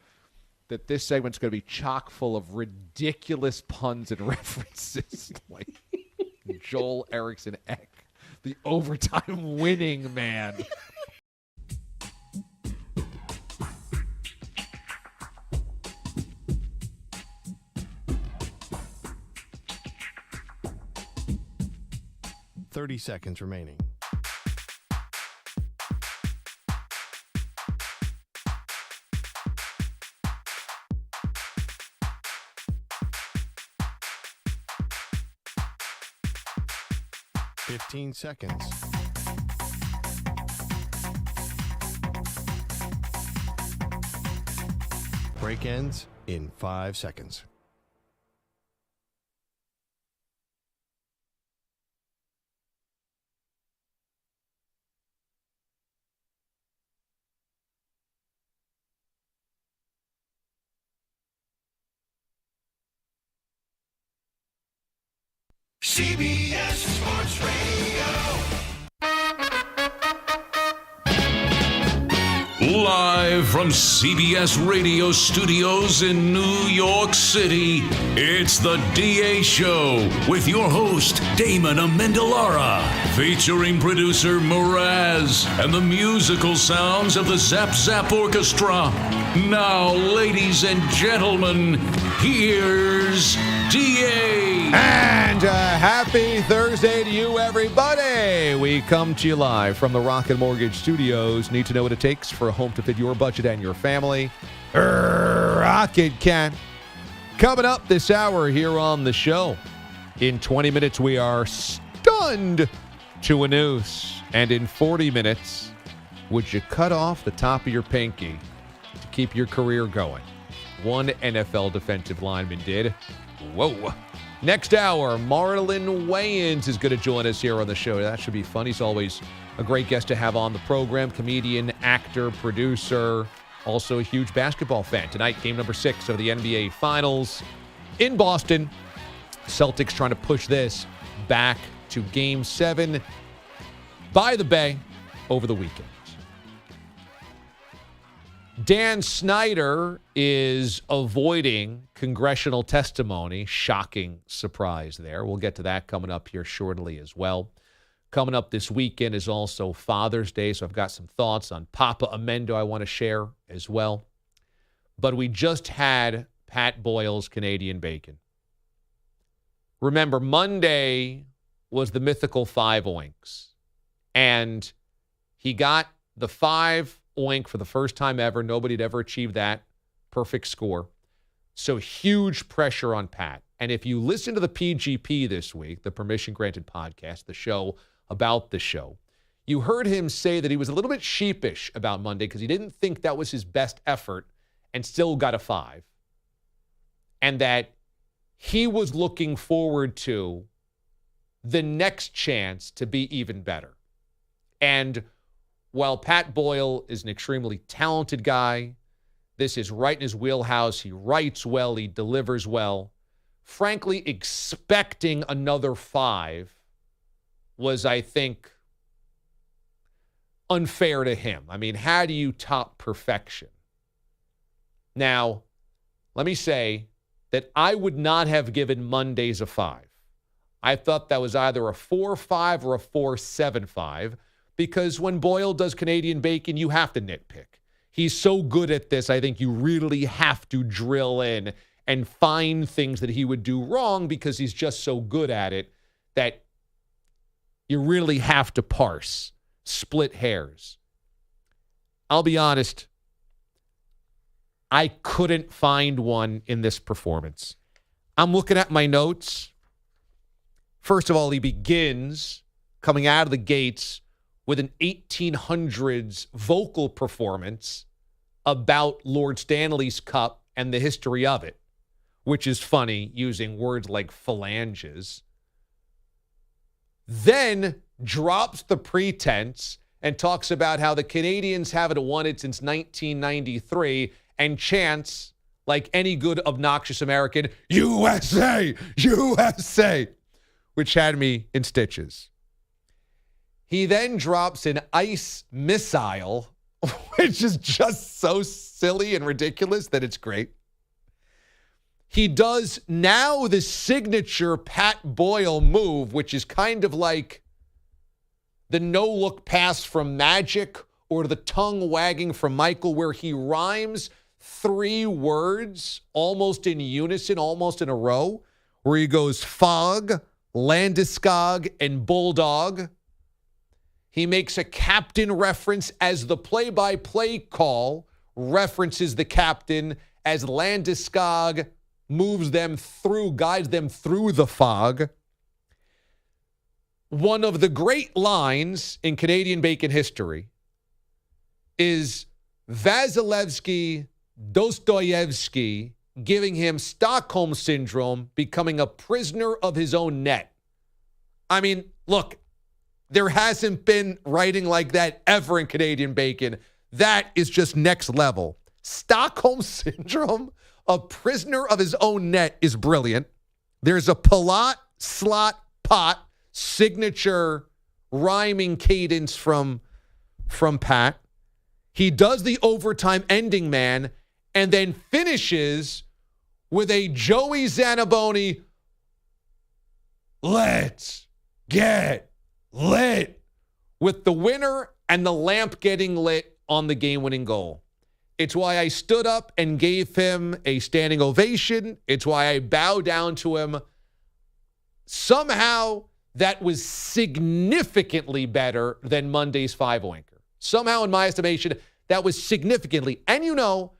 that this segment's going to be chock full of ridiculous puns and references like Joel Eriksson Ek, the overtime winning man. .30 seconds remaining. .15 seconds. Break ends in 5 seconds. CBS Sports Radio. Live from CBS Radio Studios in New York City, it's the DA Show with your host, Damon Amendolara, featuring producer Mraz and the musical sounds of the Zap Zap Orchestra. Now, ladies and gentlemen, here's DA. And happy Thursday to you, everybody. We come to you live from the Rocket Mortgage Studios. Need to know what it takes for a home to fit your budget and your family? Rocket can. Coming up this hour here on the show. In 20 minutes, we are stunned to a noose. And in 40 minutes, would you cut off the top of your pinky to keep your career going? One NFL defensive lineman did. Whoa. Next hour, Marlon Wayans is going to join us here on the show. That should be fun. He's always a great guest to have on the program. Comedian, actor, producer, also a huge basketball fan. Tonight, game number 6 of the NBA Finals in Boston. Celtics trying to push this back to game 7 by the Bay over the weekend. Dan Snyder is avoiding congressional testimony. Shocking surprise there. We'll get to that coming up here shortly as well. Coming up this weekend is also Father's Day, so I've got some thoughts on Papa Amendo I want to share as well. But we just had Pat Boyle's Canadian Bacon. Remember, Monday was the mythical 5 oinks. And he got the 5 oink for the first time ever. Nobody had ever achieved that perfect score. So huge pressure on Pat. And if you listen to the PGP this week, the Permission Granted podcast, the show about the show, you heard him say that he was a little bit sheepish about Monday because he didn't think that was his best effort and still got a 5. And that he was looking forward to the next chance to be even better. And while Pat Boyle is an extremely talented guy, this is right in his wheelhouse. He writes well. He delivers well. Frankly, expecting another 5 was, I think, unfair to him. I mean, how do you top perfection? Now, let me say that I would not have given Mondays a 5. I thought that was either a 4.5 or a 4.75. Because when Boyle does Canadian Bacon, you have to nitpick. He's so good at this, I think you really have to drill in and find things that he would do wrong because he's just so good at it that you really have to parse, split hairs. I'll be honest, I couldn't find one in this performance. I'm looking at my notes. First of all, he begins coming out of the gates with an 1800s vocal performance about Lord Stanley's Cup and the history of it, which is funny, using words like phalanges. Then drops the pretense and talks about how the Canadians haven't won it since 1993 and chants, like any good obnoxious American, USA, USA, which had me in stitches. He then drops an ice missile, which is just so silly and ridiculous that it's great. He does now the signature Pat Boyle move, which is kind of like the no-look pass from Magic or the tongue wagging from Michael, where he rhymes 3 words almost in unison, almost in a row, where he goes fog, Landeskog, and bulldog. He makes a captain reference as the play-by-play call references the captain as Landeskog moves them through, guides them through the fog. One of the great lines in Canadian Bacon history is Vasilevsky Dostoevsky giving him Stockholm Syndrome, becoming a prisoner of his own net. I mean, look, there hasn't been writing like that ever in Canadian Bacon. That is just next level. Stockholm Syndrome, a prisoner of his own net, is brilliant. There's a Palat, Slot, Pot signature rhyming cadence from Pat. He does the overtime ending man and then finishes with a Joey Zanaboni, let's get lit, with the winner and the lamp getting lit on the game-winning goal. It's why I stood up and gave him a standing ovation. It's why I bowed down to him. Somehow, that was significantly better than Monday's 5-oinker. Somehow, in my estimation, that was significantly. And you know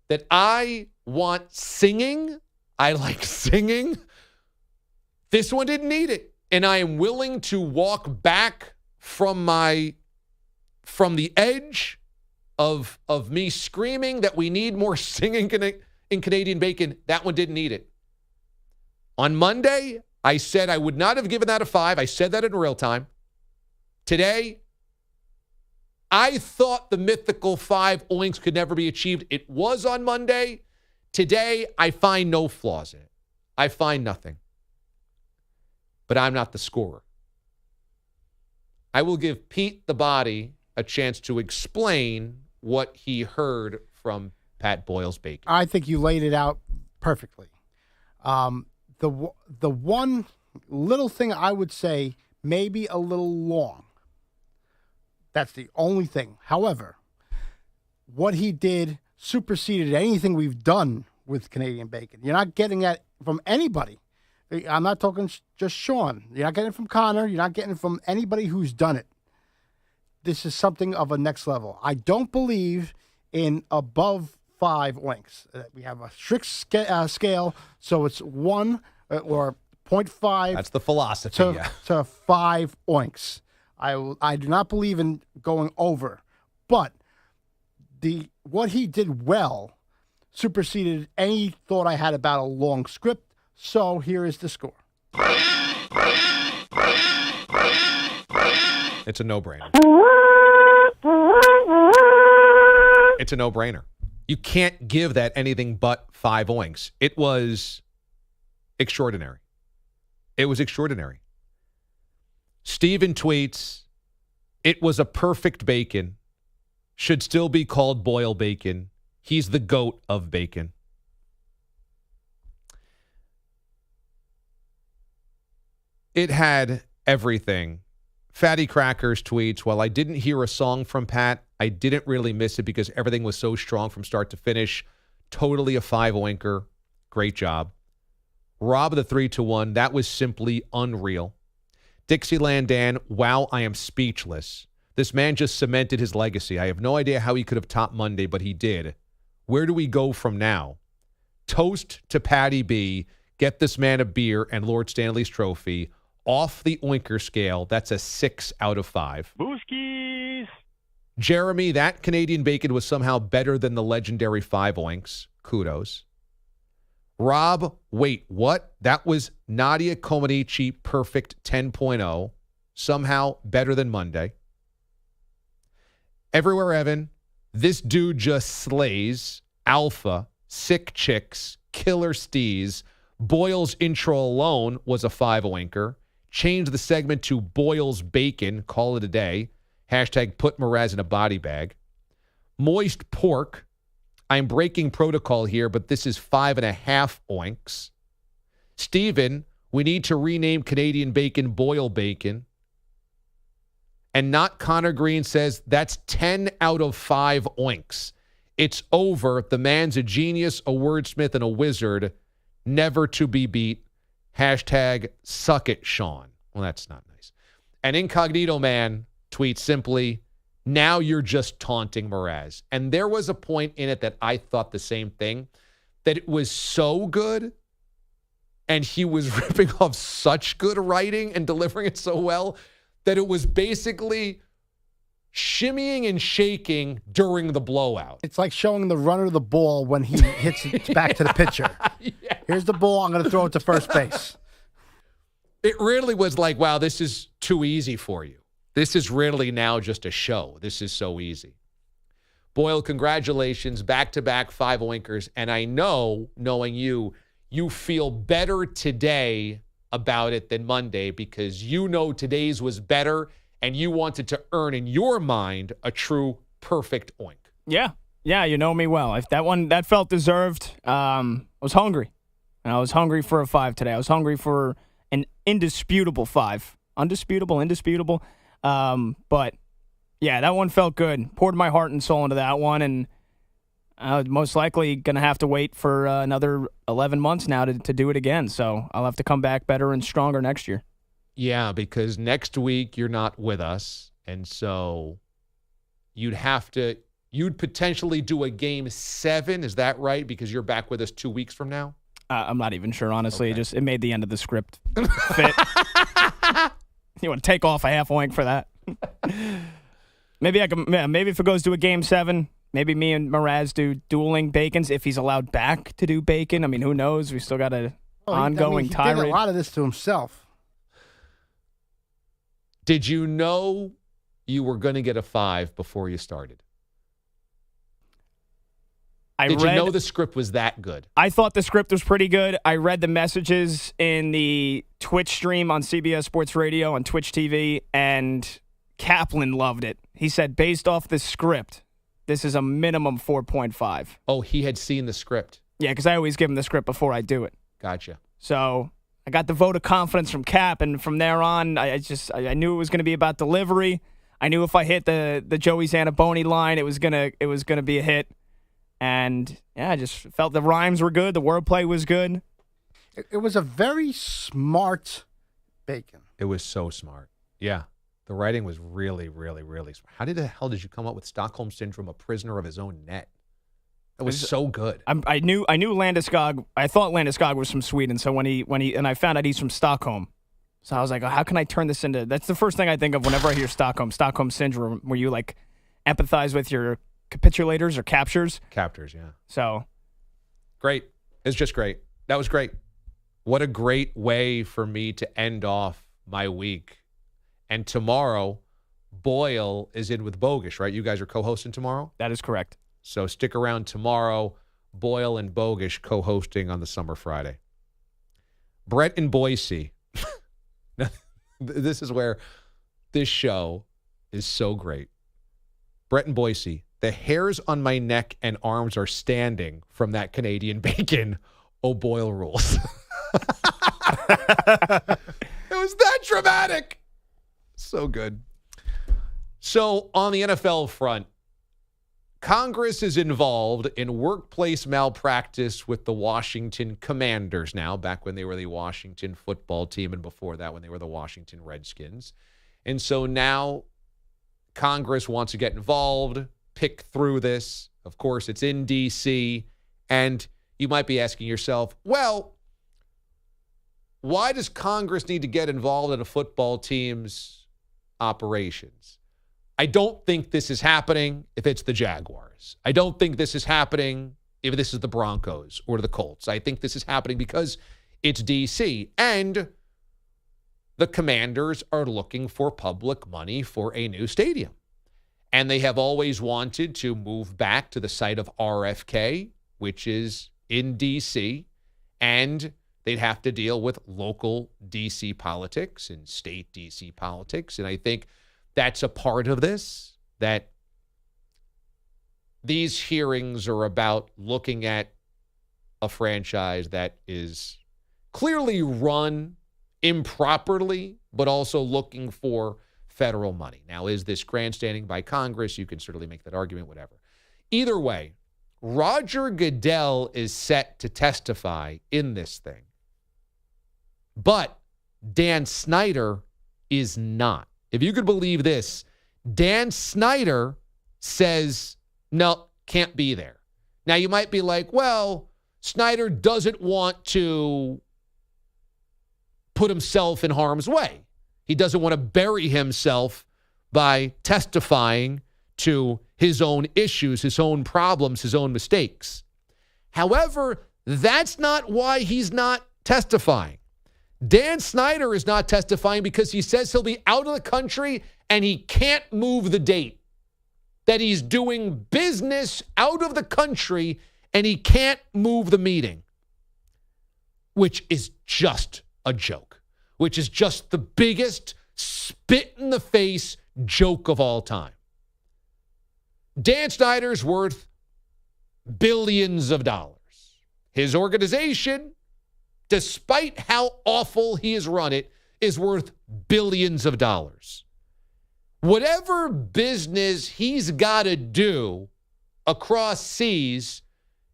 that I want singing. I like singing. This one didn't need it. And I am willing to walk back from the edge of me screaming that we need more singing in Canadian Bacon. That one didn't need it. On Monday, I said I would not have given that a 5. I said that in real time. Today, I thought the mythical 5 oinks could never be achieved. It was on Monday. Today, I find no flaws in it. I find nothing. But I'm not the scorer. I will give Pete the Body a chance to explain what he heard from Pat Boyle's Bacon. I think you laid it out perfectly. The one little thing I would say, maybe a little long. That's the only thing. However, what he did superseded anything we've done with Canadian Bacon. You're not getting that from anybody. I'm not talking just Sean. You're not getting it from Connor. You're not getting it from anybody who's done it. This is something of a next level. I don't believe in above 5 oinks. We have a strict scale, so it's 1 or 0.5. That's the philosophy, to 5 oinks. I do not believe in going over, but what he did well superseded any thought I had about a long script. So here is the score. It's a no-brainer. It's a no-brainer. You can't give that anything but 5 oinks. It was extraordinary. It was extraordinary. Steven tweets, it was a perfect bacon. Should still be called Boyle Bacon. He's the GOAT of bacon. It had everything. Fatty Crackers tweets, while I didn't hear a song from Pat, I didn't really miss it because everything was so strong from start to finish. Totally a 5-oinker. Great job. Rob of the 3-1, that was simply unreal. Dixieland Dan, wow, I am speechless. This man just cemented his legacy. I have no idea how he could have topped Monday, but he did. Where do we go from now? Toast to Patty B. Get this man a beer and Lord Stanley's trophy. Off the oinker scale, that's a 6 out of 5. Booskies! Jeremy, that Canadian Bacon was somehow better than the legendary 5 oinks. Kudos. Rob, wait, what? That was Nadia Comaneci perfect 10.0. Somehow better than Monday. Everywhere Evan, this dude just slays. Alpha, sick chicks, killer steez. Boyle's intro alone was a 5-oinker. Change the segment to Boyle's Bacon. Call it a day. Hashtag put Mraz in a body bag. Moist Pork. I'm breaking protocol here, but this is 5.5 oinks. Steven, we need to rename Canadian Bacon Boyle Bacon. And not Connor Green says that's 10 out of 5 oinks. It's over. The man's a genius, a wordsmith, and a wizard. Never to be beat. Hashtag suck it, Sean. Well, that's not nice. And Incognito Man tweets simply, now you're just taunting Mraz. And there was a point in it that I thought the same thing, that it was so good and he was ripping off such good writing and delivering it so well that it was basically shimmying and shaking during the blowout. It's like showing the runner the ball when he hits it back to the pitcher. Yeah. Here's the ball. I'm going to throw it to first base. It really was like, wow, this is too easy for you. This is really now just a show. This is so easy. Boyle, congratulations. Back-to-back 5-oinkers. And I know, knowing you, you feel better today about it than Monday because you know today's was better and you wanted to earn in your mind a true perfect oink. Yeah. Yeah, you know me well. If that felt deserved. I was hungry. And I was hungry for a 5 today. I was hungry for an indisputable 5. Indisputable. But, yeah, that one felt good. Poured my heart and soul into that one, and I'm most likely going to have to wait for another 11 months now to do it again. So I'll have to come back better and stronger next year. Yeah, because next week you're not with us, and so you'd potentially do a Game 7. Is that right? Because you're back with us 2 weeks from now? I'm not even sure, honestly. Okay. It made the end of the script fit. You want to take off a half wink for that? Maybe if it goes to a Game 7, maybe me and Mraz do dueling Bacons if he's allowed back to do Bacon. I mean, who knows? We still got an ongoing tirade. He did a lot of this to himself. Did you know you were going to get a 5 before you started? Did you know the script was that good? I thought the script was pretty good. I read the messages in the Twitch stream on CBS Sports Radio on Twitch TV, and Kaplan loved it. He said, based off the script, this is a minimum 4.5. Oh, he had seen the script. Yeah, because I always give him the script before I do it. Gotcha. So I got the vote of confidence from Cap, and from there on, I knew it was going to be about delivery. I knew if I hit the Joey Zanaboni line, it was gonna be a hit. And, yeah, I just felt the rhymes were good. The wordplay was good. It was a very smart Bacon. It was so smart. Yeah. The writing was really, really, really smart. How the hell did you come up with Stockholm Syndrome, a prisoner of his own net? It was so good. I knew Landeskog. I thought Landeskog was from Sweden. So when I found out he's from Stockholm. So I was like, oh, how can I turn this into? That's the first thing I think of whenever I hear Stockholm Syndrome, where you like empathize with your capitulators or captures. Captors, yeah. So great. It's just great. That was great. What a great way for me to end off my week. And tomorrow, Boyle is in with Bogish, right? You guys are co-hosting tomorrow? That is correct. So stick around tomorrow. Boyle and Bogish co-hosting on the Summer Friday. Brett in Boise. This is where this show is so great. Brett in Boise. The hairs on my neck and arms are standing from that Canadian bacon. Oh, Boyle rules. It was that dramatic. So good. So on the NFL front, Congress is involved in workplace malpractice with the Washington Commanders now, back when they were the Washington football team, and before that when they were the Washington Redskins. And so now Congress wants to get involved, pick through this. Of course, it's in D.C., and you might be asking yourself, well, why does Congress need to get involved in a football team's operations? I don't think this is happening if it's the Jaguars. I don't think this is happening if this is the Broncos or the Colts. I think this is happening because it's D.C., and the Commanders are looking for public money for a new stadium. And they have always wanted to move back to the site of RFK, which is in D.C., and they'd have to deal with local D.C. politics and state D.C. politics. And I think that's a part of this, that these hearings are about looking at a franchise that is clearly run improperly, but also looking for federal money. Now, is this grandstanding by Congress? You can certainly make that argument, whatever. Either way, Roger Goodell is set to testify in this thing. But Dan Snyder is not. If you could believe this, Dan Snyder says, no, can't be there. Now, you might be like, well, Snyder doesn't want to put himself in harm's way. He doesn't want to bury himself by testifying to his own issues, his own problems, his own mistakes. However, that's not why he's not testifying. Dan Snyder is not testifying because he says he'll be out of the country and he can't move the date. That he's doing business out of the country and he can't move the meeting. Which is just a joke. Which is just the biggest spit-in-the-face joke of all time. Dan Snyder's worth billions of dollars. His organization, despite how awful he has run it, is worth billions of dollars. Whatever business he's got to do across seas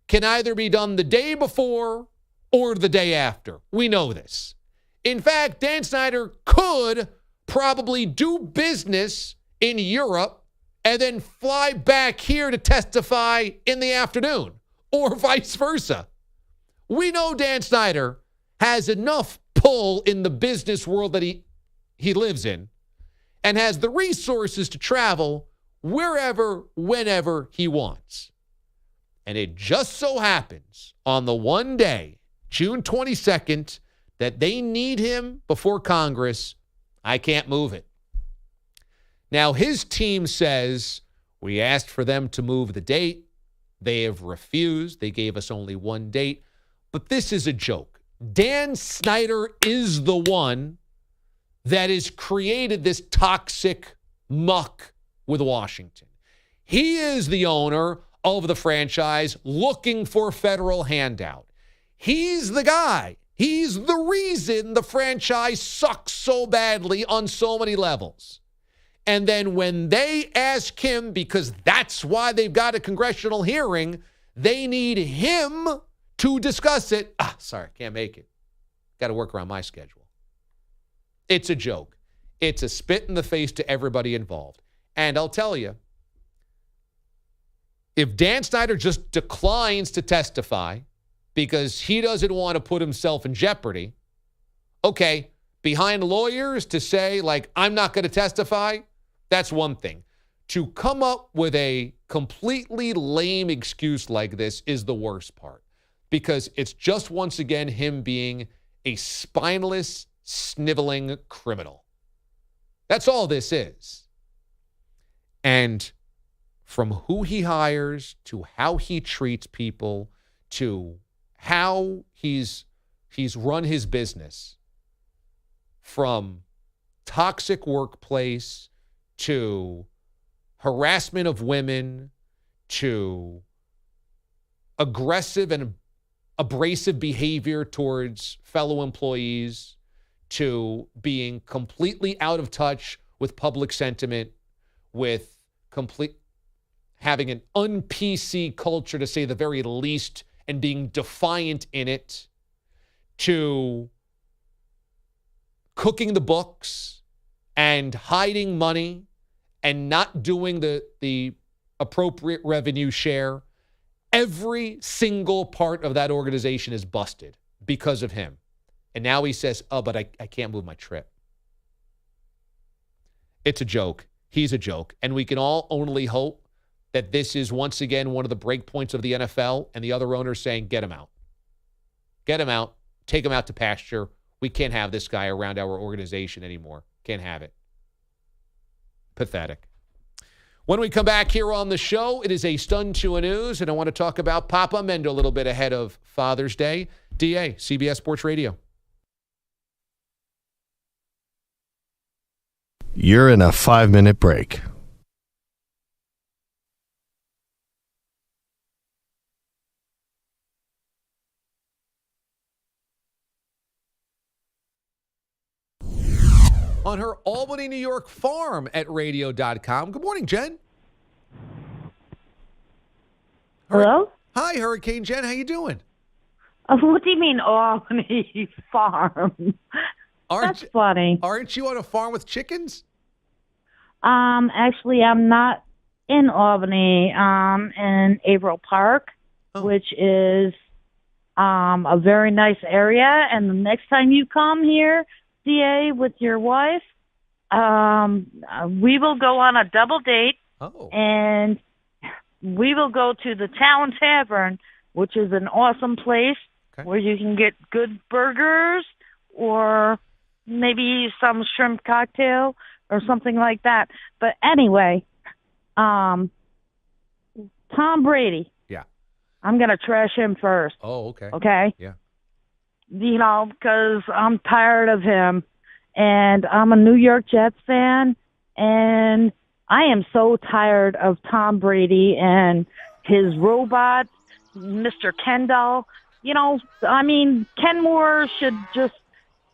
can either be done the day before or the day after. We know this. In fact, Dan Snyder could probably do business in Europe and then fly back here to testify in the afternoon, or vice versa. We know Dan Snyder has enough pull in the business world that he lives in and has the resources to travel wherever, whenever he wants. And it just so happens on the one day, June 22nd, that they need him before Congress. I can't move it. Now, his team says, we asked for them to move the date. They have refused. They gave us only one date. But this is a joke. Dan Snyder is the one that has created this toxic muck with Washington. He is the owner of the franchise looking for federal handout. He's the guy. He's the reason the franchise sucks so badly on so many levels. And then when they ask him, because that's why they've got a congressional hearing, they need him to discuss it. Sorry, can't make it. Got to work around my schedule. It's a joke. It's a spit in the face to everybody involved. And I'll tell you, if Dan Snyder just declines to testify because he doesn't want to put himself in jeopardy, okay, behind lawyers to say, like, I'm not going to testify, that's one thing. To come up with a completely lame excuse like this is the worst part, because it's just, once again, him being a spineless, sniveling criminal. That's all this is. And from who he hires to how he treats people to how he's run his business, from toxic workplace to harassment of women to aggressive and abrasive behavior towards fellow employees to being completely out of touch with public sentiment, with having an un-PC culture, to say the very least, and being defiant in it, to cooking the books and hiding money and not doing the appropriate revenue share. Every single part of that organization is busted because of him. And now he says, oh, but I can't move my trip. It's a joke. He's a joke. And we can all only hope that this is, once again, one of the break points of the NFL and the other owners saying, get him out. Get him out. Take him out to pasture. We can't have this guy around our organization anymore. Can't have it. Pathetic. When we come back here on the show, it is a Stun to a News, and I want to talk about Papa Mendo a little bit ahead of Father's Day. DA, CBS Sports Radio. You're in a 5-minute break. On her Albany, New York farm at radio.com. Good morning, Jen. Hello? Hi, Hurricane Jen. How you doing? What do you mean Albany farm? That's funny. Aren't you on a farm with chickens? Actually, I'm not in Albany. In Averill Park, which is a very nice area. And the next time you come here, DA, with your wife, we will go on a double date, and we will go to the Town Tavern, which is an awesome place where you can get good burgers or maybe some shrimp cocktail or something like that. But anyway, Tom Brady. Yeah. I'm going to trash him first. Oh, okay. Okay? Yeah. You know, because I'm tired of him. And I'm a New York Jets fan. And I am so tired of Tom Brady and his robot, Mr. Ken doll. You know, I mean, Ken Moore should just,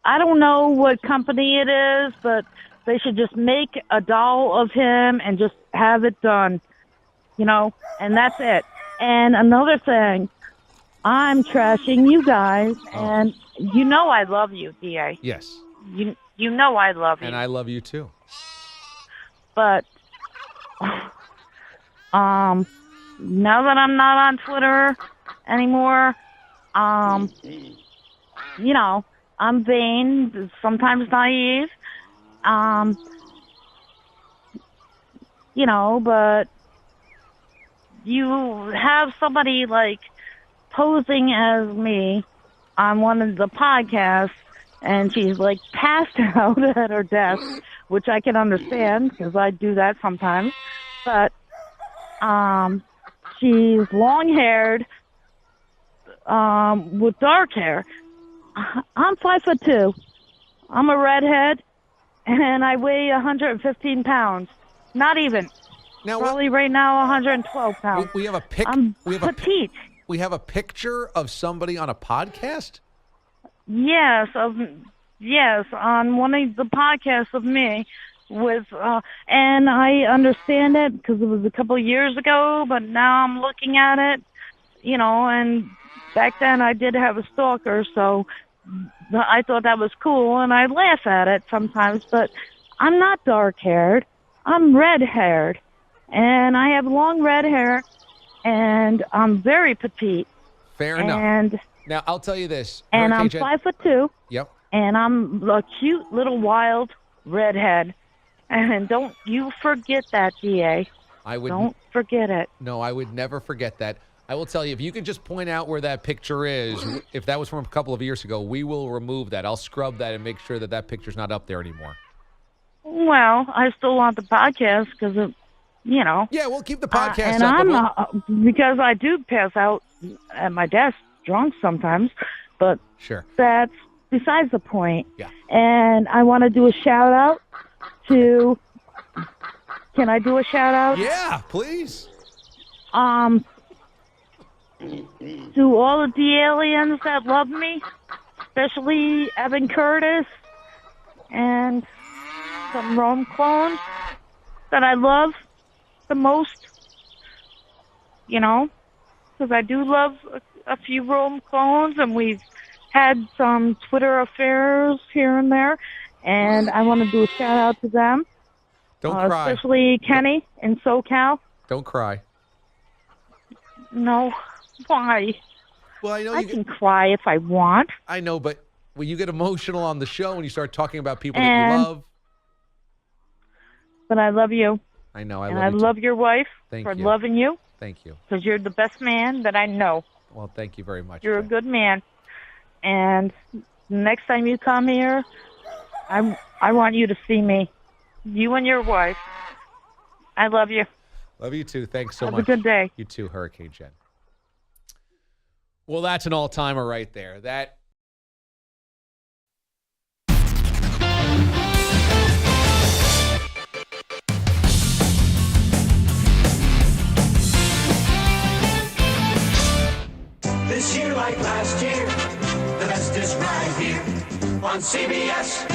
I don't know what company it is, but they should just make a doll of him and just have it done, you know, and that's it. And another thing, I'm trashing you guys, and you know I love you, D.A. Yes. You know I love you. And I love you too. But now that I'm not on Twitter anymore, you know, I'm vain, sometimes naive, you know, but you have somebody like posing as me on one of the podcasts, and she's like passed out at her desk, which I can understand because I do that sometimes. But she's long-haired with dark hair. I'm 5'2". I'm a redhead, and I weigh 115 pounds. Not even. Now, probably right now 112 pounds. We have a petite. We have a picture of somebody on a podcast? Yes, on one of the podcasts of me with, and I understand it because it was a couple of years ago, but now I'm looking at it, you know, and back then I did have a stalker, so I thought that was cool, and I laugh at it sometimes, but I'm not dark-haired. I'm red-haired, and I have long red hair, and I'm very petite. Fair enough. And now, I'll tell you this. And I'm 5'2". Yep. And I'm a cute little wild redhead. And don't you forget that, DA. Don't forget it. No, I would never forget that. I will tell you, if you can just point out where that picture is, if that was from a couple of years ago, we will remove that. I'll scrub that and make sure that that picture's not up there anymore. Well, I still want the podcast because of, you know. Yeah, we'll keep the podcast and up. Because I do pass out at my desk drunk sometimes, but sure, that's besides the point. Yeah. And I want to do a shout out to. Can I do a shout out? Yeah, please. To all of the aliens that love me, especially Evan Curtis and some Rome clones that I love the most, you know, because I do love a few Rome clones, and we've had some Twitter affairs here and there, and I want to do a shout out to them. Don't cry. Especially Kenny in SoCal. Don't cry. No, why? Well, I know I can cry if I want. I know, but when you get emotional on the show and you start talking about people that you love. But I love you. I know. I love your wife Thank for you. loving you. Thank you. Because you're the best man that I know. Well, thank you very much. You're a good man. And next time you come here, I want you to see me. You and your wife. I love you. Love you too. Thanks so much. Have a good day. You too, Hurricane Jen. Well, that's an all-timer right there. That. This year, like last year, the best is right here on CBS.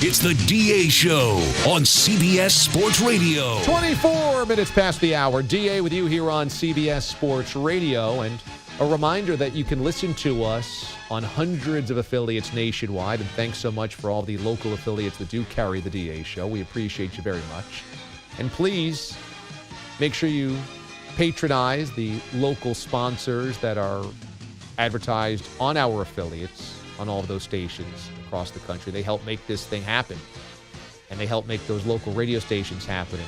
It's the DA Show on CBS Sports Radio. 24 minutes past the hour. DA with you here on CBS Sports Radio. And a reminder that you can listen to us on hundreds of affiliates nationwide. And thanks so much for all the local affiliates that do carry the DA Show. We appreciate you very much. And please make sure you patronize the local sponsors that are advertised on our affiliates on all of those stations across the country. They help make this thing happen, and they help make those local radio stations happen.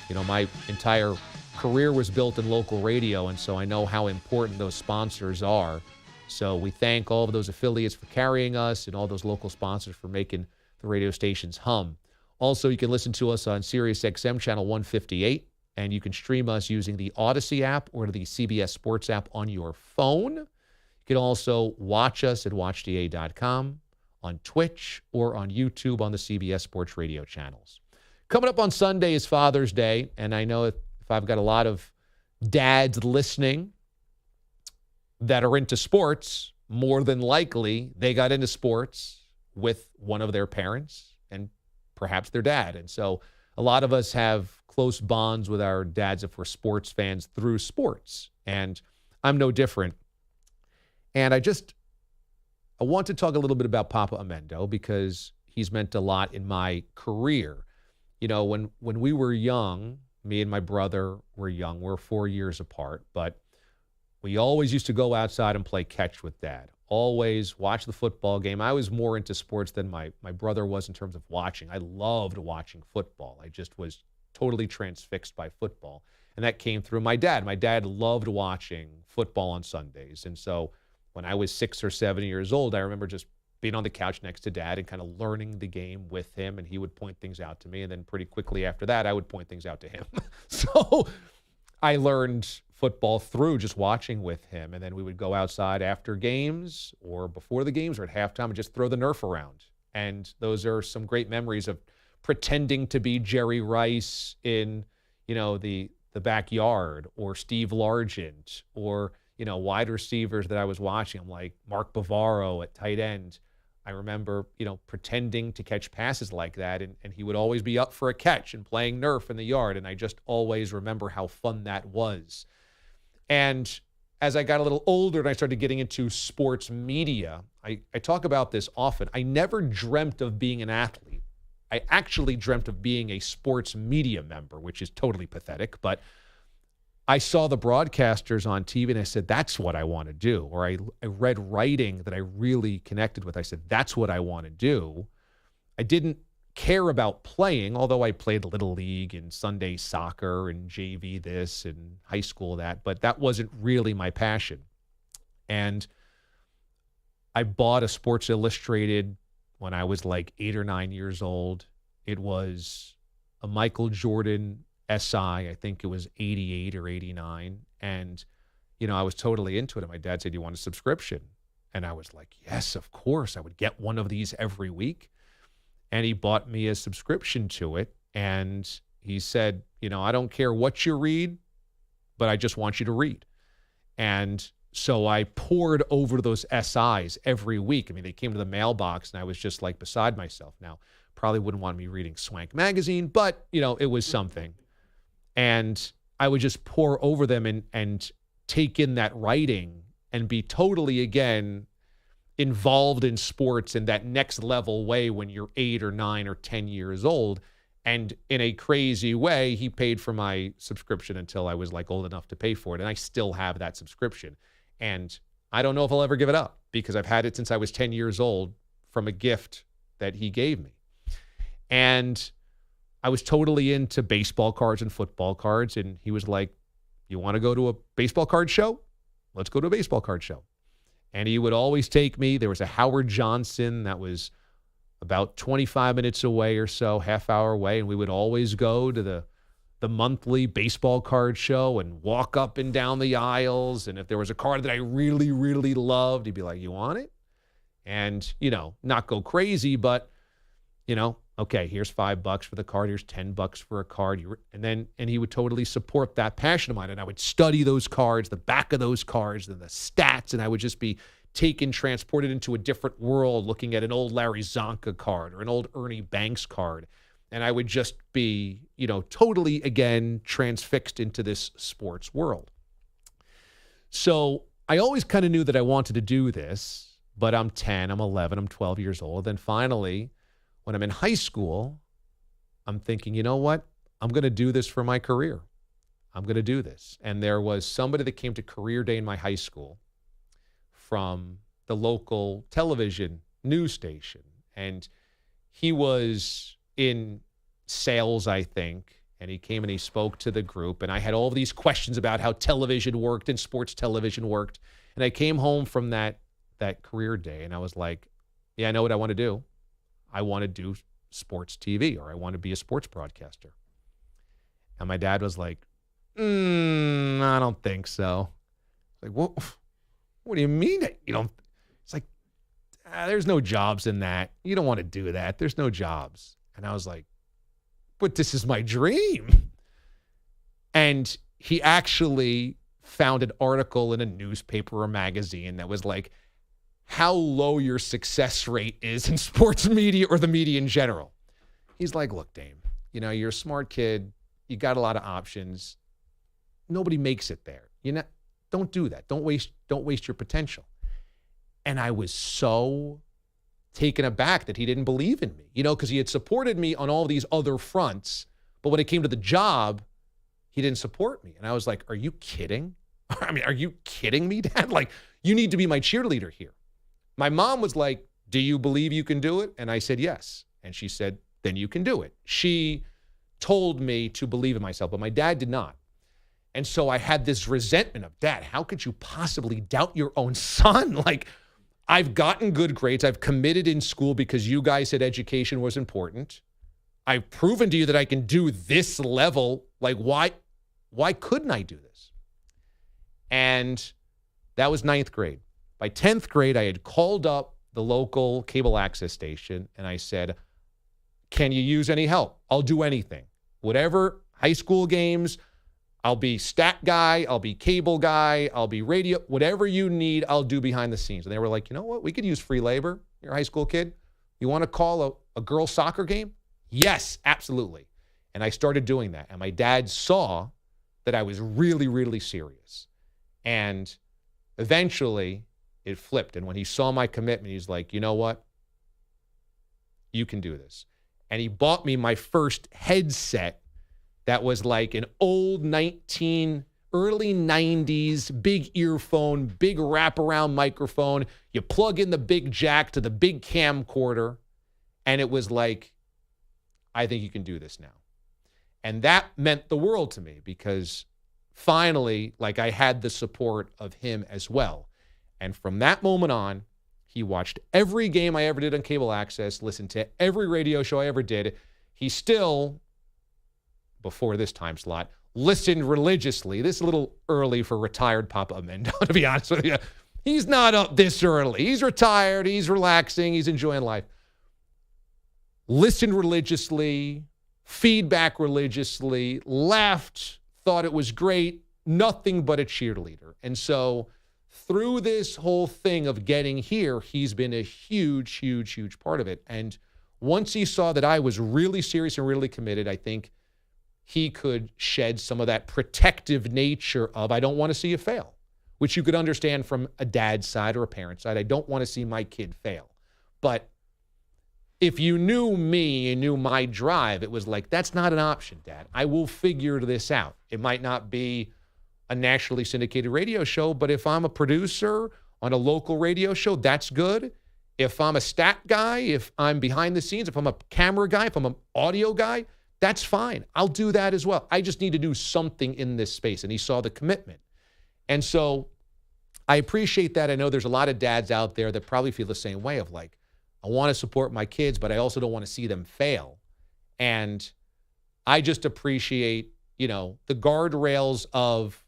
You know, my entire career was built in local radio, and so I know how important those sponsors are. So we thank all of those affiliates for carrying us and all those local sponsors for making the radio stations hum. Also, you can listen to us on Sirius XM channel 158, and you can stream us using the Odyssey app or the CBS Sports app on your phone. You can also watch us at watchda.com, on Twitch, or on YouTube on the CBS Sports Radio channels. Coming up on Sunday is Father's Day, and I know if I've got a lot of dads listening that are into sports, more than likely they got into sports with one of their parents and perhaps their dad. And so a lot of us have close bonds with our dads if we're sports fans through sports. And I'm no different. And I want to talk a little bit about Papa Amendo because he's meant a lot in my career. You know, when we were young, me and my brother were young. We're 4 years apart, but we always used to go outside and play catch with Dad. Always watch the football game. I was more into sports than my brother was in terms of watching. I loved watching football. I just was totally transfixed by football. And that came through my dad. My dad loved watching football on Sundays. And so when I was 6 or 7 years old, I remember just being on the couch next to Dad and kind of learning the game with him. And he would point things out to me. And then pretty quickly after that, I would point things out to him. So I learned football through just watching with him. And then we would go outside after games or before the games or at halftime and just throw the Nerf around. And those are some great memories of pretending to be Jerry Rice in, the backyard, or Steve Largent, or, wide receivers that I was watching. I'm like Mark Bavaro at tight end. I remember, pretending to catch passes like that, and he would always be up for a catch and playing Nerf in the yard, and I just always remember how fun that was. And as I got a little older and I started getting into sports media, I talk about this often. I never dreamt of being an athlete. I actually dreamt of being a sports media member, which is totally pathetic, but I saw the broadcasters on TV and I said, that's what I want to do. Or I read writing that I really connected with. I said, that's what I want to do. I didn't care about playing, although I played Little League and Sunday soccer and JV this and high school that, but that wasn't really my passion. And I bought a Sports Illustrated when I was like 8 or 9 years old. It was a Michael Jordan SI, I think it was 88 or 89. And, I was totally into it. And my dad said, you want a subscription? And I was like, yes, of course. I would get one of these every week. And he bought me a subscription to it. And he said, I don't care what you read, but I just want you to read. And so I poured over those SIs every week. I mean, they came to the mailbox and I was just like beside myself. Now, probably wouldn't want me reading Swank magazine, but, it was something. And I would just pour over them and take in that writing and be totally, again, involved in sports in that next level way when you're 8 or 9 or 10 years old. And in a crazy way, he paid for my subscription until I was like old enough to pay for it. And I still have that subscription. And I don't know if I'll ever give it up because I've had it since I was 10 years old from a gift that he gave me. And I was totally into baseball cards and football cards. And he was like, you want to go to a baseball card show? Let's go to a baseball card show. And he would always take me. There was a Howard Johnson that was about 25 minutes away or so, half hour away. And we would always go to the monthly baseball card show and walk up and down the aisles. And if there was a card that I really, really loved, he'd be like, you want it? And, not go crazy, but, okay, here's $5 for the card. Here's $10 for a card. And he would totally support that passion of mine. And I would study those cards, the back of those cards, and the stats. And I would just be transported into a different world, looking at an old Larry Zonka card or an old Ernie Banks card. And I would just be, totally, again, transfixed into this sports world. So I always kind of knew that I wanted to do this, but I'm 10, I'm 11, I'm 12 years old. Then finally, when I'm in high school, I'm thinking, you know what? I'm going to do this for my career. I'm going to do this. And there was somebody that came to career day in my high school from the local television news station. And he was in sales, I think. And he came and he spoke to the group. And I had all these questions about how television worked and sports television worked. And I came home from that career day and I was like, yeah, I know what I want to do. I want to do sports TV, or I want to be a sports broadcaster. And my dad was like, I don't think so. Like, what do you mean? You don't? It's like, there's no jobs in that. You don't want to do that. There's no jobs. And I was like, but this is my dream. And he actually found an article in a newspaper or magazine that was like, how low your success rate is in sports media or the media in general. He's like, look, Dame, you're a smart kid. You got a lot of options. Nobody makes it there. Don't do that. Don't waste your potential. And I was so taken aback that he didn't believe in me, because he had supported me on all these other fronts. But when it came to the job, he didn't support me. And I was like, are you kidding? I mean, are you kidding me, Dad? Like, you need to be my cheerleader here. My mom was like, do you believe you can do it? And I said, yes. And she said, then you can do it. She told me to believe in myself, but my dad did not. And so I had this resentment of, Dad, how could you possibly doubt your own son? Like, I've gotten good grades. I've committed in school because you guys said education was important. I've proven to you that I can do this level. Like, why couldn't I do this? And that was 9th grade. By 10th grade, I had called up the local cable access station, and I said, can you use any help? I'll do anything. Whatever, high school games, I'll be stat guy, I'll be cable guy, I'll be radio, whatever you need, I'll do behind the scenes. And they were like, you know what? We could use free labor. You're a high school kid. You want to call a girls' soccer game? Yes, absolutely. And I started doing that. And my dad saw that I was really, really serious. And eventually it flipped. And when he saw my commitment, he's like, you know what? You can do this. And he bought me my first headset that was like an old early 90s, big earphone, big wraparound microphone. You plug in the big jack to the big camcorder. And it was like, I think you can do this now. And that meant the world to me because finally, like, I had the support of him as well. And from that moment on, he watched every game I ever did on cable access, listened to every radio show I ever did. He still, before this time slot, listened religiously. This is a little early for retired Papa Amendolara, to be honest with you. He's not up this early. He's retired. He's relaxing. He's enjoying life. Listened religiously, feedback religiously, laughed, thought it was great, nothing but a cheerleader. And so through this whole thing of getting here, he's been a huge, huge, huge part of it. And once he saw that I was really serious and really committed, I think he could shed some of that protective nature of, I don't want to see you fail, which you could understand from a dad's side or a parent's side. I don't want to see my kid fail. But if you knew me and knew my drive, it was like, that's not an option, Dad. I will figure this out. It might not be a nationally syndicated radio show, but if I'm a producer on a local radio show, that's good. If I'm a stat guy, if I'm behind the scenes, if I'm a camera guy, if I'm an audio guy, that's fine. I'll do that as well. I just need to do something in this space. And he saw the commitment. And so I appreciate that. I know there's a lot of dads out there that probably feel the same way of like, I want to support my kids, but I also don't want to see them fail. And I just appreciate, the guardrails of,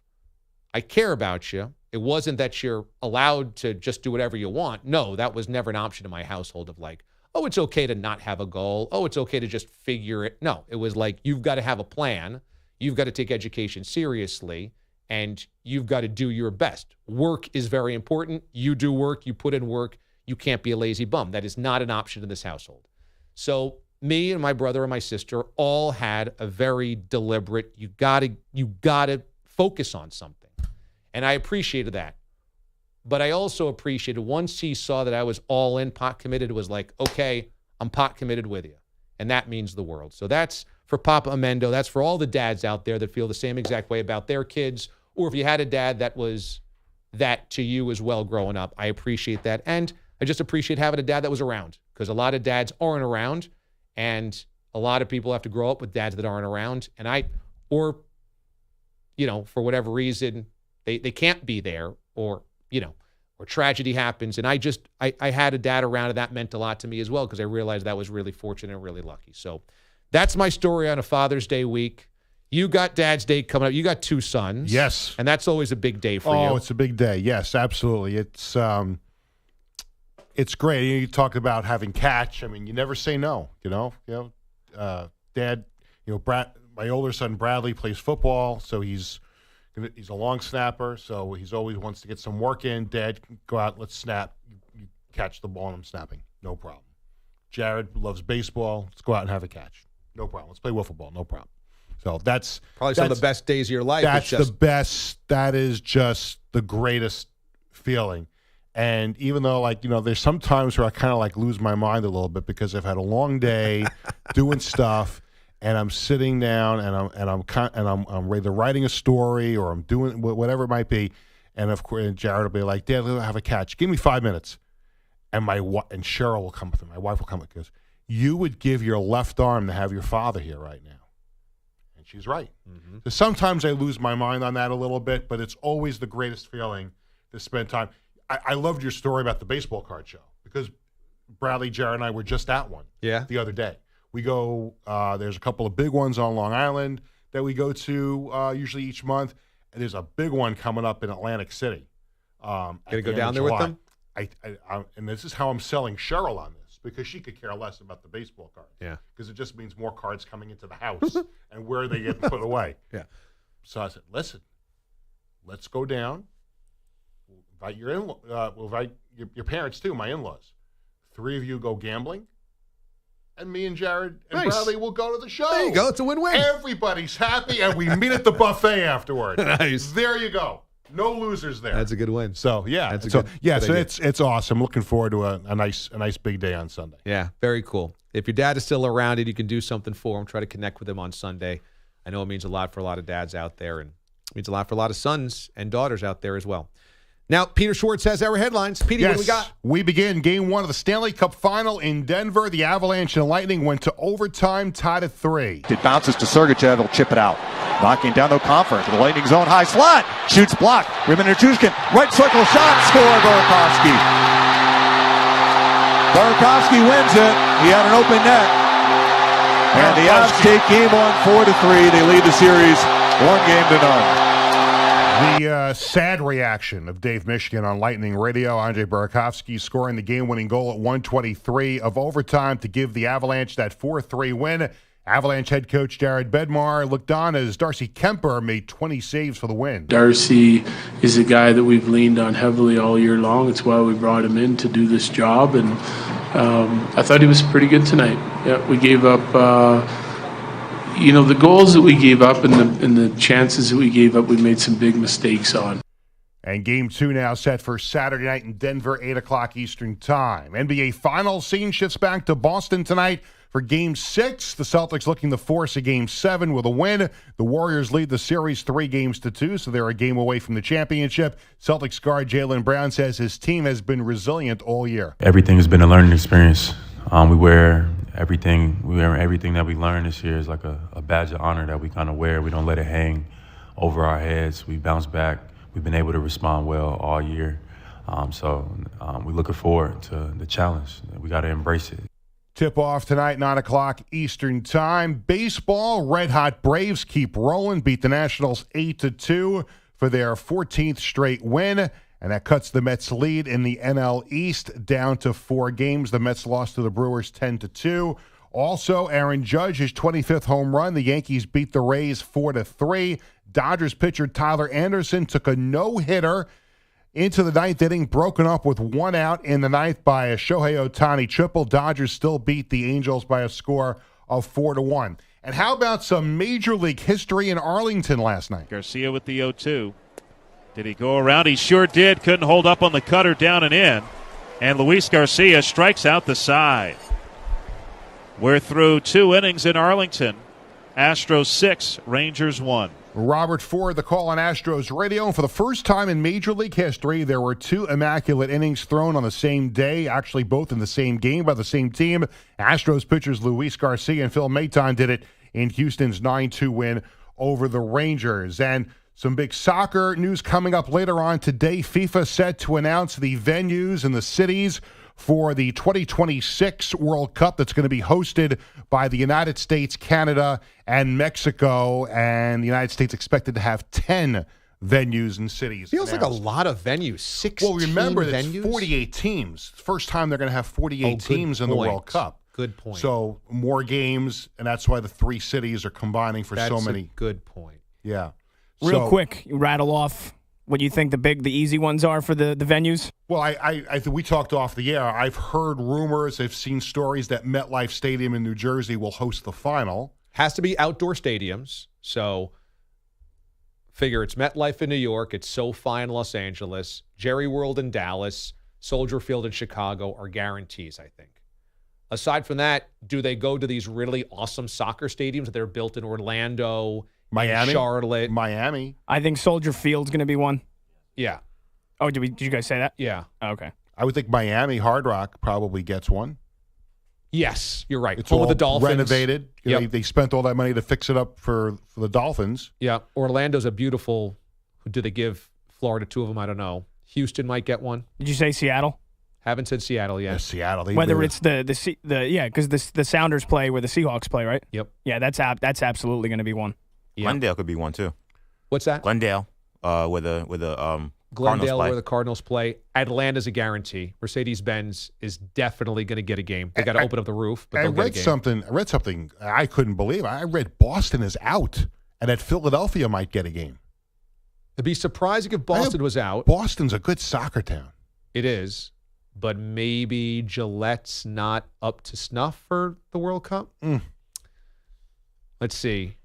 I care about you. It wasn't that you're allowed to just do whatever you want. No, that was never an option in my household of like, oh, it's okay to not have a goal. Oh, it's okay to just figure it. No, it was like, you've got to have a plan. You've got to take education seriously, and you've got to do your best. Work is very important. You do work. You put in work. You can't be a lazy bum. That is not an option in this household. So me and my brother and my sister all had a very deliberate, you gotta focus on something. And I appreciated that. But I also appreciated once he saw that I was all in, pot committed, it was like, okay, I'm pot committed with you. And that means the world. So that's for Papa Amendo. That's for all the dads out there that feel the same exact way about their kids. Or if you had a dad that was that to you as well growing up, I appreciate that. And I just appreciate having a dad that was around, because a lot of dads aren't around, and a lot of people have to grow up with dads that aren't around. And for whatever reason, they can't be there, or tragedy happens. And I had a dad around, and that meant a lot to me as well, because I realized that was really fortunate and really lucky. So that's my story on a Father's Day week. You got Dad's Day coming up. You got 2 sons. Yes. And that's always a big day for you. Oh, it's a big day. Yes, absolutely. It's great. You talk about having catch. I mean, you never say no, Dad, my older son Bradley plays football, so he's a long snapper, so he's always wants to get some work in. Dad, go out, let's snap. You catch the ball and I'm snapping. No problem. Jared loves baseball. Let's go out and have a catch. No problem. Let's play wiffle ball. No problem. So that's probably some of the best days of your life. That's the best. That is just the greatest feeling. And even though, there's some times where I kind of lose my mind a little bit because I've had a long day doing stuff, and I'm sitting down and I'm either writing a story or I'm doing whatever it might be, and of course Jared will be like, "Dad, let's have a catch. Give me 5 minutes." And and Cheryl will come with me. My wife will come with me because you would give your left arm to have your father here right now. And she's right. Mm-hmm. So sometimes I lose my mind on that a little bit, but it's always the greatest feeling to spend time. I loved your story about the baseball card show because Bradley, Jared, and I were just at one the other day. We go, there's a couple of big ones on Long Island that we go to usually each month. And there's a big one coming up in Atlantic City. Going to go down there with them? And this is how I'm selling Cheryl on this because she could care less about the baseball cards. Yeah. Because it just means more cards coming into the house and where they get put away. Yeah. So I said, listen, let's go down. We'll invite we'll invite your parents too, my in-laws. 3 of you go gambling. And me and Jared and Bradley will go to the show. There you go. It's a win-win. Everybody's happy, and we meet at the buffet afterward. Nice. There you go. No losers there. That's a good win. So it's awesome. Looking forward to a nice big day on Sunday. Yeah, very cool. If your dad is still around and you can do something for him, try to connect with him on Sunday. I know it means a lot for a lot of dads out there, and it means a lot for a lot of sons and daughters out there as well. Now, Peter Schwartz has our headlines. Petey, what do we got? We begin Game 1 of the Stanley Cup Final in Denver. The Avalanche and Lightning went to overtime, tied at 3. It bounces to Sergachev. He'll chip it out. Knocking down the conference to the Lightning zone. High slot. Shoots blocked. Riman Nichushkin. Right circle shot. Score. Burakovsky. Burakovsky wins it. He had an open net. And the Avs take game 1 4-3. They lead the series 1-0. The sad reaction of Dave Michigan on Lightning Radio. Andrei Burakovsky scoring the game-winning goal at 1:23 of overtime to give the Avalanche that 4-3 win. Avalanche head coach Jared Bednar looked on as Darcy Kemper made 20 saves for the win. Darcy is a guy that we've leaned on heavily all year long. It's why we brought him in to do this job, and I thought he was pretty good tonight. Yeah, we gave up... the goals that we gave up and the chances that we gave up, we made some big mistakes on. And Game 2 now set for Saturday night in Denver, 8 o'clock Eastern Time. NBA Finals scene shifts back to Boston tonight for Game 6. The Celtics looking to force a Game 7 with a win. The Warriors lead the series 3-2, so they're a game away from the championship. Celtics guard Jaylen Brown says his team has been resilient all year. Everything has been a learning experience. We wear everything that we learn this year is like a badge of honor that we kind of wear. We don't let it hang over our heads. We bounce back. We've been able to respond well all year. So we're looking forward to the challenge. We got to embrace it. Tip-off tonight, 9 o'clock Eastern Time. Baseball, red-hot Braves keep rolling, beat the Nationals 8-2 for their 14th straight win. And that cuts the Mets' lead in the NL East down to 4 games. The Mets lost to the Brewers 10-2. Also, Aaron Judge, his 25th home run. The Yankees beat the Rays 4-3. Dodgers pitcher Tyler Anderson took a no-hitter into the 9th inning, broken up with 1 out in the 9th by a Shohei Ohtani triple. Dodgers still beat the Angels by a score of 4-1. And how about some Major League history in Arlington last night? Garcia with the 0-2. Did he go around? He sure did. Couldn't hold up on the cutter down and in. And Luis Garcia strikes out the side. We're through 2 innings in Arlington. Astros 6, Rangers 1. Robert Ford, the call on Astros radio. And for the first time in Major League history, there were 2 immaculate innings thrown on the same day, actually both in the same game by the same team. Astros pitchers Luis Garcia and Phil Maton did it in Houston's 9-2 win over the Rangers. And some big soccer news coming up later on today. FIFA set to announce the venues and the cities for the 2026 World Cup that's going to be hosted by the United States, Canada, and Mexico. And the United States expected to have 10 venues and cities. Feels like a lot of venues. 16 Well, remember, venues? it's 48 teams. First time they're going to have 48 teams in the World Cup. Good point. So more games, and that's why the 3 cities are combining for so many. That's a good point. Yeah. Real quick, you rattle off what you think the easy ones are for the venues. Well, I think we talked off the air. I've heard rumors, I've seen stories that MetLife Stadium in New Jersey will host the final. Has to be outdoor stadiums. So figure it's MetLife in New York, it's SoFi in Los Angeles, Jerry World in Dallas, Soldier Field in Chicago are guarantees, I think. Aside from that, do they go to these really awesome soccer stadiums that are built in Orlando, Miami, Charlotte? Miami. I think Soldier Field's going to be one. Yeah. Oh, did you guys say that? Yeah. Oh, okay. I would think Miami Hard Rock probably gets one. Yes, you're right. It's Home all of the Dolphins. renovated. Yep. They spent all that money to fix it up for the Dolphins. Yeah. Orlando's a beautiful. Do they give Florida 2 of them? I don't know. Houston might get one. Did you say Seattle? Haven't said Seattle yet. Yeah, Seattle. Whether it's because the Sounders play where the Seahawks play, right? Yep. Yeah, that's absolutely going to be one. Yeah. Glendale could be one too. What's that? Glendale, where the Glendale, Cardinals play. where the Cardinals play. Atlanta's a guarantee. Mercedes-Benz is definitely going to get a game. They got to open up the roof, but I they'll get a read game. I read something I couldn't believe. I read Boston is out, and that Philadelphia might get a game. It'd be surprising if Boston was out. Boston's a good soccer town. It is, but maybe Gillette's not up to snuff for the World Cup. Let's see.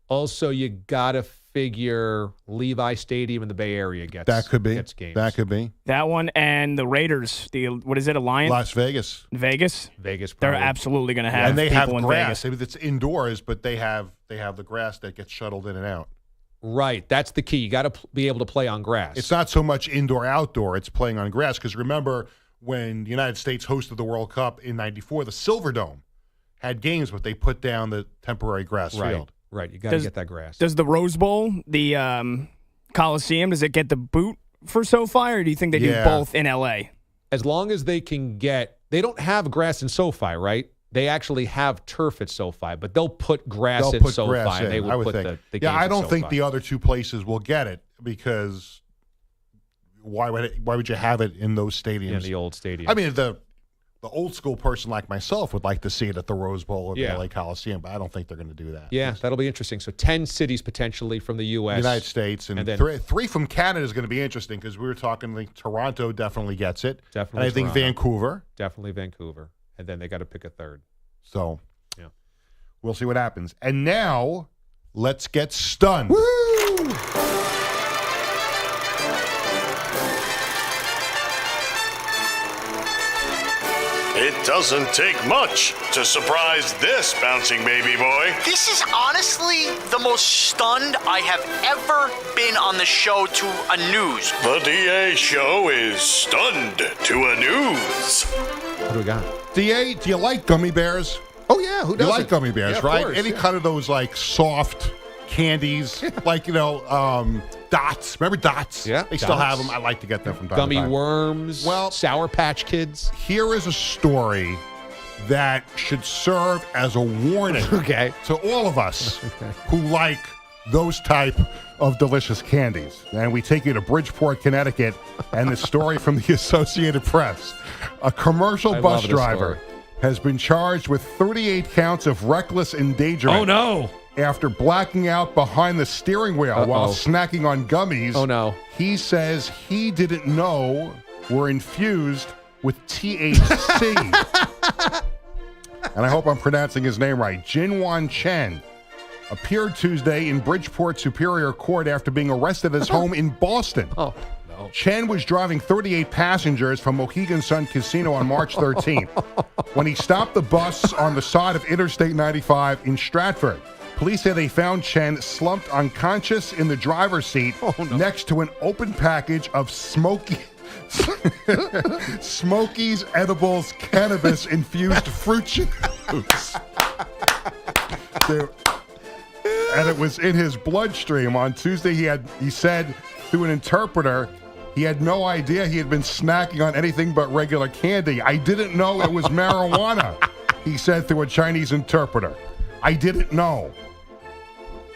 Also, you got to figure Levi Stadium in the Bay Area gets That could be. gets games. That could be. That one and the Raiders. What is it? Alliance? Las Vegas. Vegas. Vegas. They're Probably. absolutely going to have. And they have people in grass. Vegas. It's indoors, but they have the grass that gets shuttled in and out. Right. That's the key. You got to be able to play on grass. It's not so much indoor-outdoor. It's playing on grass. Because remember, when the United States hosted the World Cup in '94, the Silverdome had games, but they put down the temporary grass field. Right. You got to get that grass. Does the Rose Bowl, the Coliseum, does it get the boot for SoFi, or do you think they do both in L.A.? As long as they can get – they don't have grass in SoFi, right? They actually have turf at SoFi, but they'll put grass in SoFi. And they would put the games I don't at think SoFi. the other two places will get it because why would you have it in those stadiums? In the old stadium. I mean, the old school person like myself would like to see it at the Rose Bowl or the LA Coliseum, but I don't think they're going to do that. Yeah, that'll be interesting. So 10 cities potentially from the U.S. United States, and then three from Canada is going to be interesting because we were talking like Toronto definitely gets it. Definitely And I think Toronto. Vancouver. Definitely Vancouver. And then they got to pick a third. So yeah, we'll see what happens. And now let's get stunned. Woo! It doesn't take much to surprise this bouncing baby boy. This is honestly the most stunned I have ever been on the show to a news. The DA show is stunned to a news. What do we got? DA, do you like gummy bears? Oh, yeah. Who You doesn't? like gummy bears, Yeah, of right? course, Any yeah. kind of those like soft candies, like, Dots. Remember Dots? Yeah, They still have Dots. them. I like to get them from time Gummy to time. worms. Well, Sour Patch Kids. Here is a story that should serve as a warning to all of us who like those type of delicious candies. And we take you to Bridgeport, Connecticut, and the story from the Associated Press. A commercial I bus love this driver has been charged with 38 counts of reckless endangerment. Oh, no. After blacking out behind the steering wheel while Uh-oh. snacking on gummies. Oh, no. He says he didn't know were infused with THC. And I hope I'm pronouncing his name right. Jinwan Chen appeared Tuesday in Bridgeport Superior Court after being arrested at his home in Boston. Oh, no. Chen was driving 38 passengers from Mohegan Sun Casino on March 13th when he stopped the bus on the side of Interstate 95 in Stratford. Police say they found Chen slumped unconscious in the driver's seat next to an open package of Smokies Edibles cannabis-infused fruit juice. And it was in his bloodstream. On Tuesday, he said through an interpreter, he had no idea he had been snacking on anything but regular candy. I didn't know it was marijuana, he said through a Chinese interpreter. I didn't know.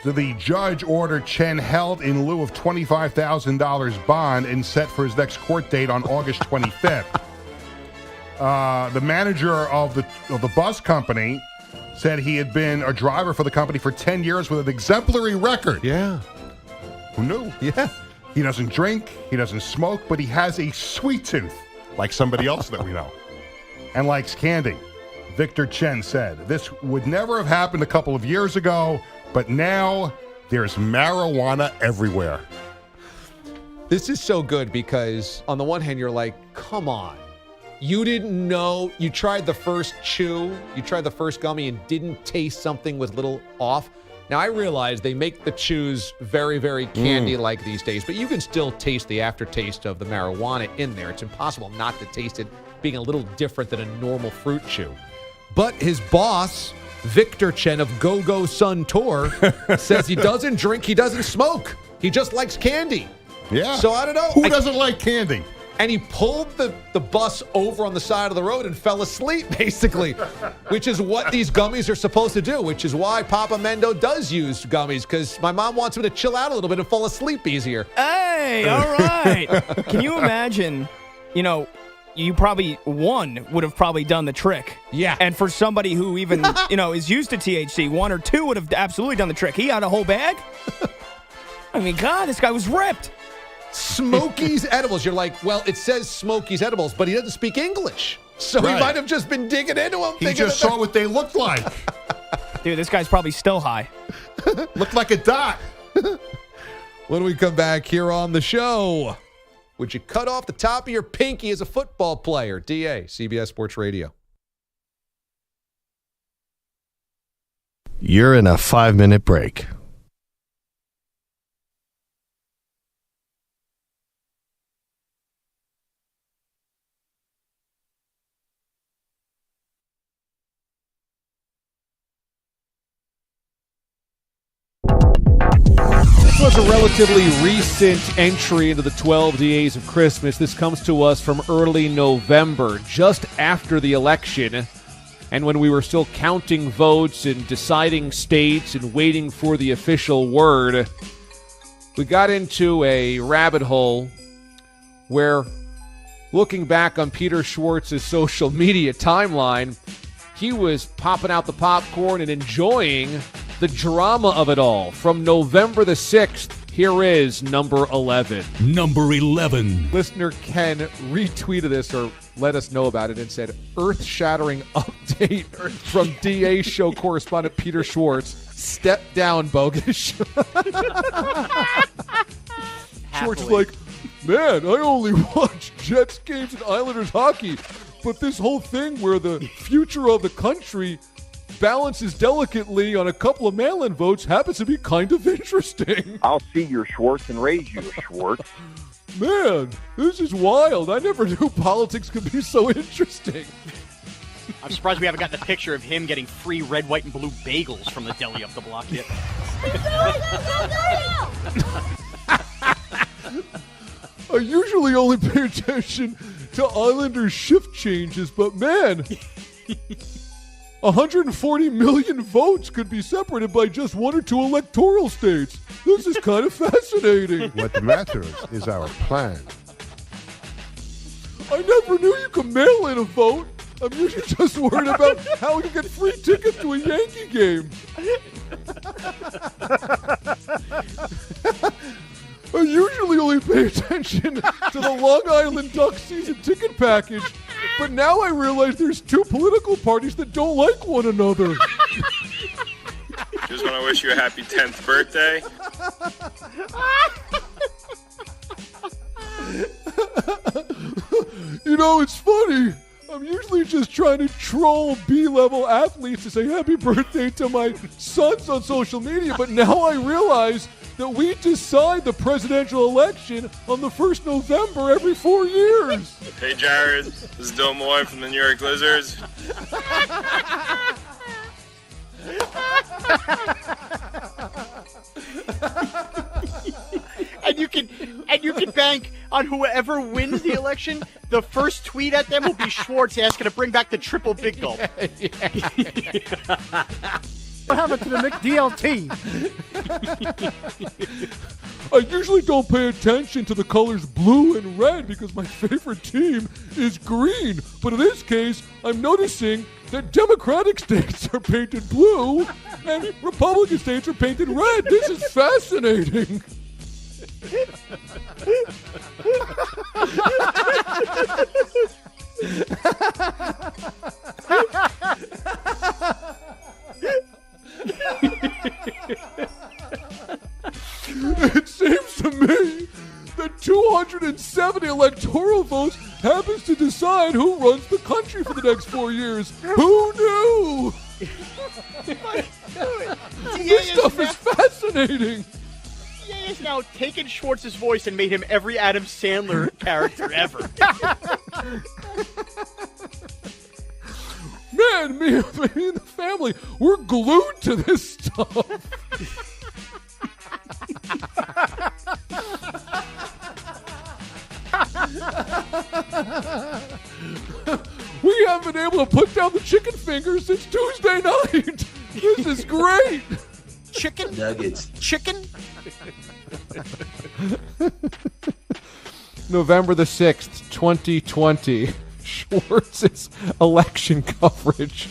So the judge ordered Chen held in lieu of $25,000 bond and set for his next court date on August 25th. the manager of the bus company said he had been a driver for the company for 10 years with an exemplary record. Yeah. Who knew? Yeah. He doesn't drink, he doesn't smoke, but he has a sweet tooth, like somebody else that we know, and likes candy. Victor Chen said, this would never have happened a couple of years ago, but now there's marijuana everywhere. This is so good because on the one hand, you're like, come on. You didn't know, you tried the first chew, you tried the first gummy and didn't taste something was a little off. Now, I realize they make the chews very, very candy-like these days, but you can still taste the aftertaste of the marijuana in there. It's impossible not to taste it being a little different than a normal fruit chew. But his boss, Victor Chen of Go-Go Sun Tour, says he doesn't drink, he doesn't smoke. He just likes candy. Yeah. So I don't know. Who doesn't like candy? And he pulled the bus over on the side of the road and fell asleep, basically, which is what these gummies are supposed to do, which is why Papa Mendo does use gummies, because my mom wants him to chill out a little bit and fall asleep easier. Hey, all right. Can you imagine, you probably, one would have probably done the trick. Yeah. And for somebody who even, is used to THC, one or two would have absolutely done the trick. He had a whole bag? I mean, God, this guy was ripped. Smokies Edibles. You're like, well, it says Smokies Edibles, but he doesn't speak English. So he might have just been digging into them. He just saw what they looked like. Dude, this guy's probably still high. Looked like a dot. When we come back here on the show, would you cut off the top of your pinky as a football player? DA, CBS Sports Radio. You're in a 5-minute break. This was a relatively recent entry into the 12 days of Christmas. This comes to us from early November, just after the election, and when we were still counting votes and deciding states and waiting for the official word. We got into a rabbit hole where, looking back on Peter Schwartz's social media timeline, he was popping out the popcorn and enjoying the drama of it all. From November the 6th, here is number 11. Number 11. Listener Ken retweeted this or let us know about it and said, earth-shattering update from DA show correspondent Peter Schwartz. Step down, bogus. Schwartz is like, man, I only watch Jets games and Islanders hockey, but this whole thing where the future of the country balances delicately on a couple of mail-in votes happens to be kind of interesting. I'll see your Schwartz and raise you, Schwartz. Man, this is wild. I never knew politics could be so interesting. I'm surprised we haven't gotten a picture of him getting free red, white, and blue bagels from the deli up the block yet. I usually only pay attention to Islanders shift changes, but man, 140 million votes could be separated by just one or two electoral states. This is kind of fascinating. What matters is our plan. I never knew you could mail in a vote. I'm usually just worried about how we can get free tickets to a Yankee game. I usually only pay attention to the Long Island Ducks season ticket package, but now I realize there's two political parties that don't like one another. Just want to wish you a happy 10th birthday. It's funny. I'm usually just trying to troll B-level athletes to say happy birthday to my sons on social media, but now I realize that we decide the presidential election on the 1st November every 4 years. Hey, Jared. This is Dylan Malloy from the New York Lizards. And you can bank on whoever wins the election. The first tweet at them will be Schwartz asking to bring back the triple big gulp. What happened to the McDLT? I usually don't pay attention to the colors blue and red because my favorite team is green. But in this case, I'm noticing that Democratic states are painted blue and Republican states are painted red. This is fascinating. It seems to me that 270 electoral votes happens to decide who runs the country for the next 4 years. Who knew? This stuff is fascinating. DA has now taken Schwartz's voice and made him every Adam Sandler character ever. Man, me and the family, we're glued to this stuff. We haven't been able to put down the chicken fingers since Tuesday night. This is great. Chicken? Nuggets. Chicken? November the 6th, 2020. Schwartz's election coverage.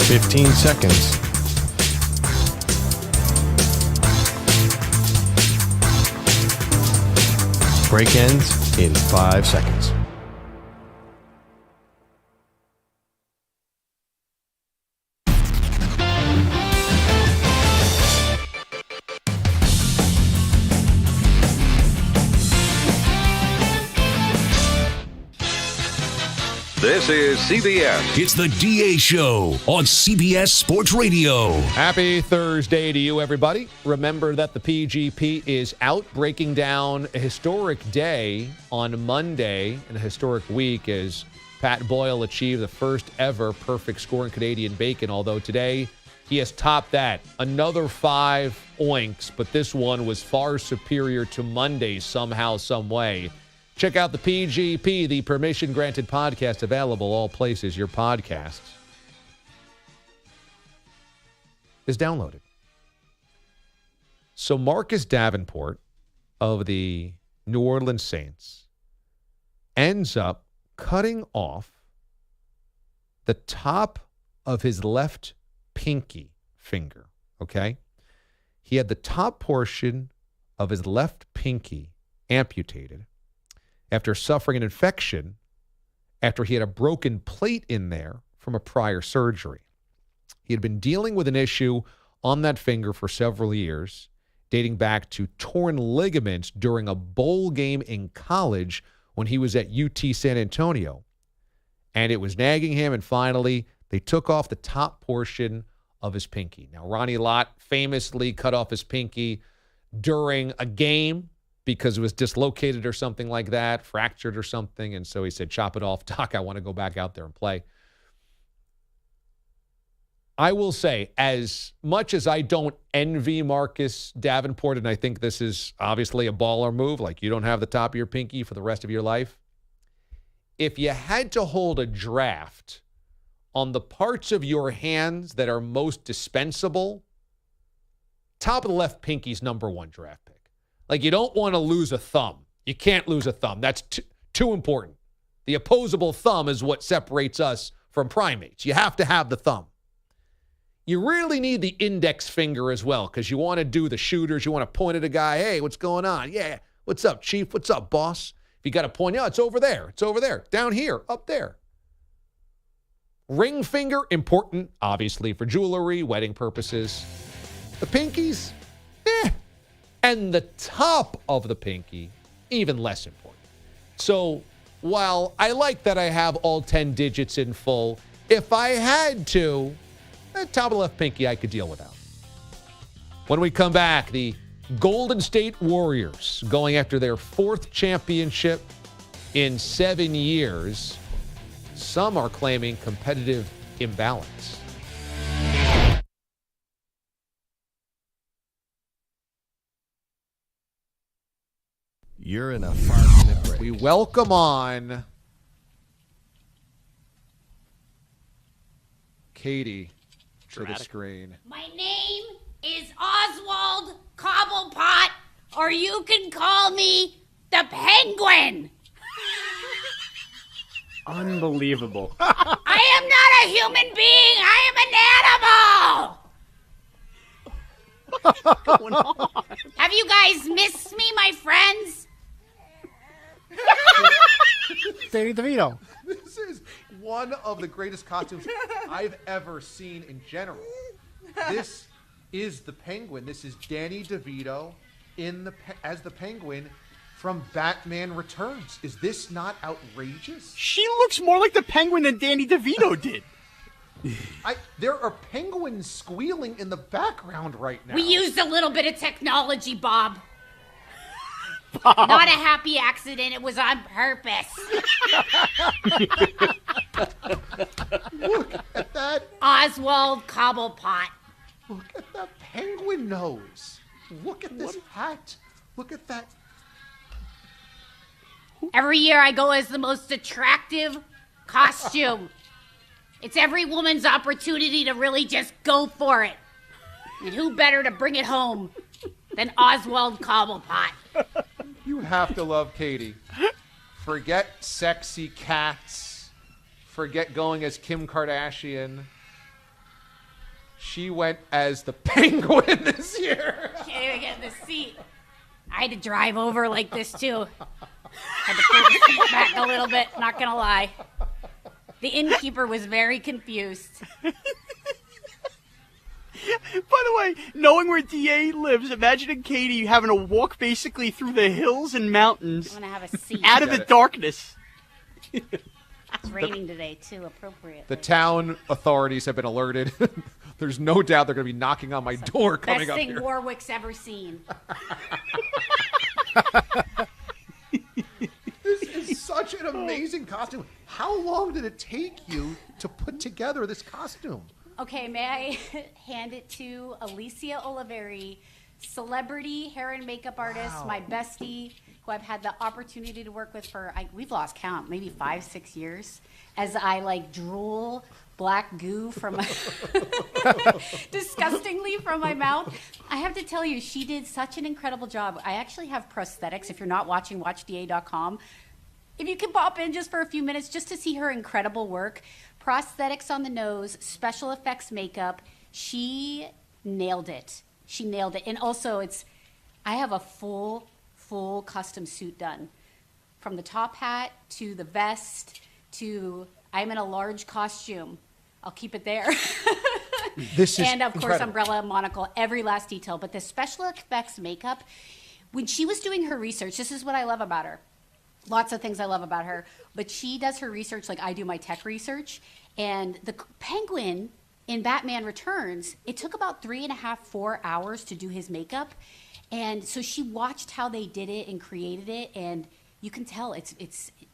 "15 seconds. Break ends in 5 seconds. This is CBS. It's the DA Show on CBS Sports Radio. Happy Thursday to you, everybody. Remember that the PGP is out, breaking down a historic day on Monday and a historic week as Pat Boyle achieved the first ever perfect score in Canadian bacon, although today he has topped that. Another 5 oinks, but this one was far superior to Monday's somehow, some way. Check out the PGP, the permission-granted podcast, available all places your podcasts is downloaded. So Marcus Davenport of the New Orleans Saints ends up cutting off the top of his left pinky finger, okay? He had the top portion of his left pinky amputated after suffering an infection after he had a broken plate in there from a prior surgery. He had been dealing with an issue on that finger for several years, dating back to torn ligaments during a bowl game in college when he was at UT San Antonio. And it was nagging him, and finally they took off the top portion of his pinky. Now, Ronnie Lott famously cut off his pinky during a game because it was dislocated or something like that, fractured or something. And so he said, chop it off, Doc, I want to go back out there and play. I will say, as much as I don't envy Marcus Davenport, and I think this is obviously a baller move, like you don't have the top of your pinky for the rest of your life, if you had to hold a draft on the parts of your hands that are most dispensable, top of the left pinky's number 1 draft pick. Like, you don't want to lose a thumb. You can't lose a thumb. That's too important. The opposable thumb is what separates us from primates. You have to have the thumb. You really need the index finger as well because you want to do the shooters. You want to point at a guy, hey, what's going on? Yeah, what's up, Chief? What's up, boss? If you got to point out, it's over there. It's over there. Down here, up there. Ring finger, important, obviously, for jewelry, wedding purposes. The pinkies, and the top of the pinky, even less important. So while I like that I have all 10 digits in full, if I had to, the top of the left pinky I could deal without. When we come back, the Golden State Warriors going after their 4th championship in 7 years. Some are claiming competitive imbalance. You're in a 5-minute break. We welcome on Katie to the screen. My name is Oswald Cobblepot, or you can call me the Penguin. Unbelievable. I am not a human being. I am an animal. What's going on? Have you guys missed me, my friends? Danny DeVito. This is one of the greatest costumes I've ever seen in general. This is the Penguin. This is Danny DeVito as the Penguin from Batman Returns. Is this not outrageous? She looks more like the Penguin than Danny DeVito did. There are penguins squealing in the background right now. We used a little bit of technology, Bob. Not a happy accident. It was on purpose. Look at that. Oswald Cobblepot. Look at that penguin nose. Look at this hat. Look at that. Every year I go as the most attractive costume. It's every woman's opportunity to really just go for it. And who better to bring it home than Oswald Cobblepot? You have to love Katie. Forget sexy cats. Forget going as Kim Kardashian. She went as the Penguin this year. Can't even get in the seat. I had to drive over like this, too. Had to pull the seat back a little bit, not gonna lie. The innkeeper was very confused. By the way, knowing where DA lives, imagining Katie having to walk basically through the hills and mountains I'm gonna have a seat. out of the darkness. It's raining today, too, appropriate. The town authorities have been alerted. There's no doubt they're going to be knocking on my door coming Best up thing here. Warwick's ever seen. This is such an amazing costume. How long did it take you to put together this costume? Okay, may I hand it to Alicia Oliveri, celebrity hair and makeup artist, my bestie, who I've had the opportunity to work with for, we've lost count, maybe 5-6 years, as I drool black goo from disgustingly from my mouth. I have to tell you, she did such an incredible job. I actually have prosthetics. If you're not watching, watchda.com. If you can pop in just for a few minutes just to see her incredible work. Prosthetics on the nose, special effects makeup. She nailed it. She nailed it. And also, I have a full custom suit done. From the top hat to the vest to I'm in a large costume. I'll keep it there. This is and, of course, incredible. umbrella, monocle, every last detail. But the special effects makeup, when she was doing her research, this is what I love about her. Lots of things I love about her. But she does her research like I do my tech research. And the Penguin in Batman Returns, it took about 3.5-4 hours to do his makeup. And so she watched how they did it and created it. And you can tell it's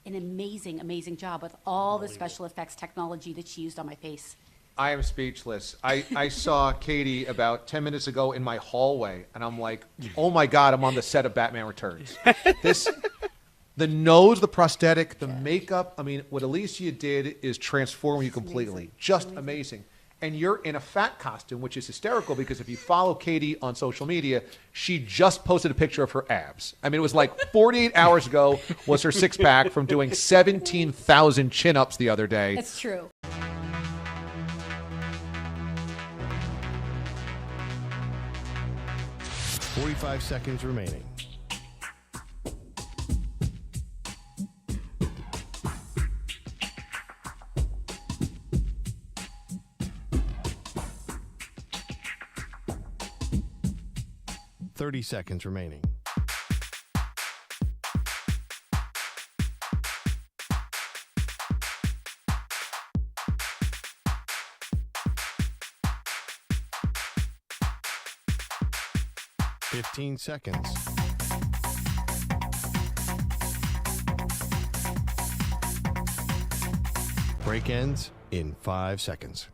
an amazing, amazing job with all the special effects technology that she used on my face. I am speechless. I saw Katie about 10 minutes ago in my hallway, and I'm like, oh my God, I'm on the set of Batman Returns. The nose, the prosthetic, the makeup, I mean, what Alicia did is transform you completely. Amazing. Just amazing. And you're in a fat costume, which is hysterical because if you follow Katie on social media, she just posted a picture of her abs. I mean, it was like 48 hours ago was her six-pack from doing 17,000 chin-ups the other day. It's true. $45 seconds remaining. $30 seconds remaining. $15 seconds. Break ends in 5 seconds.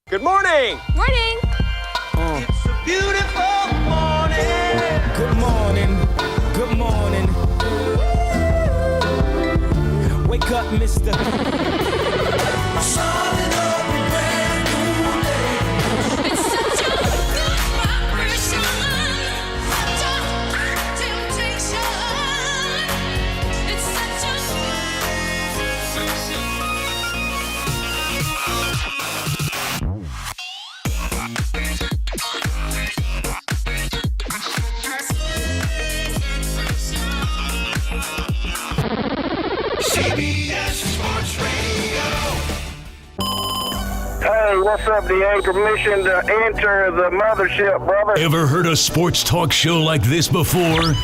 Good morning. Morning. It's a beautiful morning. Good morning. Good morning. Wake up, mister. Starting up a brand new day. It's such a good vibration. Such a temptation. It's such a CBS Sports Radio. Hey, what's up, DA? Permission to enter the mothership, brother. Ever heard a sports talk show like this before?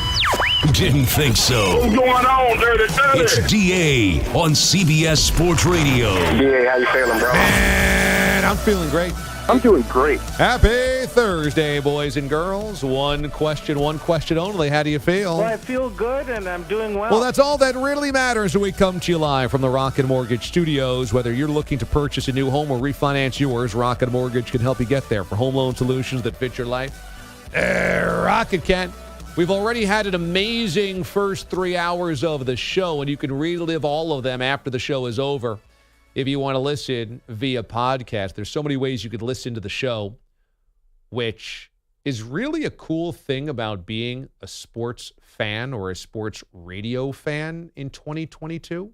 Didn't think so. What's going on, Dirty? It's DA on CBS Sports Radio. DA, how you feeling, bro? And I'm feeling great. I'm doing great. Happy Thursday, boys and girls. One question only. How do you feel? Well, I feel good, and I'm doing well. Well, that's all that really matters when we come to you live from the Rocket Mortgage Studios. Whether you're looking to purchase a new home or refinance yours, Rocket Mortgage can help you get there. For home loan solutions that fit your life, Rocket can. We've already had an amazing first 3 hours of the show, and you can relive all of them after the show is over. If you want to listen via podcast, there's so many ways you could listen to the show, which is really a cool thing about being a sports fan or a sports radio fan in 2022. You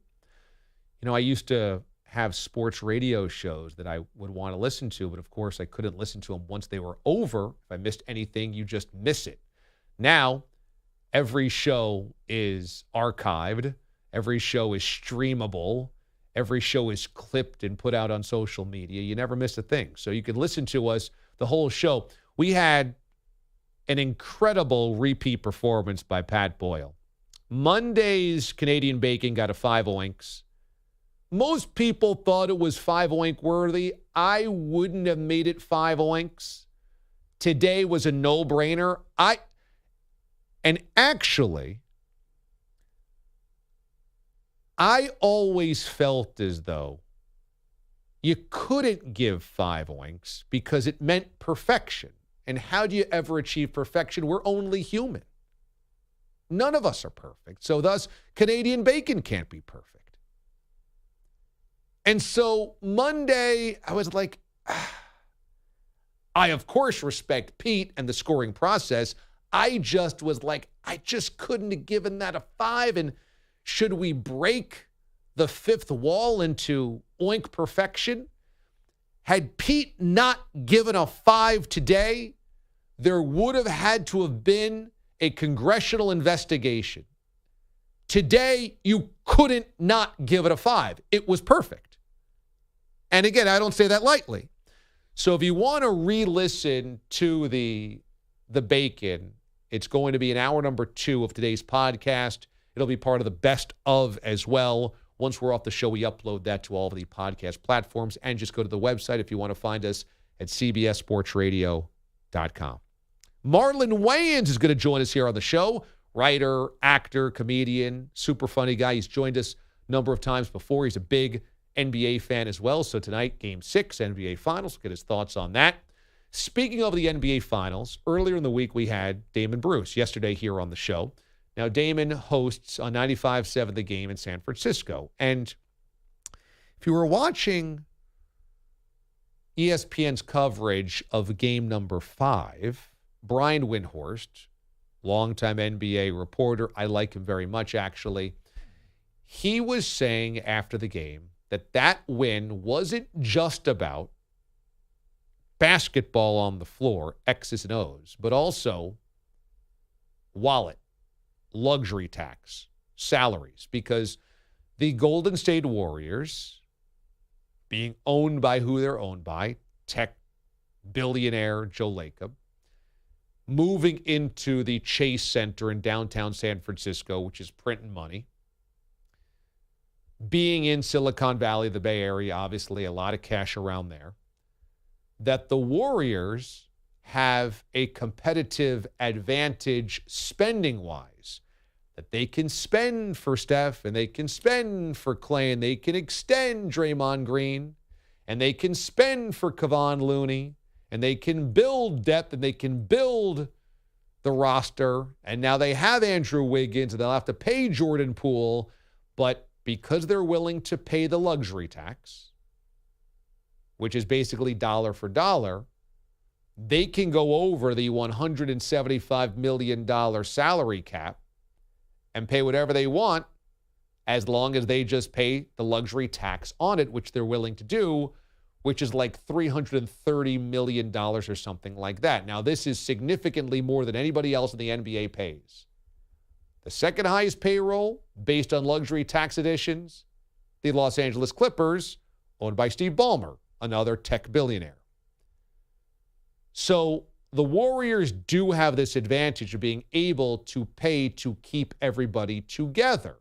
know, I used to have sports radio shows that I would want to listen to, but of course I couldn't listen to them once they were over. If I missed anything, you just miss it. Now, every show is archived. Every show is streamable. Every show is clipped and put out on social media. You never miss a thing. So you can listen to us the whole show. We had an incredible repeat performance by Pat Boyle. Monday's Canadian Bacon got a 5 oinks. Most people thought it was 5 oink worthy. I wouldn't have made it 5 oinks. Today was a no-brainer. And actually, I always felt as though you couldn't give 5 oinks because it meant perfection. And how do you ever achieve perfection? We're only human. None of us are perfect. So thus, Canadian Bacon can't be perfect. And so Monday, I was like, I, of course, respect Pete and the scoring process. I just was like, I just couldn't have given that a 5. And should we break the fifth wall into oink perfection? Had Pete not given a 5 today, there would have had to have been a congressional investigation. Today, you couldn't not give it a 5. It was perfect. And again, I don't say that lightly. So if you want to re-listen to the Bacon, it's going to be in hour number 2 of today's podcast. It'll be part of the best of as well. Once we're off the show, we upload that to all of the podcast platforms. And just go to the website if you want to find us at cbssportsradio.com. Marlon Wayans is going to join us here on the show. Writer, actor, comedian, super funny guy. He's joined us a number of times before. He's a big NBA fan as well. So tonight, Game 6, NBA Finals. We'll get his thoughts on that. Speaking of the NBA Finals, earlier in the week we had Damon Bruce yesterday here on the show. Now, Damon hosts on 95.7 The Game in San Francisco. And if you were watching ESPN's coverage of game number 5, Brian Windhorst, longtime NBA reporter, I like him very much, actually, he was saying after the game that win wasn't just about basketball on the floor, X's and O's, but also wallet, luxury tax, salaries, because the Golden State Warriors, being owned by who they're owned by, tech billionaire Joe Lacob, moving into the Chase Center in downtown San Francisco, which is printing money, being in Silicon Valley, the Bay Area, obviously a lot of cash around there, that the Warriors have a competitive advantage spending-wise, that they can spend for Steph and they can spend for Clay and they can extend Draymond Green. and they can spend for Kevon Looney, and they can build depth, and they can build the roster, and now they have Andrew Wiggins, and they'll have to pay Jordan Poole, but because they're willing to pay the luxury tax, which is basically dollar for dollar, they can go over the $175 million salary cap and pay whatever they want as long as they just pay the luxury tax on it, which they're willing to do, which is like $330 million or something like that. Now, this is significantly more than anybody else in the NBA pays. The second highest payroll, based on luxury tax additions, the Los Angeles Clippers, owned by Steve Ballmer, another tech billionaire. So the Warriors do have this advantage of being able to pay to keep everybody together.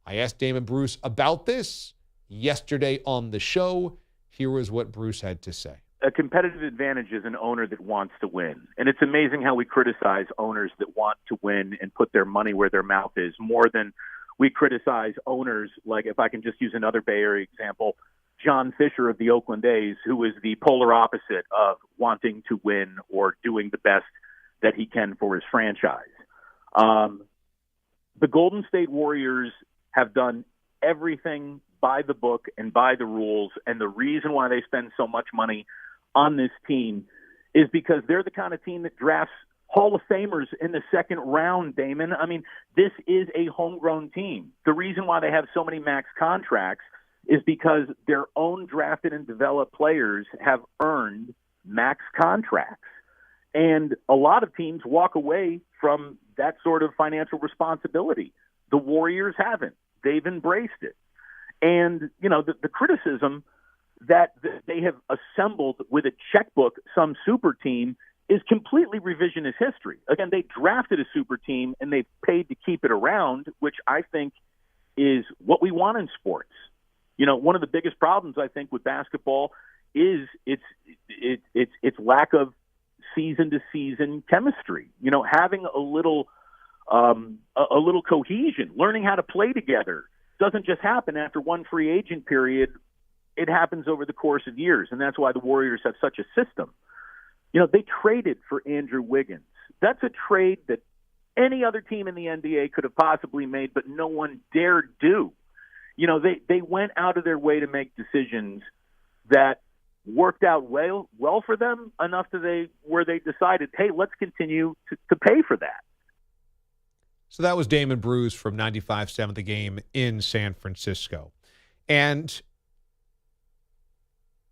I asked Damon Bruce about this yesterday on the show. Here was what Bruce had to say. A competitive advantage is an owner that wants to win. And it's amazing how we criticize owners that want to win and put their money where their mouth is more than we criticize owners, like if I can just use another Bay Area example, John Fisher of the Oakland A's, who is the polar opposite of wanting to win or doing the best that he can for his franchise. The Golden State Warriors have done everything by the book and by the rules, and the reason why they spend so much money on this team is because they're the kind of team that drafts Hall of Famers in the second round, Damon. I mean, this is a homegrown team. The reason why they have so many max contracts is because their own drafted and developed players have earned max contracts. And a lot of teams walk away from that sort of financial responsibility. The Warriors haven't. They've embraced it. And, you know, the criticism that they have assembled with a checkbook some super team is completely revisionist history. Again, they drafted a super team and they've paid to keep it around, which I think is what we want in sports. You know, one of the biggest problems I think with basketball is its lack of season-to-season chemistry. You know, having a little cohesion, learning how to play together doesn't just happen after one free agent period. It happens over the course of years, and that's why the Warriors have such a system. You know, they traded for Andrew Wiggins. That's a trade that any other team in the NBA could have possibly made, but no one dared do. You know, they went out of their way to make decisions that worked out well for them enough where they decided, hey, let's continue to pay for that. So that was Damon Bruce from 95.7 The Game in San Francisco. And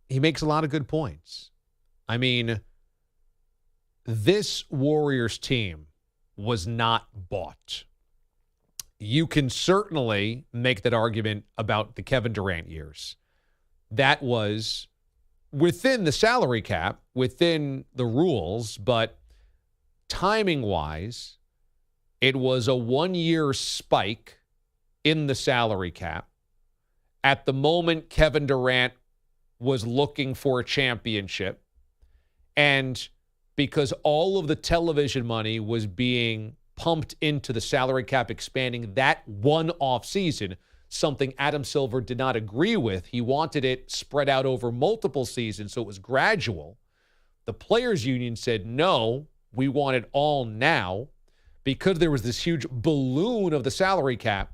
he makes a lot of good points. I mean, this Warriors team was not bought. You can certainly make that argument about the Kevin Durant years. That was within the salary cap, within the rules, but timing-wise, it was a one-year spike in the salary cap. At the moment, Kevin Durant was looking for a championship. And because all of the television money was being pumped into the salary cap, expanding that one off season, something Adam Silver did not agree with. He wanted it spread out over multiple seasons, so it was gradual. The players' union said, no, we want it all now. Because there was this huge balloon of the salary cap,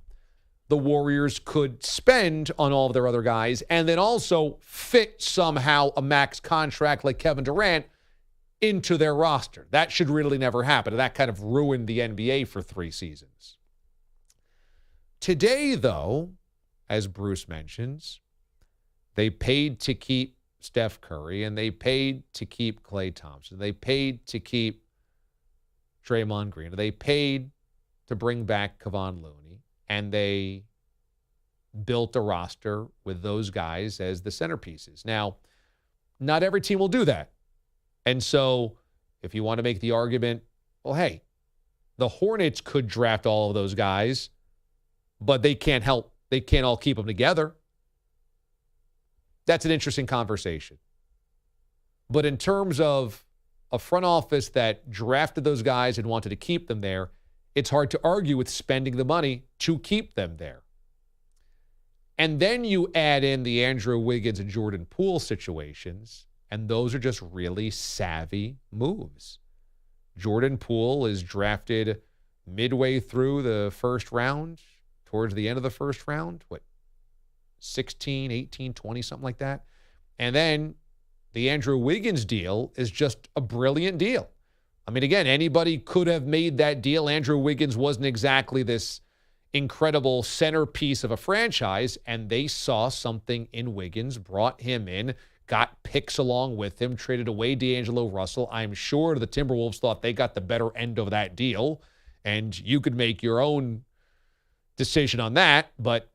the Warriors could spend on all of their other guys and then also fit somehow a max contract like Kevin Durant into their roster. That should really never happen. That kind of ruined the NBA for 3 seasons. Today, though, as Bruce mentions, they paid to keep Steph Curry and they paid to keep Klay Thompson. They paid to keep Draymond Green. They paid to bring back Kevon Looney, and they built a roster with those guys as the centerpieces. Now, not every team will do that. And so if you want to make the argument, well, hey, the Hornets could draft all of those guys, but they can't all keep them together. That's an interesting conversation. But in terms of a front office that drafted those guys and wanted to keep them there, it's hard to argue with spending the money to keep them there. And then you add in the Andrew Wiggins and Jordan Poole situations, and those are just really savvy moves. Jordan Poole is drafted midway through the first round, towards the end of the first round, 16, 18, 20, something like that. And then the Andrew Wiggins deal is just a brilliant deal. I mean, again, anybody could have made that deal. Andrew Wiggins wasn't exactly this incredible centerpiece of a franchise, and they saw something in Wiggins, brought him in, got picks along with him, traded away D'Angelo Russell. I'm sure the Timberwolves thought they got the better end of that deal, and you could make your own decision on that, but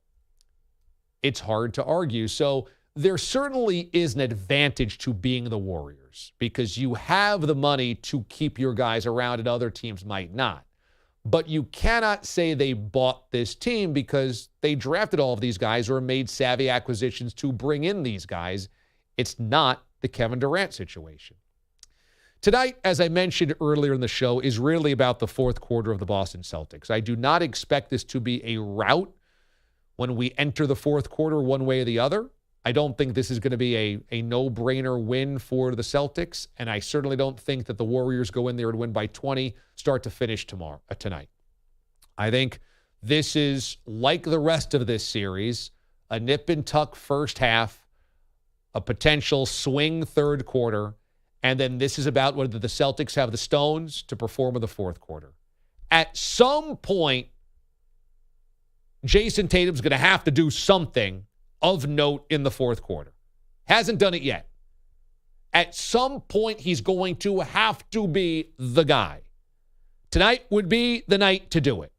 it's hard to argue. So there certainly is an advantage to being the Warriors because you have the money to keep your guys around and other teams might not. But you cannot say they bought this team because they drafted all of these guys or made savvy acquisitions to bring in these guys. It's not the Kevin Durant situation. Tonight, as I mentioned earlier in the show, is really about the fourth quarter of the Boston Celtics. I do not expect this to be a rout when we enter the fourth quarter one way or the other. I don't think this is going to be a no-brainer win for the Celtics, and I certainly don't think that the Warriors go in there and win by 20, start to finish tonight. I think this is, like the rest of this series, a nip-and-tuck first half, a potential swing third quarter, and then this is about whether the Celtics have the stones to perform in the fourth quarter. At some point, Jason Tatum's going to have to do something of note in the fourth quarter. Hasn't done it yet. At some point, he's going to have to be the guy. Tonight would be the night to do it.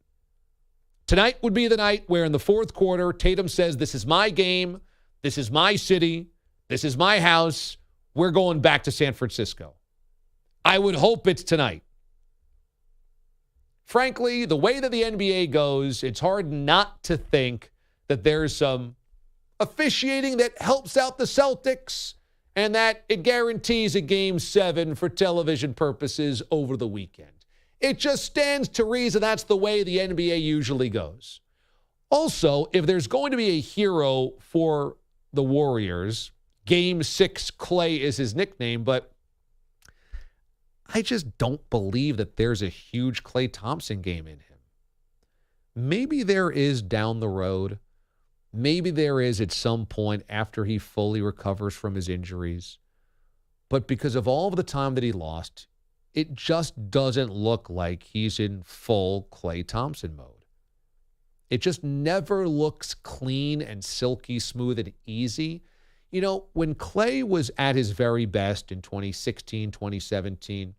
Tonight would be the night where in the fourth quarter, Tatum says, this is my game, this is my city, this is my house, we're going back to San Francisco. I would hope it's tonight. Frankly, the way that the NBA goes, it's hard not to think that there's some officiating that helps out the Celtics and that it guarantees a Game 7 for television purposes over the weekend. It just stands to reason that's the way the NBA usually goes. Also, if there's going to be a hero for the Warriors, Game 6 Clay is his nickname, but I just don't believe that there's a huge Klay Thompson game in him. Maybe there is down the road. Maybe there is at some point after he fully recovers from his injuries. But because of all of the time that he lost, it just doesn't look like he's in full Klay Thompson mode. It just never looks clean and silky smooth and easy. You know, when Klay was at his very best in 2016, 2017,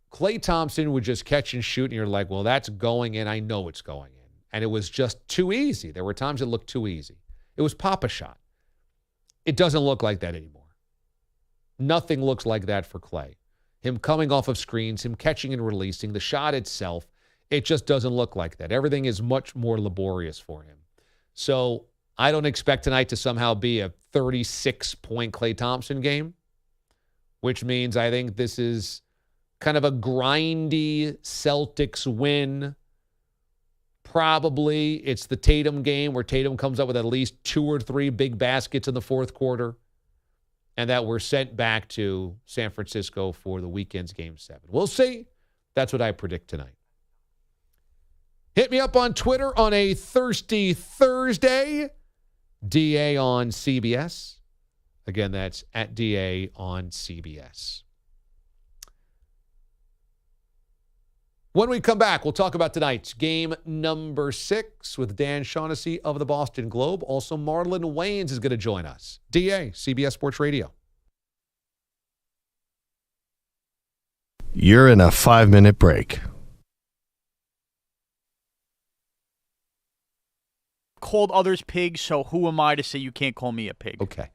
Klay Thompson would just catch and shoot, and you're like, well, that's going in. I know it's going in. And it was just too easy. There were times it looked too easy. It was pop a shot. It doesn't look like that anymore. Nothing looks like that for Klay. Him coming off of screens, him catching and releasing, the shot itself, it just doesn't look like that. Everything is much more laborious for him. So I don't expect tonight to somehow be a 36-point Klay Thompson game, which means I think this is kind of a grindy Celtics win. Probably it's the Tatum game where Tatum comes up with at least 2 or 3 big baskets in the fourth quarter, and that we're sent back to San Francisco for the weekend's Game 7. We'll see. That's what I predict tonight. Hit me up on Twitter on a Thirsty Thursday. DA on CBS. Again, that's at DA on CBS. When we come back, we'll talk about tonight's game number 6 with Dan Shaughnessy of the Boston Globe. Also, Marlon Wayans is going to join us. DA, CBS Sports Radio. You're in a 5-minute break. Called others pigs, so who am I to say you can't call me a pig? Okay.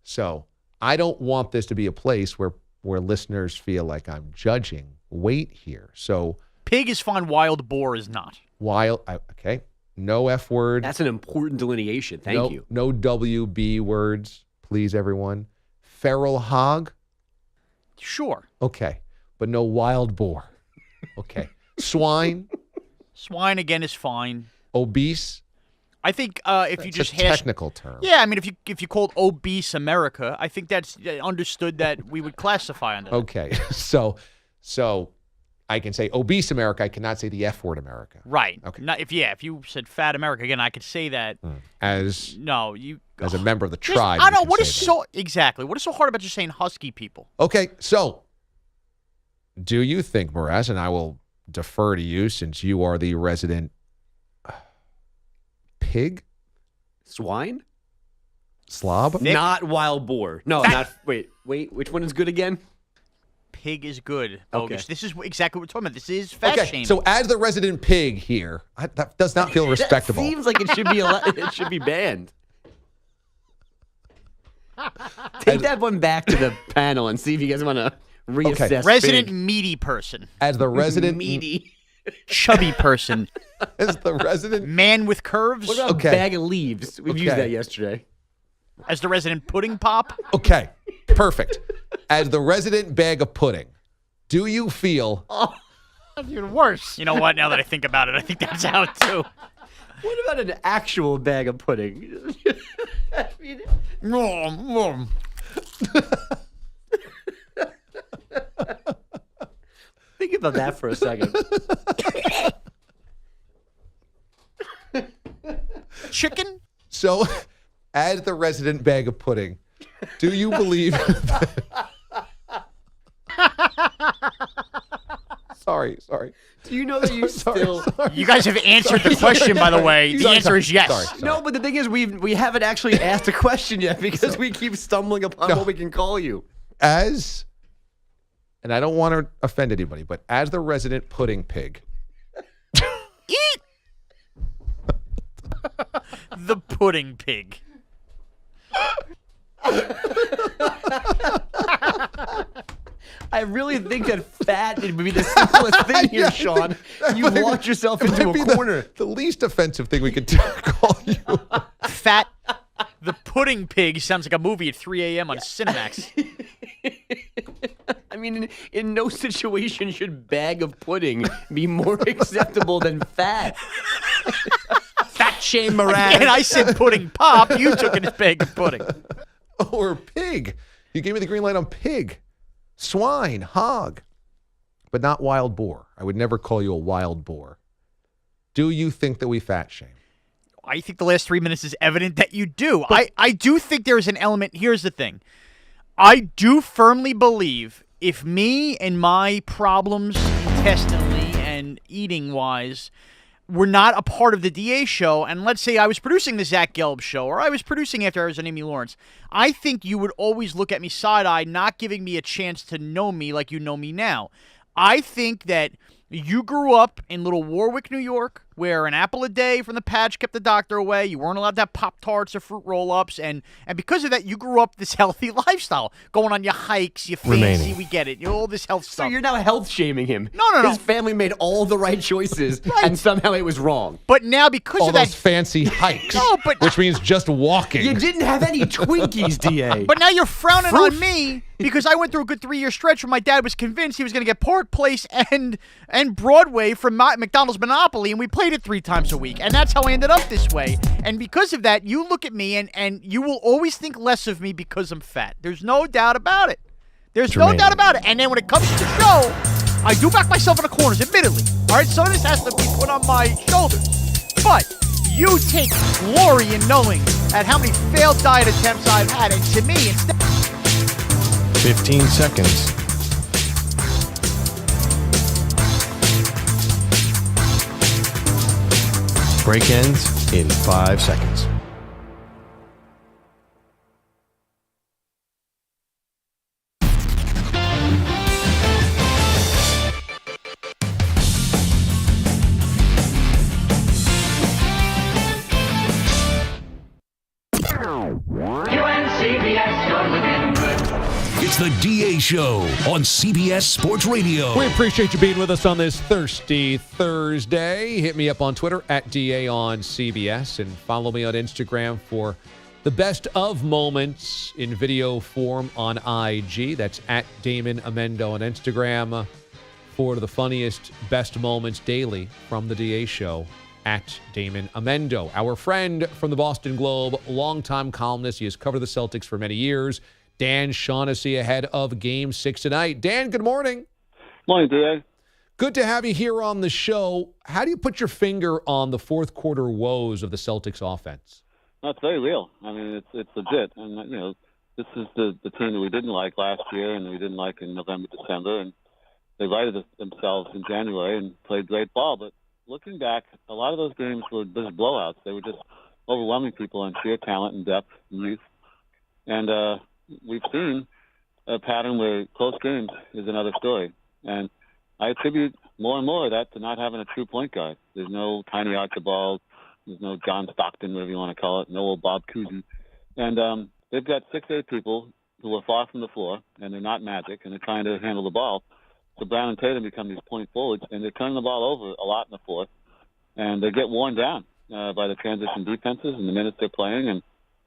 So I don't want this to be a place where listeners feel like I'm judging weight here. So pig is fine, wild boar is not. Okay. No F word. That's an important delineation. Thank you. No WB words, please, everyone. Feral hog? Sure. Okay. But no wild boar. Okay. Swine? Swine, again, is fine. Obese? I think if you It's just a technical term. Yeah, I mean, if you called obese America, I think that's understood that we would classify under that. Okay, so I can say obese America. I cannot say the F word America. Right. Okay. Not, if you said fat America again, I could say that. As a member of the tribe. I don't know you can what is say so exactly. What is so hard about just saying husky people? that. Okay, so do you think, Mraz, and I will defer to you since you are the resident pig? Swine? Slob? Not wild boar. No, not. Wait. Which one is good again? Pig is good. Okay. Bogus. This is exactly what we're talking about. This is fat Okay, shaming. so as the resident pig here, that does not feel respectable. That seems like it should be it should be banned. Take that one back to the panel and see if you guys want to reassess. Okay. Resident pig. meaty person. As the resident meaty. Chubby person. As the resident man with curves. What about bag of leaves? We've used that yesterday. As the resident pudding pop. Okay, perfect. As the resident bag of pudding, do you feel... Oh, that's even worse. You know what? Now that I think about it, I think that's out too. What about an actual bag of pudding? I mean, think about that for a second. Chicken? So, as the resident bag of pudding, do you believe... Sorry. Do you know that you still... You guys have answered the question, by the way. The answer is yes. Sorry. No, but the thing is, we haven't actually asked a question yet because we keep stumbling upon what we can call you. And I don't want to offend anybody, but as the resident pudding pig... Eat! The pudding pig. I really think that fat would be the simplest thing here, Sean. You walked yourself into a corner. The least offensive thing we could call you. Fat. The pudding pig sounds like a movie at 3 a.m. on Cinemax. I mean, in no situation should bag of pudding be more acceptable than fat. Fat shame, Moran. And I said pudding pop. You took it as bag of pudding. Or pig. You gave me the green light on pig. Swine, hog, but not wild boar. I would never call you a wild boar. Do you think that we fat shame? I think the last 3 minutes is evident that you do. I do think there's an element. Here's the thing. I do firmly believe if me and my problems intestinally and eating-wise were not a part of the DA show, and let's say I was producing the Zach Gelb show, or I was producing after I was on Amy Lawrence, I think you would always look at me side-eye, not giving me a chance to know me like you know me now. I think that you grew up in little Warwick, New York, where an apple a day from the patch kept the doctor away. You weren't allowed to have Pop-Tarts or fruit roll-ups, and because of that, you grew up this healthy lifestyle, going on your hikes, you fancy, we get it, all this health stuff. So you're now health shaming him. No. His family made all the right choices, and somehow it was wrong. But now because all of that... those fancy hikes, No, but... which means just walking. You didn't have any Twinkies, DA. But now you're frowning on me because I went through a good 3-year stretch where my dad was convinced he was going to get Park Place and Broadway from McDonald's Monopoly, and we played it 3 times a week. And that's how I ended up this way. And because of that, you look at me and you will always think less of me because I'm fat. There's no doubt about it. There's no doubt about it. And then when it comes to the show, I do back myself in the corners, admittedly. All right, some of this has to be put on my shoulders. But you take glory in knowing at how many failed diet attempts I've had. And to me, instead... 15 seconds. Break ends in 5 seconds. It's the DA Show on CBS Sports Radio. We appreciate you being with us on this Thirsty Thursday. Hit me up on Twitter at DA on CBS and follow me on Instagram for the best of moments in video form on IG. That's at Damon Amendo on Instagram for the funniest best moments daily from the DA Show at Damon Amendo. Our friend from the Boston Globe, longtime columnist. He has covered the Celtics for many years. Dan Shaughnessy ahead of Game 6 tonight. Dan, good morning. Morning, D.A. Good to have you here on the show. How do you put your finger on the fourth quarter woes of the Celtics offense? No, it's very real. I mean, it's legit. And, you know, this is the team that we didn't like last year and we didn't like in November, December. And they righted themselves in January and played great ball. But looking back, a lot of those games were just blowouts. They were just overwhelming people on sheer talent and depth and youth. And we've seen a pattern where close games is another story. And I attribute more and more of that to not having a true point guard. There's no Tiny Archibald. There's no John Stockton, whatever you want to call it. No old Bob Cousy. And they've got 6'8" people who are far from the floor, and they're not magic, and they're trying to handle the ball. So Brown and Tatum become these point forwards, and they're turning the ball over a lot in the fourth. And they get worn down by the transition defenses and the minutes they're playing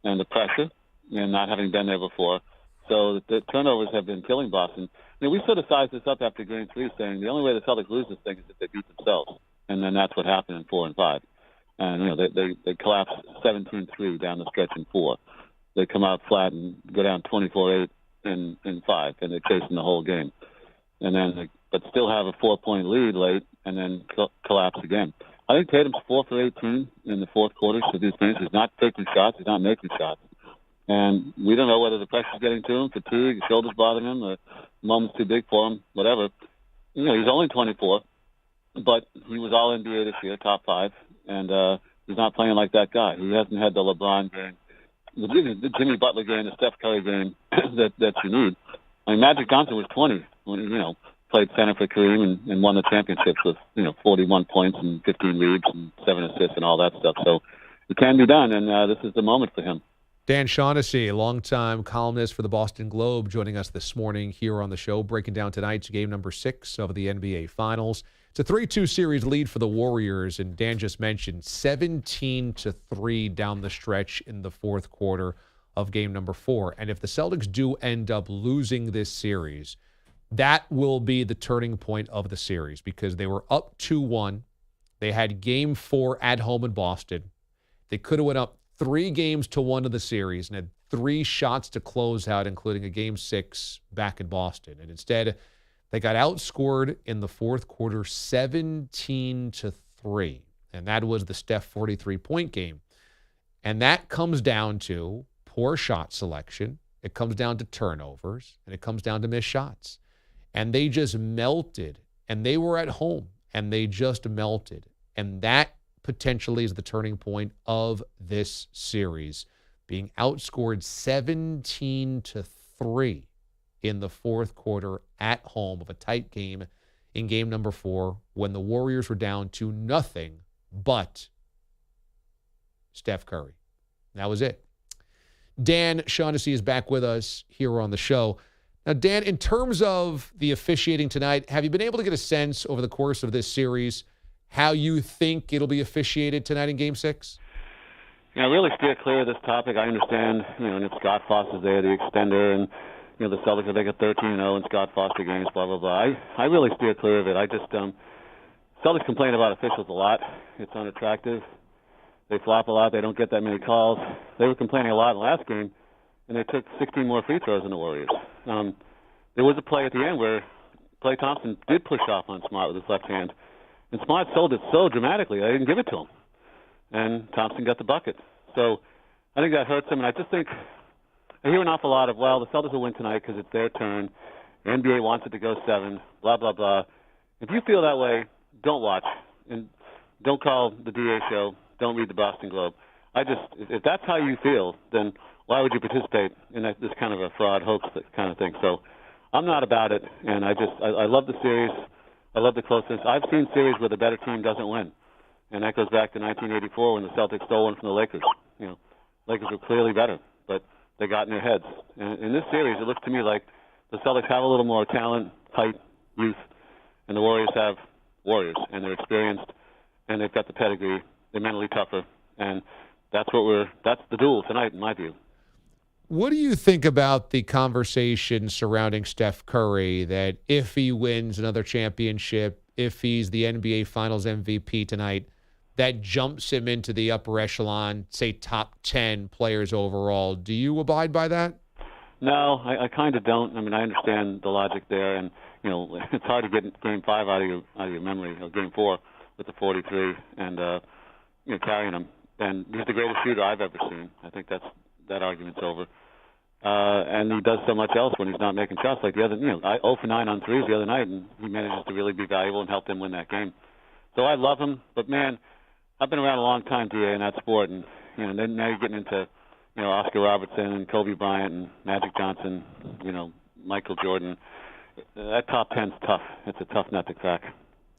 and the pressure and not having been there before. So the turnovers have been killing Boston. I mean, we sort of sized this up after Game 3, saying the only way the Celtics lose this thing is if they beat themselves. And then that's what happened in 4 and 5. And, you know, they collapsed 17-3 down the stretch in 4. They come out flat and go down 24-8 in 5, and they're chasing the whole game. And then, but still have a 4-point lead late, and then collapse again. I think Tatum's 4 for 18 in the fourth quarter of these games. He's not taking shots. He's not making shots. And we don't know whether the pressure's getting to him, fatigue, his shoulders bothering him, the moment's too big for him, whatever. You know, he's only 24, but he was all NBA this year, top 5, and he's not playing like that guy. He hasn't had the LeBron game, the Jimmy Butler game, the Steph Curry game that you need. I mean, Magic Johnson was 20 when, you know, played center for Kareem and won the championships with, 41 points and 15 leads and 7 assists and all that stuff. So it can be done, and this is the moment for him. Dan Shaughnessy, a longtime columnist for the Boston Globe, joining us this morning here on the show, breaking down tonight's game number 6 of the NBA Finals. It's a 3-2 series lead for the Warriors, and Dan just mentioned 17-3 down the stretch in the fourth quarter of game number 4. And if the Celtics do end up losing this series, that will be the turning point of the series because they were up 2-1. They had game 4 at home in Boston. They could have went up 3-1 of the series and had 3 shots to close out, including a game 6 back in Boston. And instead, they got outscored in the fourth quarter 17-3. And that was the Steph 43-point game. And that comes down to poor shot selection. It comes down to turnovers, and it comes down to missed shots. And they just melted. And they were at home, and they just melted. And that potentially is the turning point of this series, being outscored 17-3 in the fourth quarter at home of a tight game in game number 4 when the Warriors were down to nothing but Steph Curry. That was it. Dan Shaughnessy is back with us here on the show. Now, Dan, in terms of the officiating tonight, have you been able to get a sense over the course of this series how you think it'll be officiated tonight in Game 6? Yeah, I really steer clear of this topic. I understand, and if Scott Foster's there, the extender, and, the Celtics, they got 13-0 in Scott Foster games, blah, blah, blah. I really steer clear of it. I just, Celtics complain about officials a lot. It's unattractive. They flop a lot. They don't get that many calls. They were complaining a lot in the last game, and they took 16 more free throws than the Warriors. There was a play at the end where Klay Thompson did push off on Smart with his left hand, and Smart sold it so dramatically, I didn't give it to him. And Thompson got the bucket. So I think that hurts him. And I just think I hear an awful lot of, well, the Celtics will win tonight because it's their turn. The NBA wants it to go 7, blah, blah, blah. If you feel that way, don't watch. And don't call the DA show. Don't read the Boston Globe. If that's how you feel, then why would you participate in this kind of a fraud hoax kind of thing? So I'm not about it. And I love the series. I love the closeness. I've seen series where the better team doesn't win, and that goes back to 1984 when the Celtics stole one from the Lakers. Lakers were clearly better, but they got in their heads. And in this series, it looks to me like the Celtics have a little more talent, height, youth, and the Warriors have warriors, and they're experienced, and they've got the pedigree. They're mentally tougher, and that's the duel tonight, in my view. What do you think about the conversation surrounding Steph Curry that if he wins another championship, if he's the NBA Finals MVP tonight, that jumps him into the upper echelon, say top 10 players overall. Do you abide by that? No, I kind of don't. I mean, I understand the logic there, and it's hard to get Game 5 out of your memory, or Game 4 with the 43, and carrying him. And he's the greatest shooter I've ever seen. I think that argument's over. And he does so much else when he's not making shots. Like the other, 0 for 9 on threes the other night, and he manages to really be valuable and help them win that game. So I love him, but man, I've been around a long time, DA, in that sport, and then now you're getting into Oscar Robertson and Kobe Bryant and Magic Johnson, Michael Jordan. That top 10's tough. It's a tough nut to crack.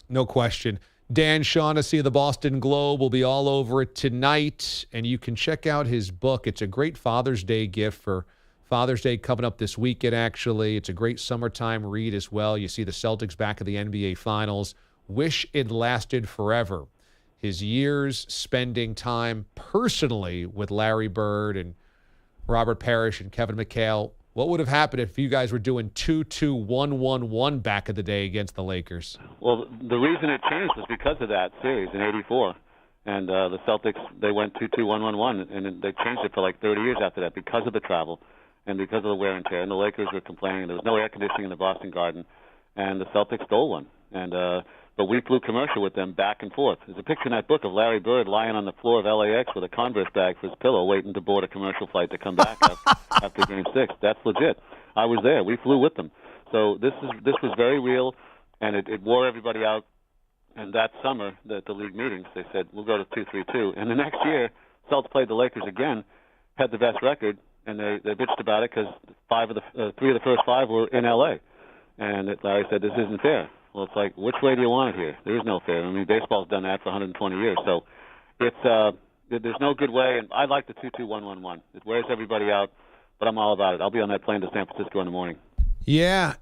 No question. Dan Shaughnessy of the Boston Globe will be all over it tonight, and you can check out his book. It's a great Father's Day gift for Father's Day coming up this weekend, actually. It's a great summertime read as well. You see the Celtics back at the NBA Finals. Wish It Lasted Forever. His years spending time personally with Larry Bird and Robert Parrish and Kevin McHale. What would have happened if you guys were doing 2-2-1-1-1 back in the day against the Lakers? Well, the reason it changed was because of that series in '84. And the Celtics, they went 2-2-1-1-1, and they changed it for like 30 years after that because of the travel and because of the wear and tear. And the Lakers were complaining. There was no air conditioning in the Boston Garden, and the Celtics stole one. And but we flew commercial with them back and forth. There's a picture in that book of Larry Bird lying on the floor of LAX with a Converse bag for his pillow, waiting to board a commercial flight to come back after Game 6. That's legit. I was there. We flew with them. So this was very real, and it wore everybody out. And that summer, at the league meetings, they said, we'll go to 2-3-2. And the next year, Celtics played the Lakers again, had the best record, and they bitched about it because 3 of the first 5 were in L.A. And Larry said, this isn't fair. Well, it's like, which way do you want it here? There is no fair. I mean, baseball's done that for 120 years. So there's no good way. And I like the 2-2-1-1-1. It wears everybody out, but I'm all about it. I'll be on that plane to San Francisco in the morning. Yeah,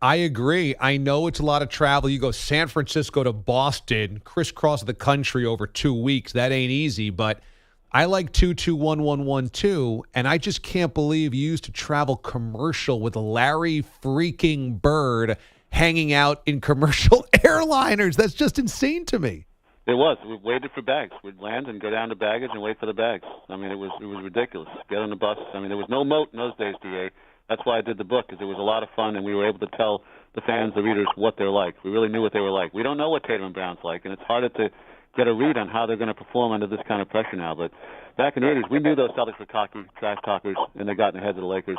I agree. I know it's a lot of travel. You go San Francisco to Boston, crisscross the country over 2 weeks. That ain't easy, but I like 2-2-1-1-1-2, and I just can't believe you used to travel commercial with Larry freaking Bird hanging out in commercial airliners. That's just insane to me. It was. We waited for bags. We'd land and go down to baggage and wait for the bags. I mean, it was ridiculous. Get on the bus. I mean, there was no moat in those days, DA. That's why I did the book, because it was a lot of fun, and we were able to tell the fans, the readers, what they're like. We really knew what they were like. We don't know what Tatum and Brown's like, and it's harder to get a read on how they're going to perform under this kind of pressure now. But back in the 80s, we knew those Celtics were cocky, trash talkers, and they got in the heads of the Lakers.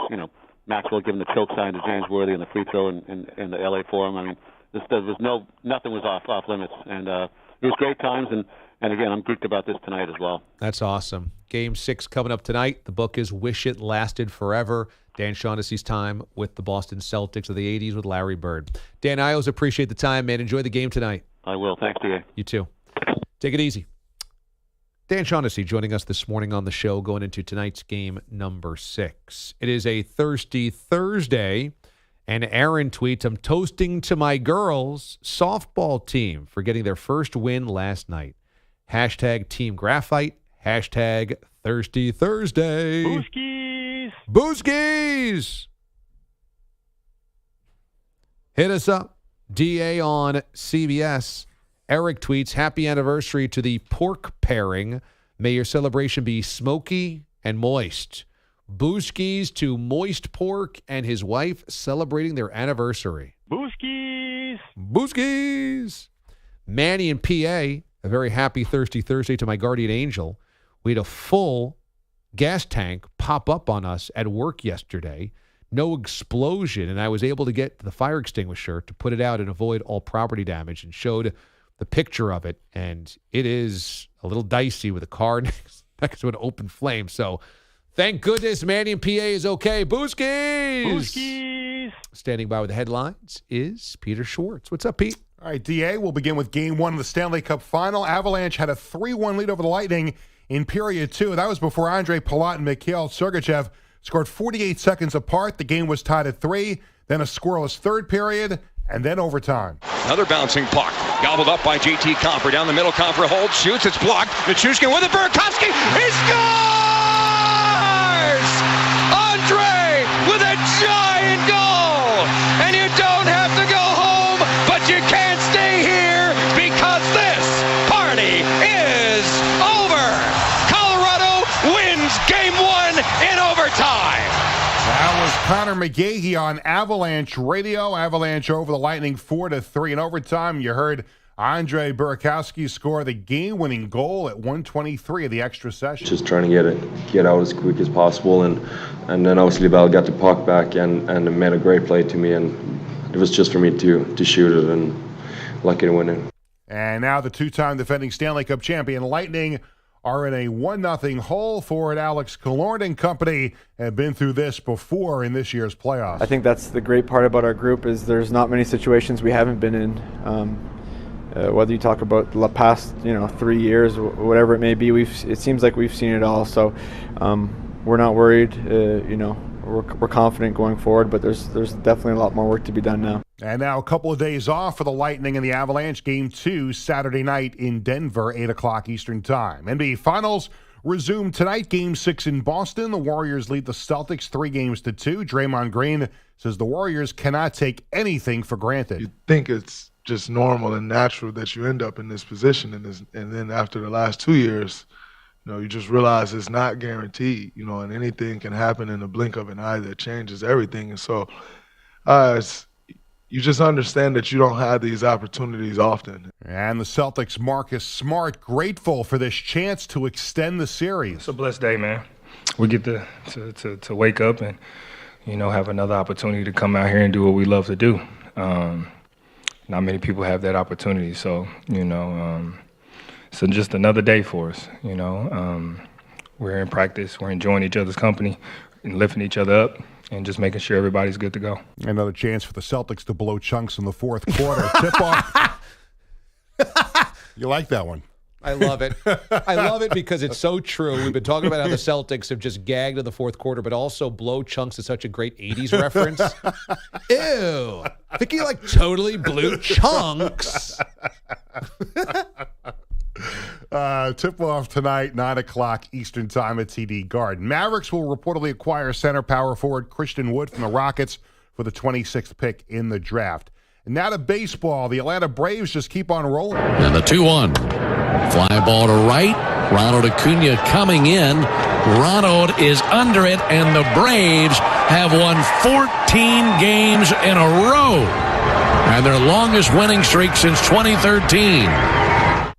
Maxwell giving the choke sign to James Worthy in the free throw in the L.A. Forum. I mean, nothing was off limits, and it was great times. And again, I'm geeked about this tonight as well. That's awesome. Game 6 coming up tonight. The book is Wish It Lasted Forever. Dan Shaughnessy's time with the Boston Celtics of the 80s with Larry Bird. Dan, I always appreciate the time, man. Enjoy the game tonight. I will. Thanks, DA. You too. Take it easy. Dan Shaughnessy joining us this morning on the show going into tonight's game number 6. It is a Thirsty Thursday, and Aaron tweets, I'm toasting to my girls' softball team for getting their first win last night. Hashtag Team Graphite. Hashtag Thirsty Thursday. Booskies. Booskies. Hit us up. DA on CBS. Eric tweets, happy anniversary to the pork pairing. May your celebration be smoky and moist. Booskies to Moist Pork and his wife celebrating their anniversary. Booskies. Booskies. Manny in PA, a very happy Thirsty Thursday to my guardian angel. We had a full gas tank pop up on us at work yesterday. No explosion, and I was able to get the fire extinguisher to put it out and avoid all property damage, and showed the picture of it, and it is a little dicey with a car next to an open flame. So thank goodness Manny in PA is okay. Booskies! Booskies! Standing by with the headlines is Peter Schwartz. What's up, Pete? All right, DA, we'll begin with Game 1 of the Stanley Cup Final. Avalanche had a 3-1 lead over the Lightning in period 2. That was before Andre Palat and Mikhail Sergachev scored 48 seconds apart. The game was tied at 3, then a scoreless third period, and then overtime. Another bouncing puck, gobbled up by J.T. Compher. Down the middle, Compher holds, shoots, it's blocked. Nichushkin with it, Burakovsky, he scores! Andre with a giant goal! And you don't have to go home, but you can't stay here because this party Connor McGahey on Avalanche Radio. Avalanche over the Lightning 4-3 in overtime. You heard Andre Burakovsky score the game-winning goal at 1:23 of the extra session. Just trying to get out as quick as possible, and then obviously Val got the puck back and made a great play to me, and it was just for me to shoot it, and lucky to win it. And now the two-time defending Stanley Cup champion Lightning are in a 1-0 hole. Forward Alex Killorn and company have been through this before in this year's playoffs. I think that's the great part about our group is there's not many situations we haven't been in. Whether you talk about the past, 3 years, whatever it may be, it seems like we've seen it all. So we're not worried. We're confident going forward, but there's definitely a lot more work to be done now. And now a couple of days off for the Lightning and the Avalanche. Game 2 Saturday night in Denver, 8 o'clock Eastern Time. NBA Finals resume tonight. Game 6 in Boston. The Warriors lead the Celtics 3-2. Draymond Green says the Warriors cannot take anything for granted. You think it's just normal and natural that you end up in this position, and then after the last 2 years, you just realize it's not guaranteed, and anything can happen in the blink of an eye that changes everything. And so you just understand that you don't have these opportunities often. And the Celtics' Marcus Smart grateful for this chance to extend the series. It's a blessed day, man. We get to wake up and, have another opportunity to come out here and do what we love to do. Not many people have that opportunity, so so just another day for us. We're in practice, we're enjoying each other's company, and lifting each other up, and just making sure everybody's good to go. Another chance for the Celtics to blow chunks in the fourth quarter. Tip off. You like that one? I love it. I love it because it's so true. We've been talking about how the Celtics have just gagged in the fourth quarter, but also blow chunks is such a great 80s reference. Ew. I think he totally blew chunks. Tip-off tonight, 9 o'clock Eastern Time at TD Garden. Mavericks will reportedly acquire center power forward Christian Wood from the Rockets for the 26th pick in the draft. And now to baseball. The Atlanta Braves just keep on rolling. And the 2-1. Fly ball to right. Ronald Acuna coming in. Ronald is under it, and the Braves have won 14 games in a row. And their longest winning streak since 2013.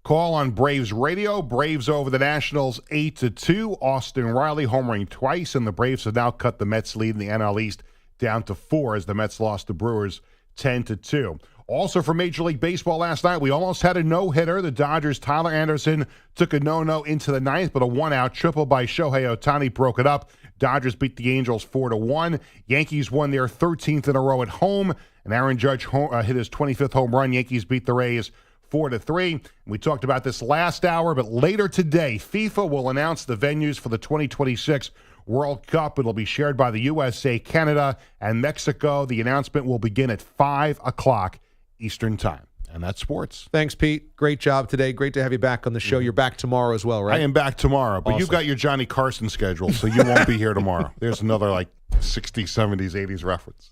Call on Braves Radio. Braves over the Nationals 8-2. Austin Riley homering twice, and the Braves have now cut the Mets lead in the NL East down to 4 as the Mets lost to Brewers 10-2. Also for Major League Baseball last night, we almost had a no-hitter. The Dodgers' Tyler Anderson took a no-no into the ninth, but a one-out triple by Shohei Ohtani broke it up. Dodgers beat the Angels 4-1. Yankees won their 13th in a row at home, and Aaron Judge hit his 25th home run. Yankees beat the Rays 4-3. We talked about this last hour, but later today, FIFA will announce the venues for the 2026 World Cup. It'll be shared by the USA, Canada, and Mexico. The announcement will begin at 5 o'clock Eastern Time. And that's sports. Thanks, Pete. Great job today. Great to have you back on the show. You're back tomorrow as well, right? I am back tomorrow, but you've got your Johnny Carson schedule, so you won't be here tomorrow. There's another 60s, 70s, 80s reference.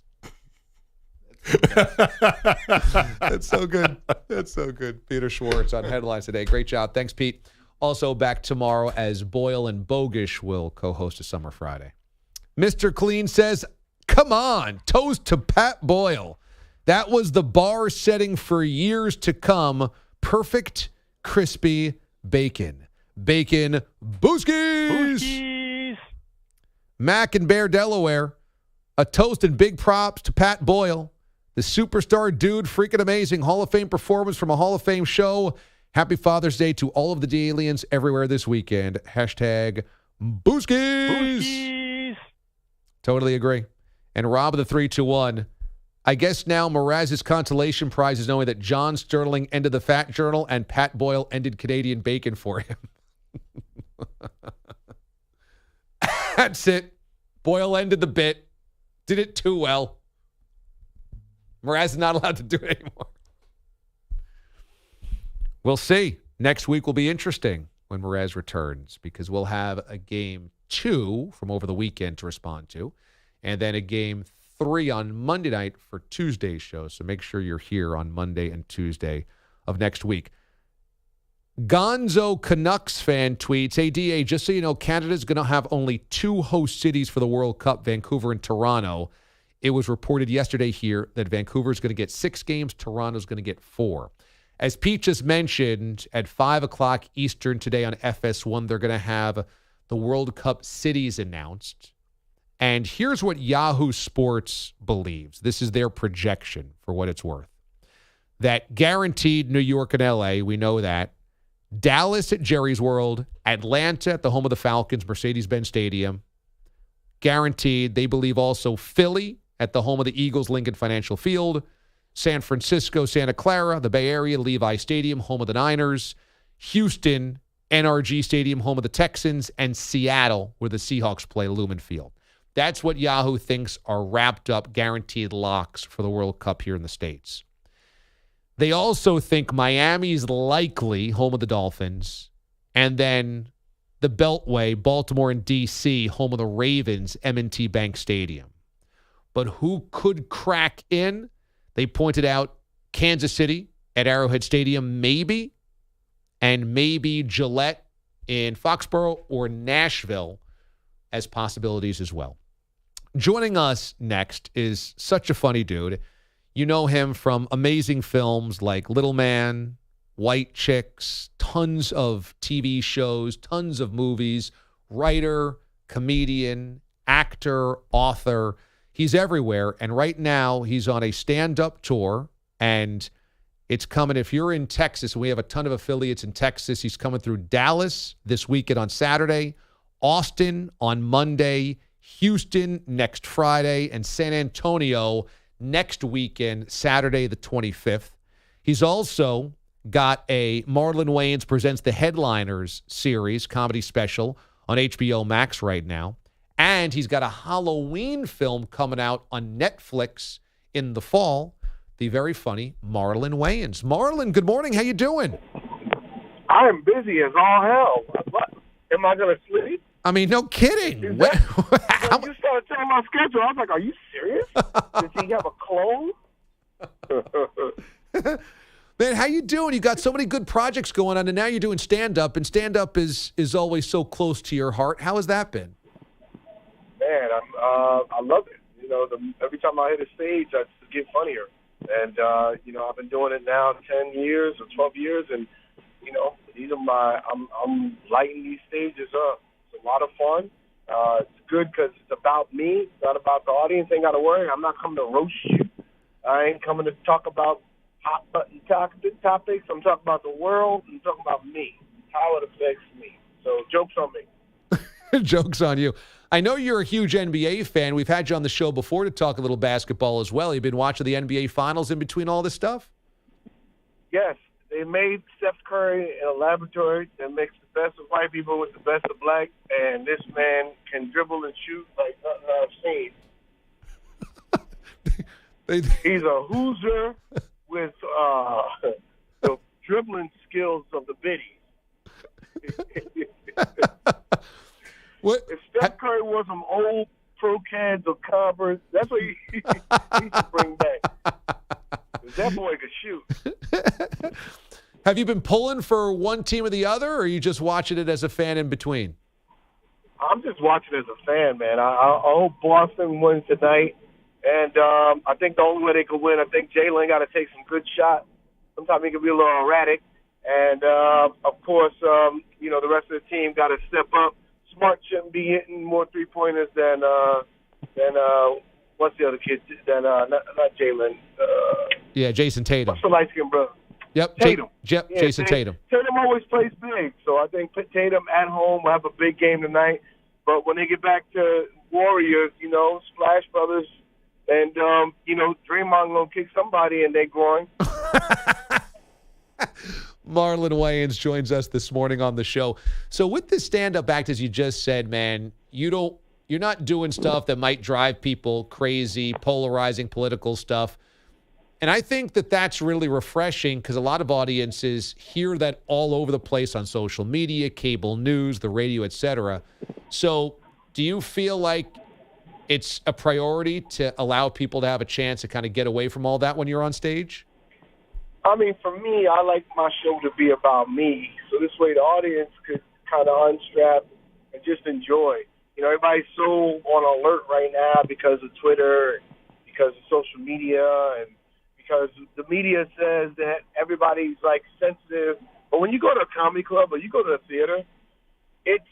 That's so good. That's so good. Peter Schwartz on Headlines today. Great job. Thanks, Pete. Also back tomorrow as Boyle and Bogish will co-host a Summer Friday. Mr. Clean says, come on, toast to Pat Boyle. That was the bar setting for years to come. Perfect, crispy bacon. Bacon Booskies. Mac and Bear, Delaware. A toast and big props to Pat Boyle. The superstar dude, freaking amazing Hall of Fame performance from a Hall of Fame show. Happy Father's Day to all of the D-aliens everywhere this weekend. Hashtag Booskies. Totally agree. And Rob of the 321. I guess now Mraz's consolation prize is knowing that John Sterling ended the Fat Journal and Pat Boyle ended Canadian bacon for him. That's it. Boyle ended the bit. Did it too well. Mraz is not allowed to do it anymore. We'll see. Next week will be interesting when Mraz returns because we'll have a game 2 from over the weekend to respond to, and then a game 3 on Monday night for Tuesday's show. So make sure you're here on Monday and Tuesday of next week. Gonzo Canucks fan tweets, hey, DA, just so you know, Canada's going to have only 2 host cities for the World Cup, Vancouver and Toronto. It was reported yesterday here that Vancouver is going to get 6 games, Toronto's going to get 4. As Pete just mentioned, at 5 o'clock Eastern today on FS1, they're going to have the World Cup cities announced. And here's what Yahoo Sports believes. This is their projection for what it's worth. That guaranteed New York and LA, we know that. Dallas at Jerry's World, Atlanta at the home of the Falcons, Mercedes-Benz Stadium. Guaranteed. They believe also Philly at the home of the Eagles, Lincoln Financial Field. San Francisco, Santa Clara, the Bay Area, Levi Stadium, home of the Niners. Houston, NRG Stadium, home of the Texans. And Seattle, where the Seahawks play, Lumen Field. That's what Yahoo thinks are wrapped up guaranteed locks for the World Cup here in the States. They also think Miami's likely home of the Dolphins, and then the Beltway, Baltimore and D.C., home of the Ravens, M&T Bank Stadium. But who could crack in? They pointed out Kansas City at Arrowhead Stadium, maybe, and maybe Gillette in Foxborough or Nashville as possibilities as well. Joining us next is such a funny dude. You know him from amazing films like Little Man, White Chicks, tons of TV shows, tons of movies, writer, comedian, actor, author. He's everywhere. And right now he's on a stand-up tour, and it's coming. If you're in Texas, we have a ton of affiliates in Texas. He's coming through Dallas this weekend on Saturday, Austin on Monday, Houston next Friday, and San Antonio next weekend, Saturday the 25th. He's also got a Marlon Wayans Presents the Headliners series, comedy special on HBO Max right now. And he's got a Halloween film coming out on Netflix in the fall, the very funny Marlon Wayans. Marlon, good morning. How you doing? I'm busy as all hell. What? Am I going to sleep? I mean, no kidding. You started telling my schedule. I was like, are you serious? Does he have a clone? Man, how you doing? You got so many good projects going on, and now you're doing stand-up, and stand-up is always so close to your heart. How has that been? Man, I love it. You know, every time I hit a stage, I just get funnier. And, you know, I've been doing it now 10 years or 12 years, and, you know, I'm lighting these stages up. It's a lot of fun. It's good because it's about me. It's not about the audience. Ain't got to worry. I'm not coming to roast you. I ain't coming to talk about hot button topics. I'm talking about the world. I'm talking about me, how it affects me. So joke's on me. Joke's on you. I know you're a huge NBA fan. We've had you on the show before to talk a little basketball as well. You've been watching the NBA Finals in between all this stuff? Yes. They made Steph Curry in a laboratory that makes the best of white people with the best of black, and this man can dribble and shoot like nothing I've seen. He's a Hoosier with the dribbling skills of the biddies. What? If Steph Curry wore some old Pro Cans or Converse, that's what he should bring back. That boy could shoot. Have you been pulling for one team or the other, or are you just watching it as a fan in between? I'm just watching as a fan, man. I hope Boston wins tonight. And I think the only way they could win, I think Jalen got to take some good shots. Sometimes he can be a little erratic. And, of course, you know, the rest of the team got to step up. Smart shouldn't be hitting more three-pointers than what's the other kid? Not Jalen. Yeah, Jason Tatum. What's the light-skinned brother? Yep, Tatum. Jason Tatum. Tatum always plays big, so I think Tatum at home will have a big game tonight. But when they get back to Warriors, you know, Splash Brothers, and, you know, Draymond going to kick somebody in their groin. Marlon Wayans joins us this morning on the show. So with the stand-up act, as you just said, man, you're not doing stuff that might drive people crazy, polarizing political stuff. And I think that that's really refreshing because a lot of audiences hear that all over the place on social media, cable news, the radio, etc. So do you feel like it's a priority to allow people to have a chance to kind of get away from all that when you're on stage? I mean, for me, I like my show to be about me. So this way the audience could kind of unstrap and just enjoy. You know, everybody's so on alert right now because of Twitter, because of social media, and because the media says that everybody's, like, sensitive. But when you go to a comedy club or you go to a theater, it's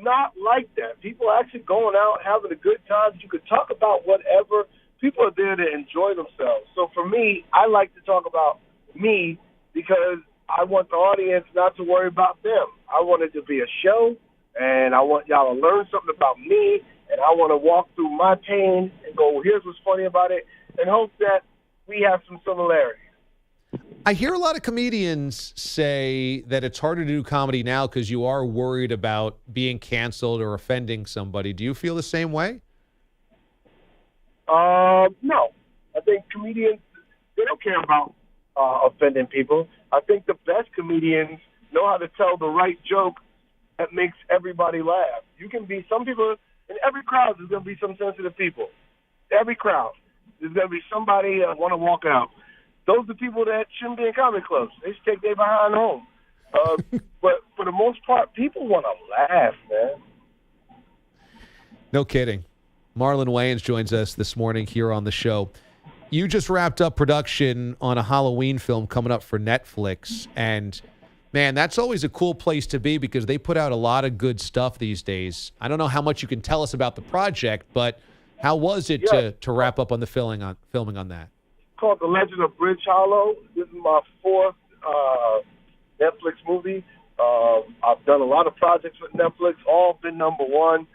not like that. People are actually going out, having a good time. You could talk about whatever. People are there to enjoy themselves. So for me, I like to talk about me because I want the audience not to worry about them. I want it to be a show, and I want y'all to learn something about me, and I want to walk through my pain and go, well, here's what's funny about it, and hope that we have some similarities. I hear a lot of comedians say that it's harder to do comedy now because you are worried about being canceled or offending somebody. Do you feel the same way? No. I think comedians, they don't care about offending people. I think the best comedians know how to tell the right joke that makes everybody laugh. You can be, some people, in every crowd there's going to be some sensitive people. Every crowd. There's going to be somebody that want to walk out. Those are the people that shouldn't be in comedy clubs. They should take their behind home. But for the most part, people want to laugh, man. No kidding. Marlon Wayans joins us this morning here on the show. You just wrapped up production on a Halloween film coming up for Netflix, and man, that's always a cool place to be because they put out a lot of good stuff these days. I don't know how much you can tell us about the project, but how was it to wrap up on the filming on that? Called The Legend of Bridge Hollow. This is my fourth Netflix movie. I've done a lot of projects with Netflix, all been number one.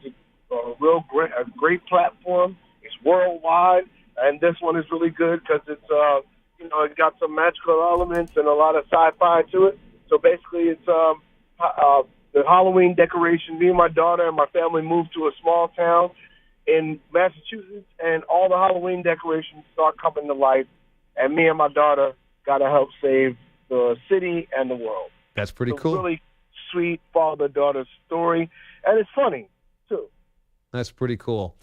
It's a great platform. It's worldwide. And this one is really good because it's, it got some magical elements and a lot of sci-fi to it. So basically it's the Halloween decoration. Me and my daughter and my family moved to a small town in Massachusetts, and all the Halloween decorations start coming to life. And me and my daughter got to help save the city and the world. That's pretty It's cool. a really sweet father-daughter story, and it's funny, too. That's pretty cool.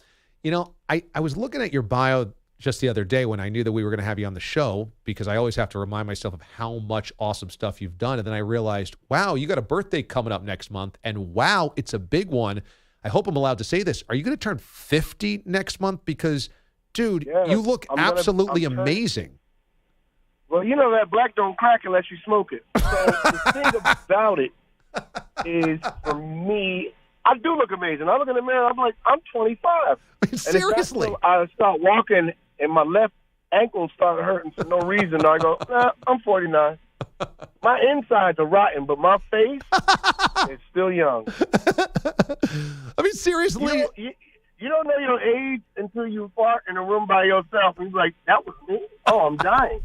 You know, I was looking at your bio just the other day when I knew that we were going to have you on the show, because I always have to remind myself of how much awesome stuff you've done. And then I realized, wow, you got a birthday coming up next month, and wow, it's a big one. I hope I'm allowed to say this. Are you going to turn 50 next month? Because, dude, you look absolutely amazing. Well, you know that black don't crack unless you smoke it. So the thing about it is, for me, I do look amazing. I look in the mirror, I'm like, I'm 25. Seriously? And I start walking, and my left ankle started hurting for no reason. I go, I'm 49. My insides are rotten, but my face is still young. I mean, seriously. You don't know your age until you fart in a room by yourself, and you're like, that was me? Oh, I'm dying.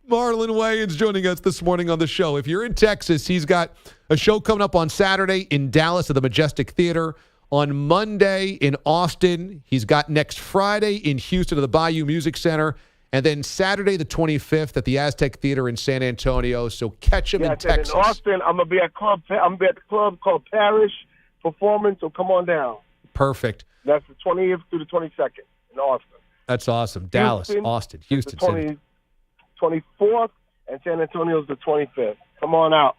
Marlon Wayans joining us this morning on the show. If you're in Texas, he's got a show coming up on Saturday in Dallas at the Majestic Theater. On Monday in Austin. He's got next Friday in Houston at the Bayou Music Center. And then Saturday the 25th at the Aztec Theater in San Antonio. So catch him in Texas. In Austin, I'm gonna be at the club called Parish Performance, so come on down. Perfect. That's the 20th through the 22nd in Austin. That's awesome. Dallas, Austin, Houston. The 24th, and San Antonio's the 25th. Come on out.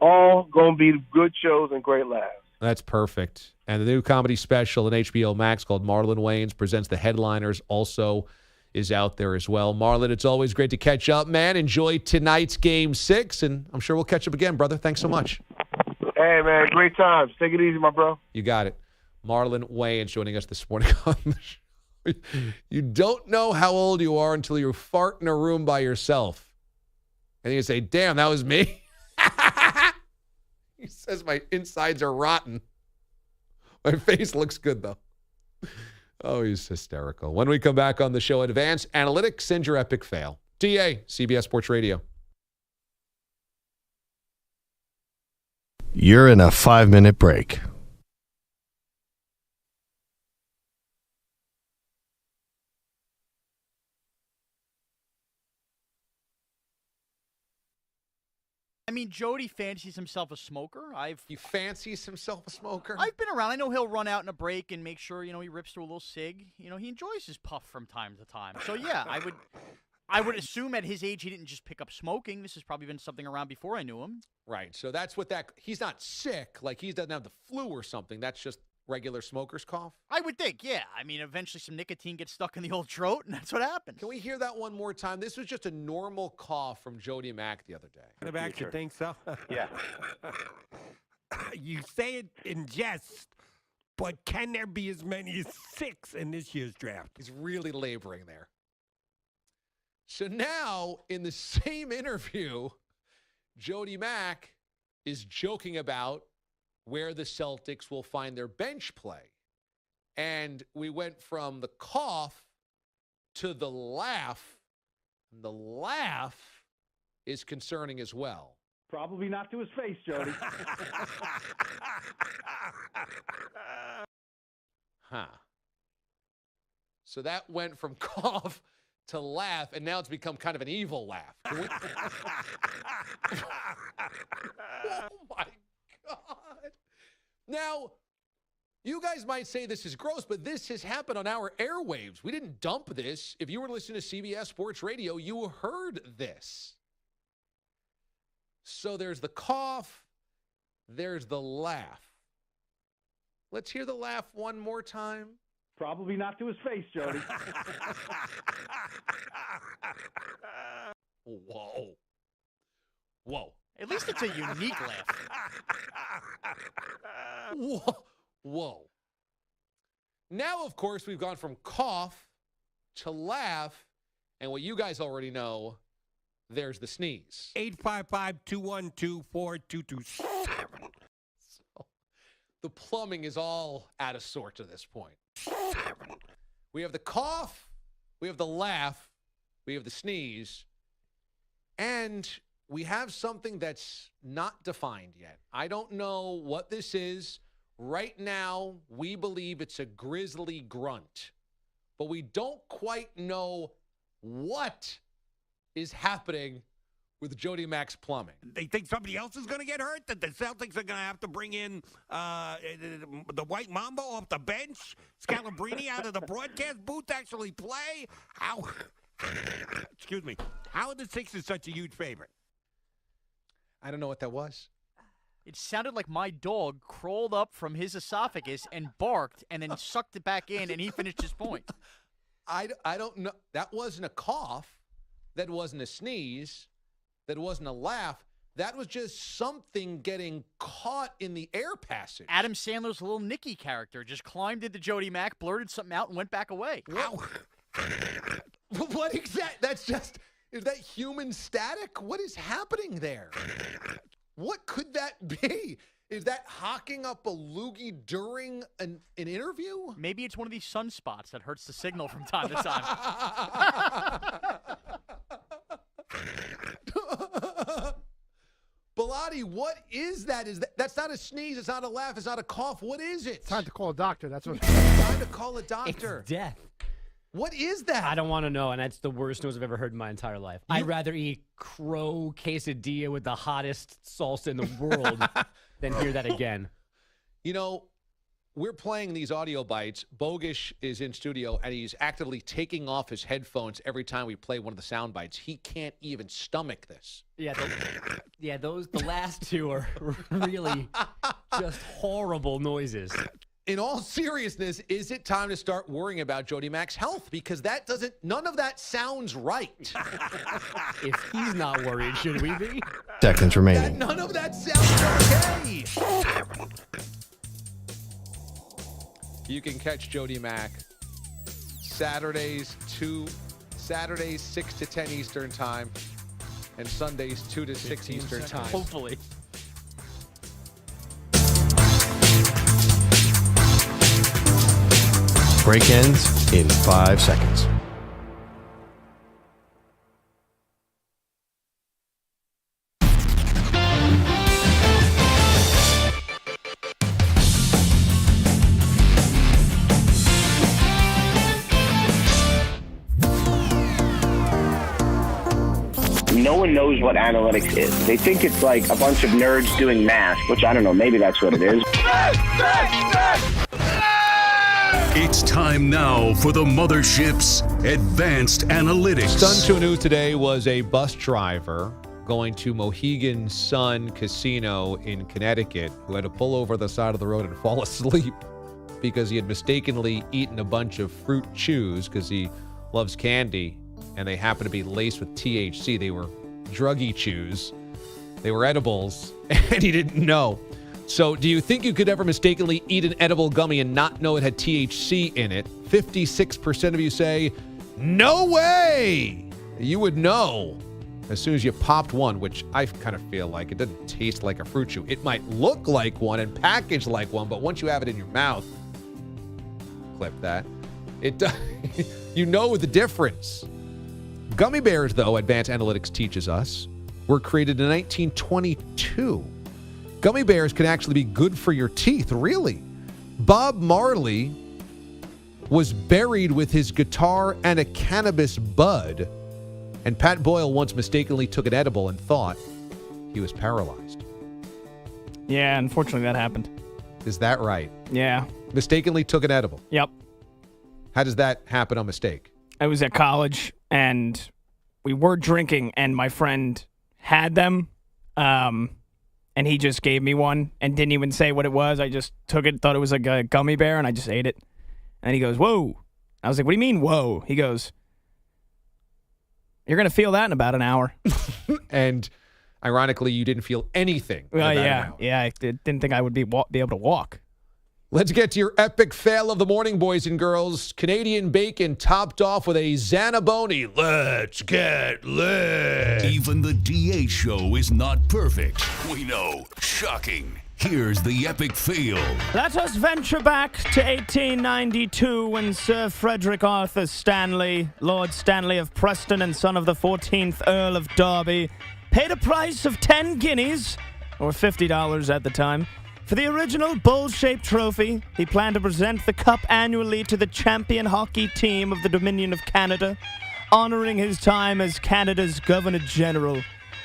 All going to be good shows and great laughs. That's perfect. And the new comedy special on HBO Max called Marlon Wayans Presents the Headliners also is out there as well. Marlon, it's always great to catch up, man. Enjoy tonight's Game 6, and I'm sure we'll catch up again, brother. Thanks so much. Hey, man, great times. Take it easy, my bro. You got it. Marlon Wayans joining us this morning on the show. You don't know how old you are until you fart in a room by yourself. And you say, damn, that was me. He says my insides are rotten. My face looks good, though. Oh, he's hysterical. When we come back on the show, Advanced Analytics, send your epic fail. DA, CBS Sports Radio. You're in a 5-minute break. I mean, mean, Jody fancies himself a smoker. He fancies himself a smoker? I've been around. I know he'll run out in a break and make sure, he rips through a little cig. He enjoys his puff from time to time. So, yeah, I would assume at his age he didn't just pick up smoking. This has probably been something around before I knew him. Right. So that's what he's not sick, like he doesn't have the flu or something. That's just regular smoker's cough? I would think, yeah. I mean, eventually some nicotine gets stuck in the old throat, and that's what happens. Can we hear that one more time? This was just a normal cough from Jody Mack the other day. The back, you think so? Yeah. You say it in jest, but can there be as many as 6 in this year's draft? He's really laboring there. So now, in the same interview, Jody Mack is joking about where the Celtics will find their bench play. And we went from the cough to the laugh. And the laugh is concerning as well. Probably not to his face, Jody. Huh. So that went from cough to laugh, and now it's become kind of an evil laugh. Oh, my God. Now, you guys might say this is gross, but this has happened on our airwaves. We didn't dump this. If you were listening to CBS Sports Radio, you heard this. So there's the cough, there's the laugh. Let's hear the laugh one more time. Probably not to his face, Jody. Whoa. Whoa. At least it's a unique laugh. Whoa. Whoa. Now, of course, we've gone from cough to laugh, and what you guys already know, there's the sneeze. 855-212-4227. So the plumbing is all out of sorts at this point. We have the cough, we have the laugh, we have the sneeze, and we have something that's not defined yet. I don't know what this is. Right now, we believe it's a grisly grunt, but we don't quite know what is happening with Jody Mack's plumbing. They think somebody else is going to get hurt, that the Celtics are going to have to bring in the White Mamba off the bench, Scalabrini out of the broadcast booth to actually play. How are the Sixers such a huge favorite? I don't know what that was. It sounded like my dog crawled up from his esophagus and barked and then sucked it back in, and he finished his point. I don't know. That wasn't a cough. That wasn't a sneeze. That wasn't a laugh. That was just something getting caught in the air passage. Adam Sandler's little Nicky character just climbed into Jody Mack, blurted something out, and went back away. What exactly? That's just, is that human static? What is happening there? What could that be? Is that hocking up a loogie during an interview? Maybe it's one of these sunspots that hurts the signal from time to time. Bilotti, what is that? That's not a sneeze. It's not a laugh. It's not a cough. What is it? Time to call a doctor. That's what. Time to call a doctor. It's death. What is that? I don't want to know, and that's the worst news I've ever heard in my entire life. I'd rather eat crow quesadilla with the hottest salsa in the world than hear that again. You know, we're playing these audio bites. Bogish is in studio, and he's actively taking off his headphones every time we play one of the sound bites. He can't even stomach this. Yeah, the last two are really just horrible noises. In all seriousness, is it time to start worrying about Jody Mack's health? Because none of that sounds right. If he's not worried, should we be? Seconds remaining. None of that sounds okay. You can catch Jody Mack Saturdays 6 to 10 Eastern time, and Sundays 2 to 6 Eastern time. Hopefully. Break ends in 5 seconds. no one knows what analytics is. They think it's like a bunch of nerds doing math, which I don't know, maybe that's what it is. It's time now for the mothership's advanced analytics. Stunned to news today was a bus driver going to Mohegan Sun Casino in Connecticut who had to pull over the side of the road and fall asleep because he had mistakenly eaten a bunch of fruit chews because he loves candy, and they happened to be laced with THC. They were druggy chews. They were edibles, and he didn't know. So do you think you could ever mistakenly eat an edible gummy and not know it had THC in it? 56% of you say, no way! You would know as soon as you popped one, which I kind of feel like it doesn't taste like a fruit chew. It might look like one and package like one, but once you have it in your mouth, clip that, it does. You know the difference. Gummy bears, though, advanced analytics teaches us, were created in 1922. Gummy bears can actually be good for your teeth, really. Bob Marley was buried with his guitar and a cannabis bud, and Pat Boyle once mistakenly took an edible and thought he was paralyzed. Yeah, unfortunately that happened. Is that right? Yeah. Mistakenly took an edible? Yep. How does that happen on mistake? I was at college, and we were drinking, and my friend had them, and he just gave me one and didn't even say what it was. I just took it, thought it was like a gummy bear, and I just ate it. And he goes, whoa. I was like, what do you mean, whoa? He goes, you're going to feel that in about an hour. And ironically, you didn't feel anything. Well, yeah. Yeah, I didn't think I would be able to walk. Let's get to your epic fail of the morning, boys and girls. Canadian bacon topped off with a Zanaboni. Let's get lit. Even the DA show is not perfect. We know. Shocking. Here's the epic fail. Let us venture back to 1892 when Sir Frederick Arthur Stanley, Lord Stanley of Preston and son of the 14th Earl of Derby, paid a price of 10 guineas, or $50 at the time, for the original bowl-shaped trophy. He planned to present the cup annually to the champion hockey team of the Dominion of Canada, honoring his time as Canada's Governor-General.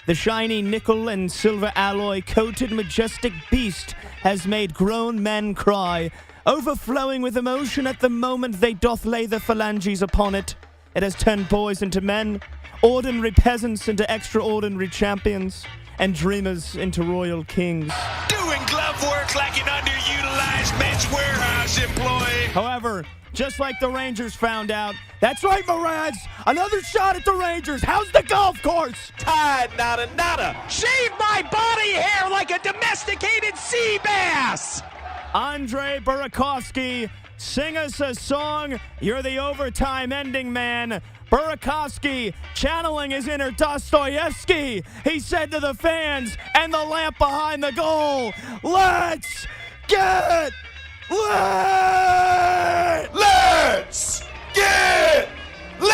The shiny nickel and silver alloy-coated majestic beast has made grown men cry, overflowing with emotion at the moment they doth lay their phalanges upon it. It has turned boys into men, ordinary peasants into extraordinary champions, and dreamers into royal kings. Doing glove work like an underutilized men's warehouse employee. However, just like the Rangers found out, that's right, Mraz, another shot at the Rangers. How's the golf course? Tied, nada, nada. Shave my body hair like a domesticated sea bass. Andre Burakovsky, sing us a song. You're the overtime ending man. Burakovsky, channeling his inner Dostoevsky, he said to the fans and the lamp behind the goal, let's get lit! Let's get lit!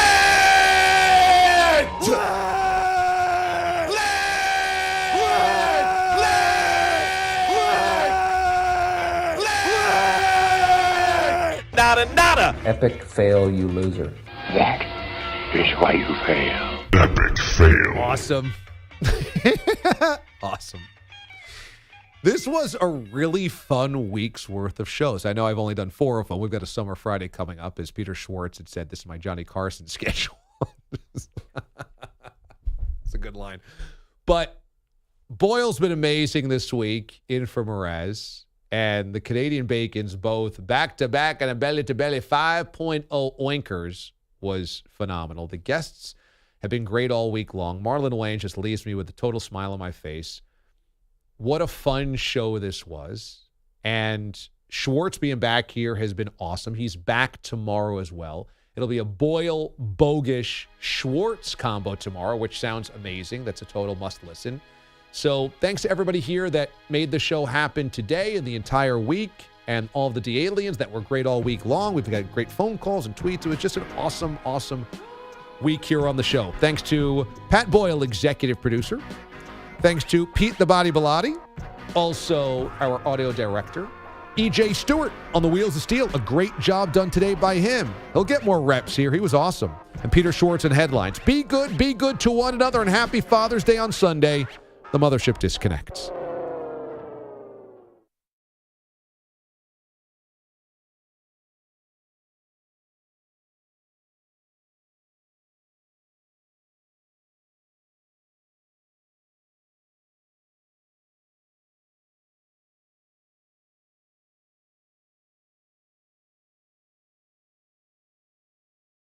Nada, nada. Epic fail, you loser. That is why you fail. Epic fail. Awesome. Awesome. This was a really fun week's worth of shows. I know I've only done 4 of them. We've got a Summer Friday coming up. As Peter Schwartz had said, this is my Johnny Carson schedule. It's a good line. But Boyle's been amazing this week in for Mraz. And the Canadian Bacons both back-to-back and a belly-to-belly 5.0 oinkers was phenomenal. The guests have been great all week long. Marlon Wayne just leaves me with a total smile on my face. What a fun show this was. And Schwartz being back here has been awesome. He's back tomorrow as well. It'll be a Boyle, Bogish, Schwartz combo tomorrow, which sounds amazing. That's a total must listen. So thanks to everybody here that made the show happen today and the entire week, and all of the D-Aliens that were great all week long. We've got great phone calls and tweets. It was just an awesome, awesome week here on the show. Thanks to Pat Boyle, executive producer. Thanks to Pete the Body Bilotti, also our audio director. E.J. Stewart on the wheels of steel. A great job done today by him. He'll get more reps here. He was awesome. And Peter Schwartz in headlines. Be good to one another, and happy Father's Day on Sunday. The Mothership disconnects.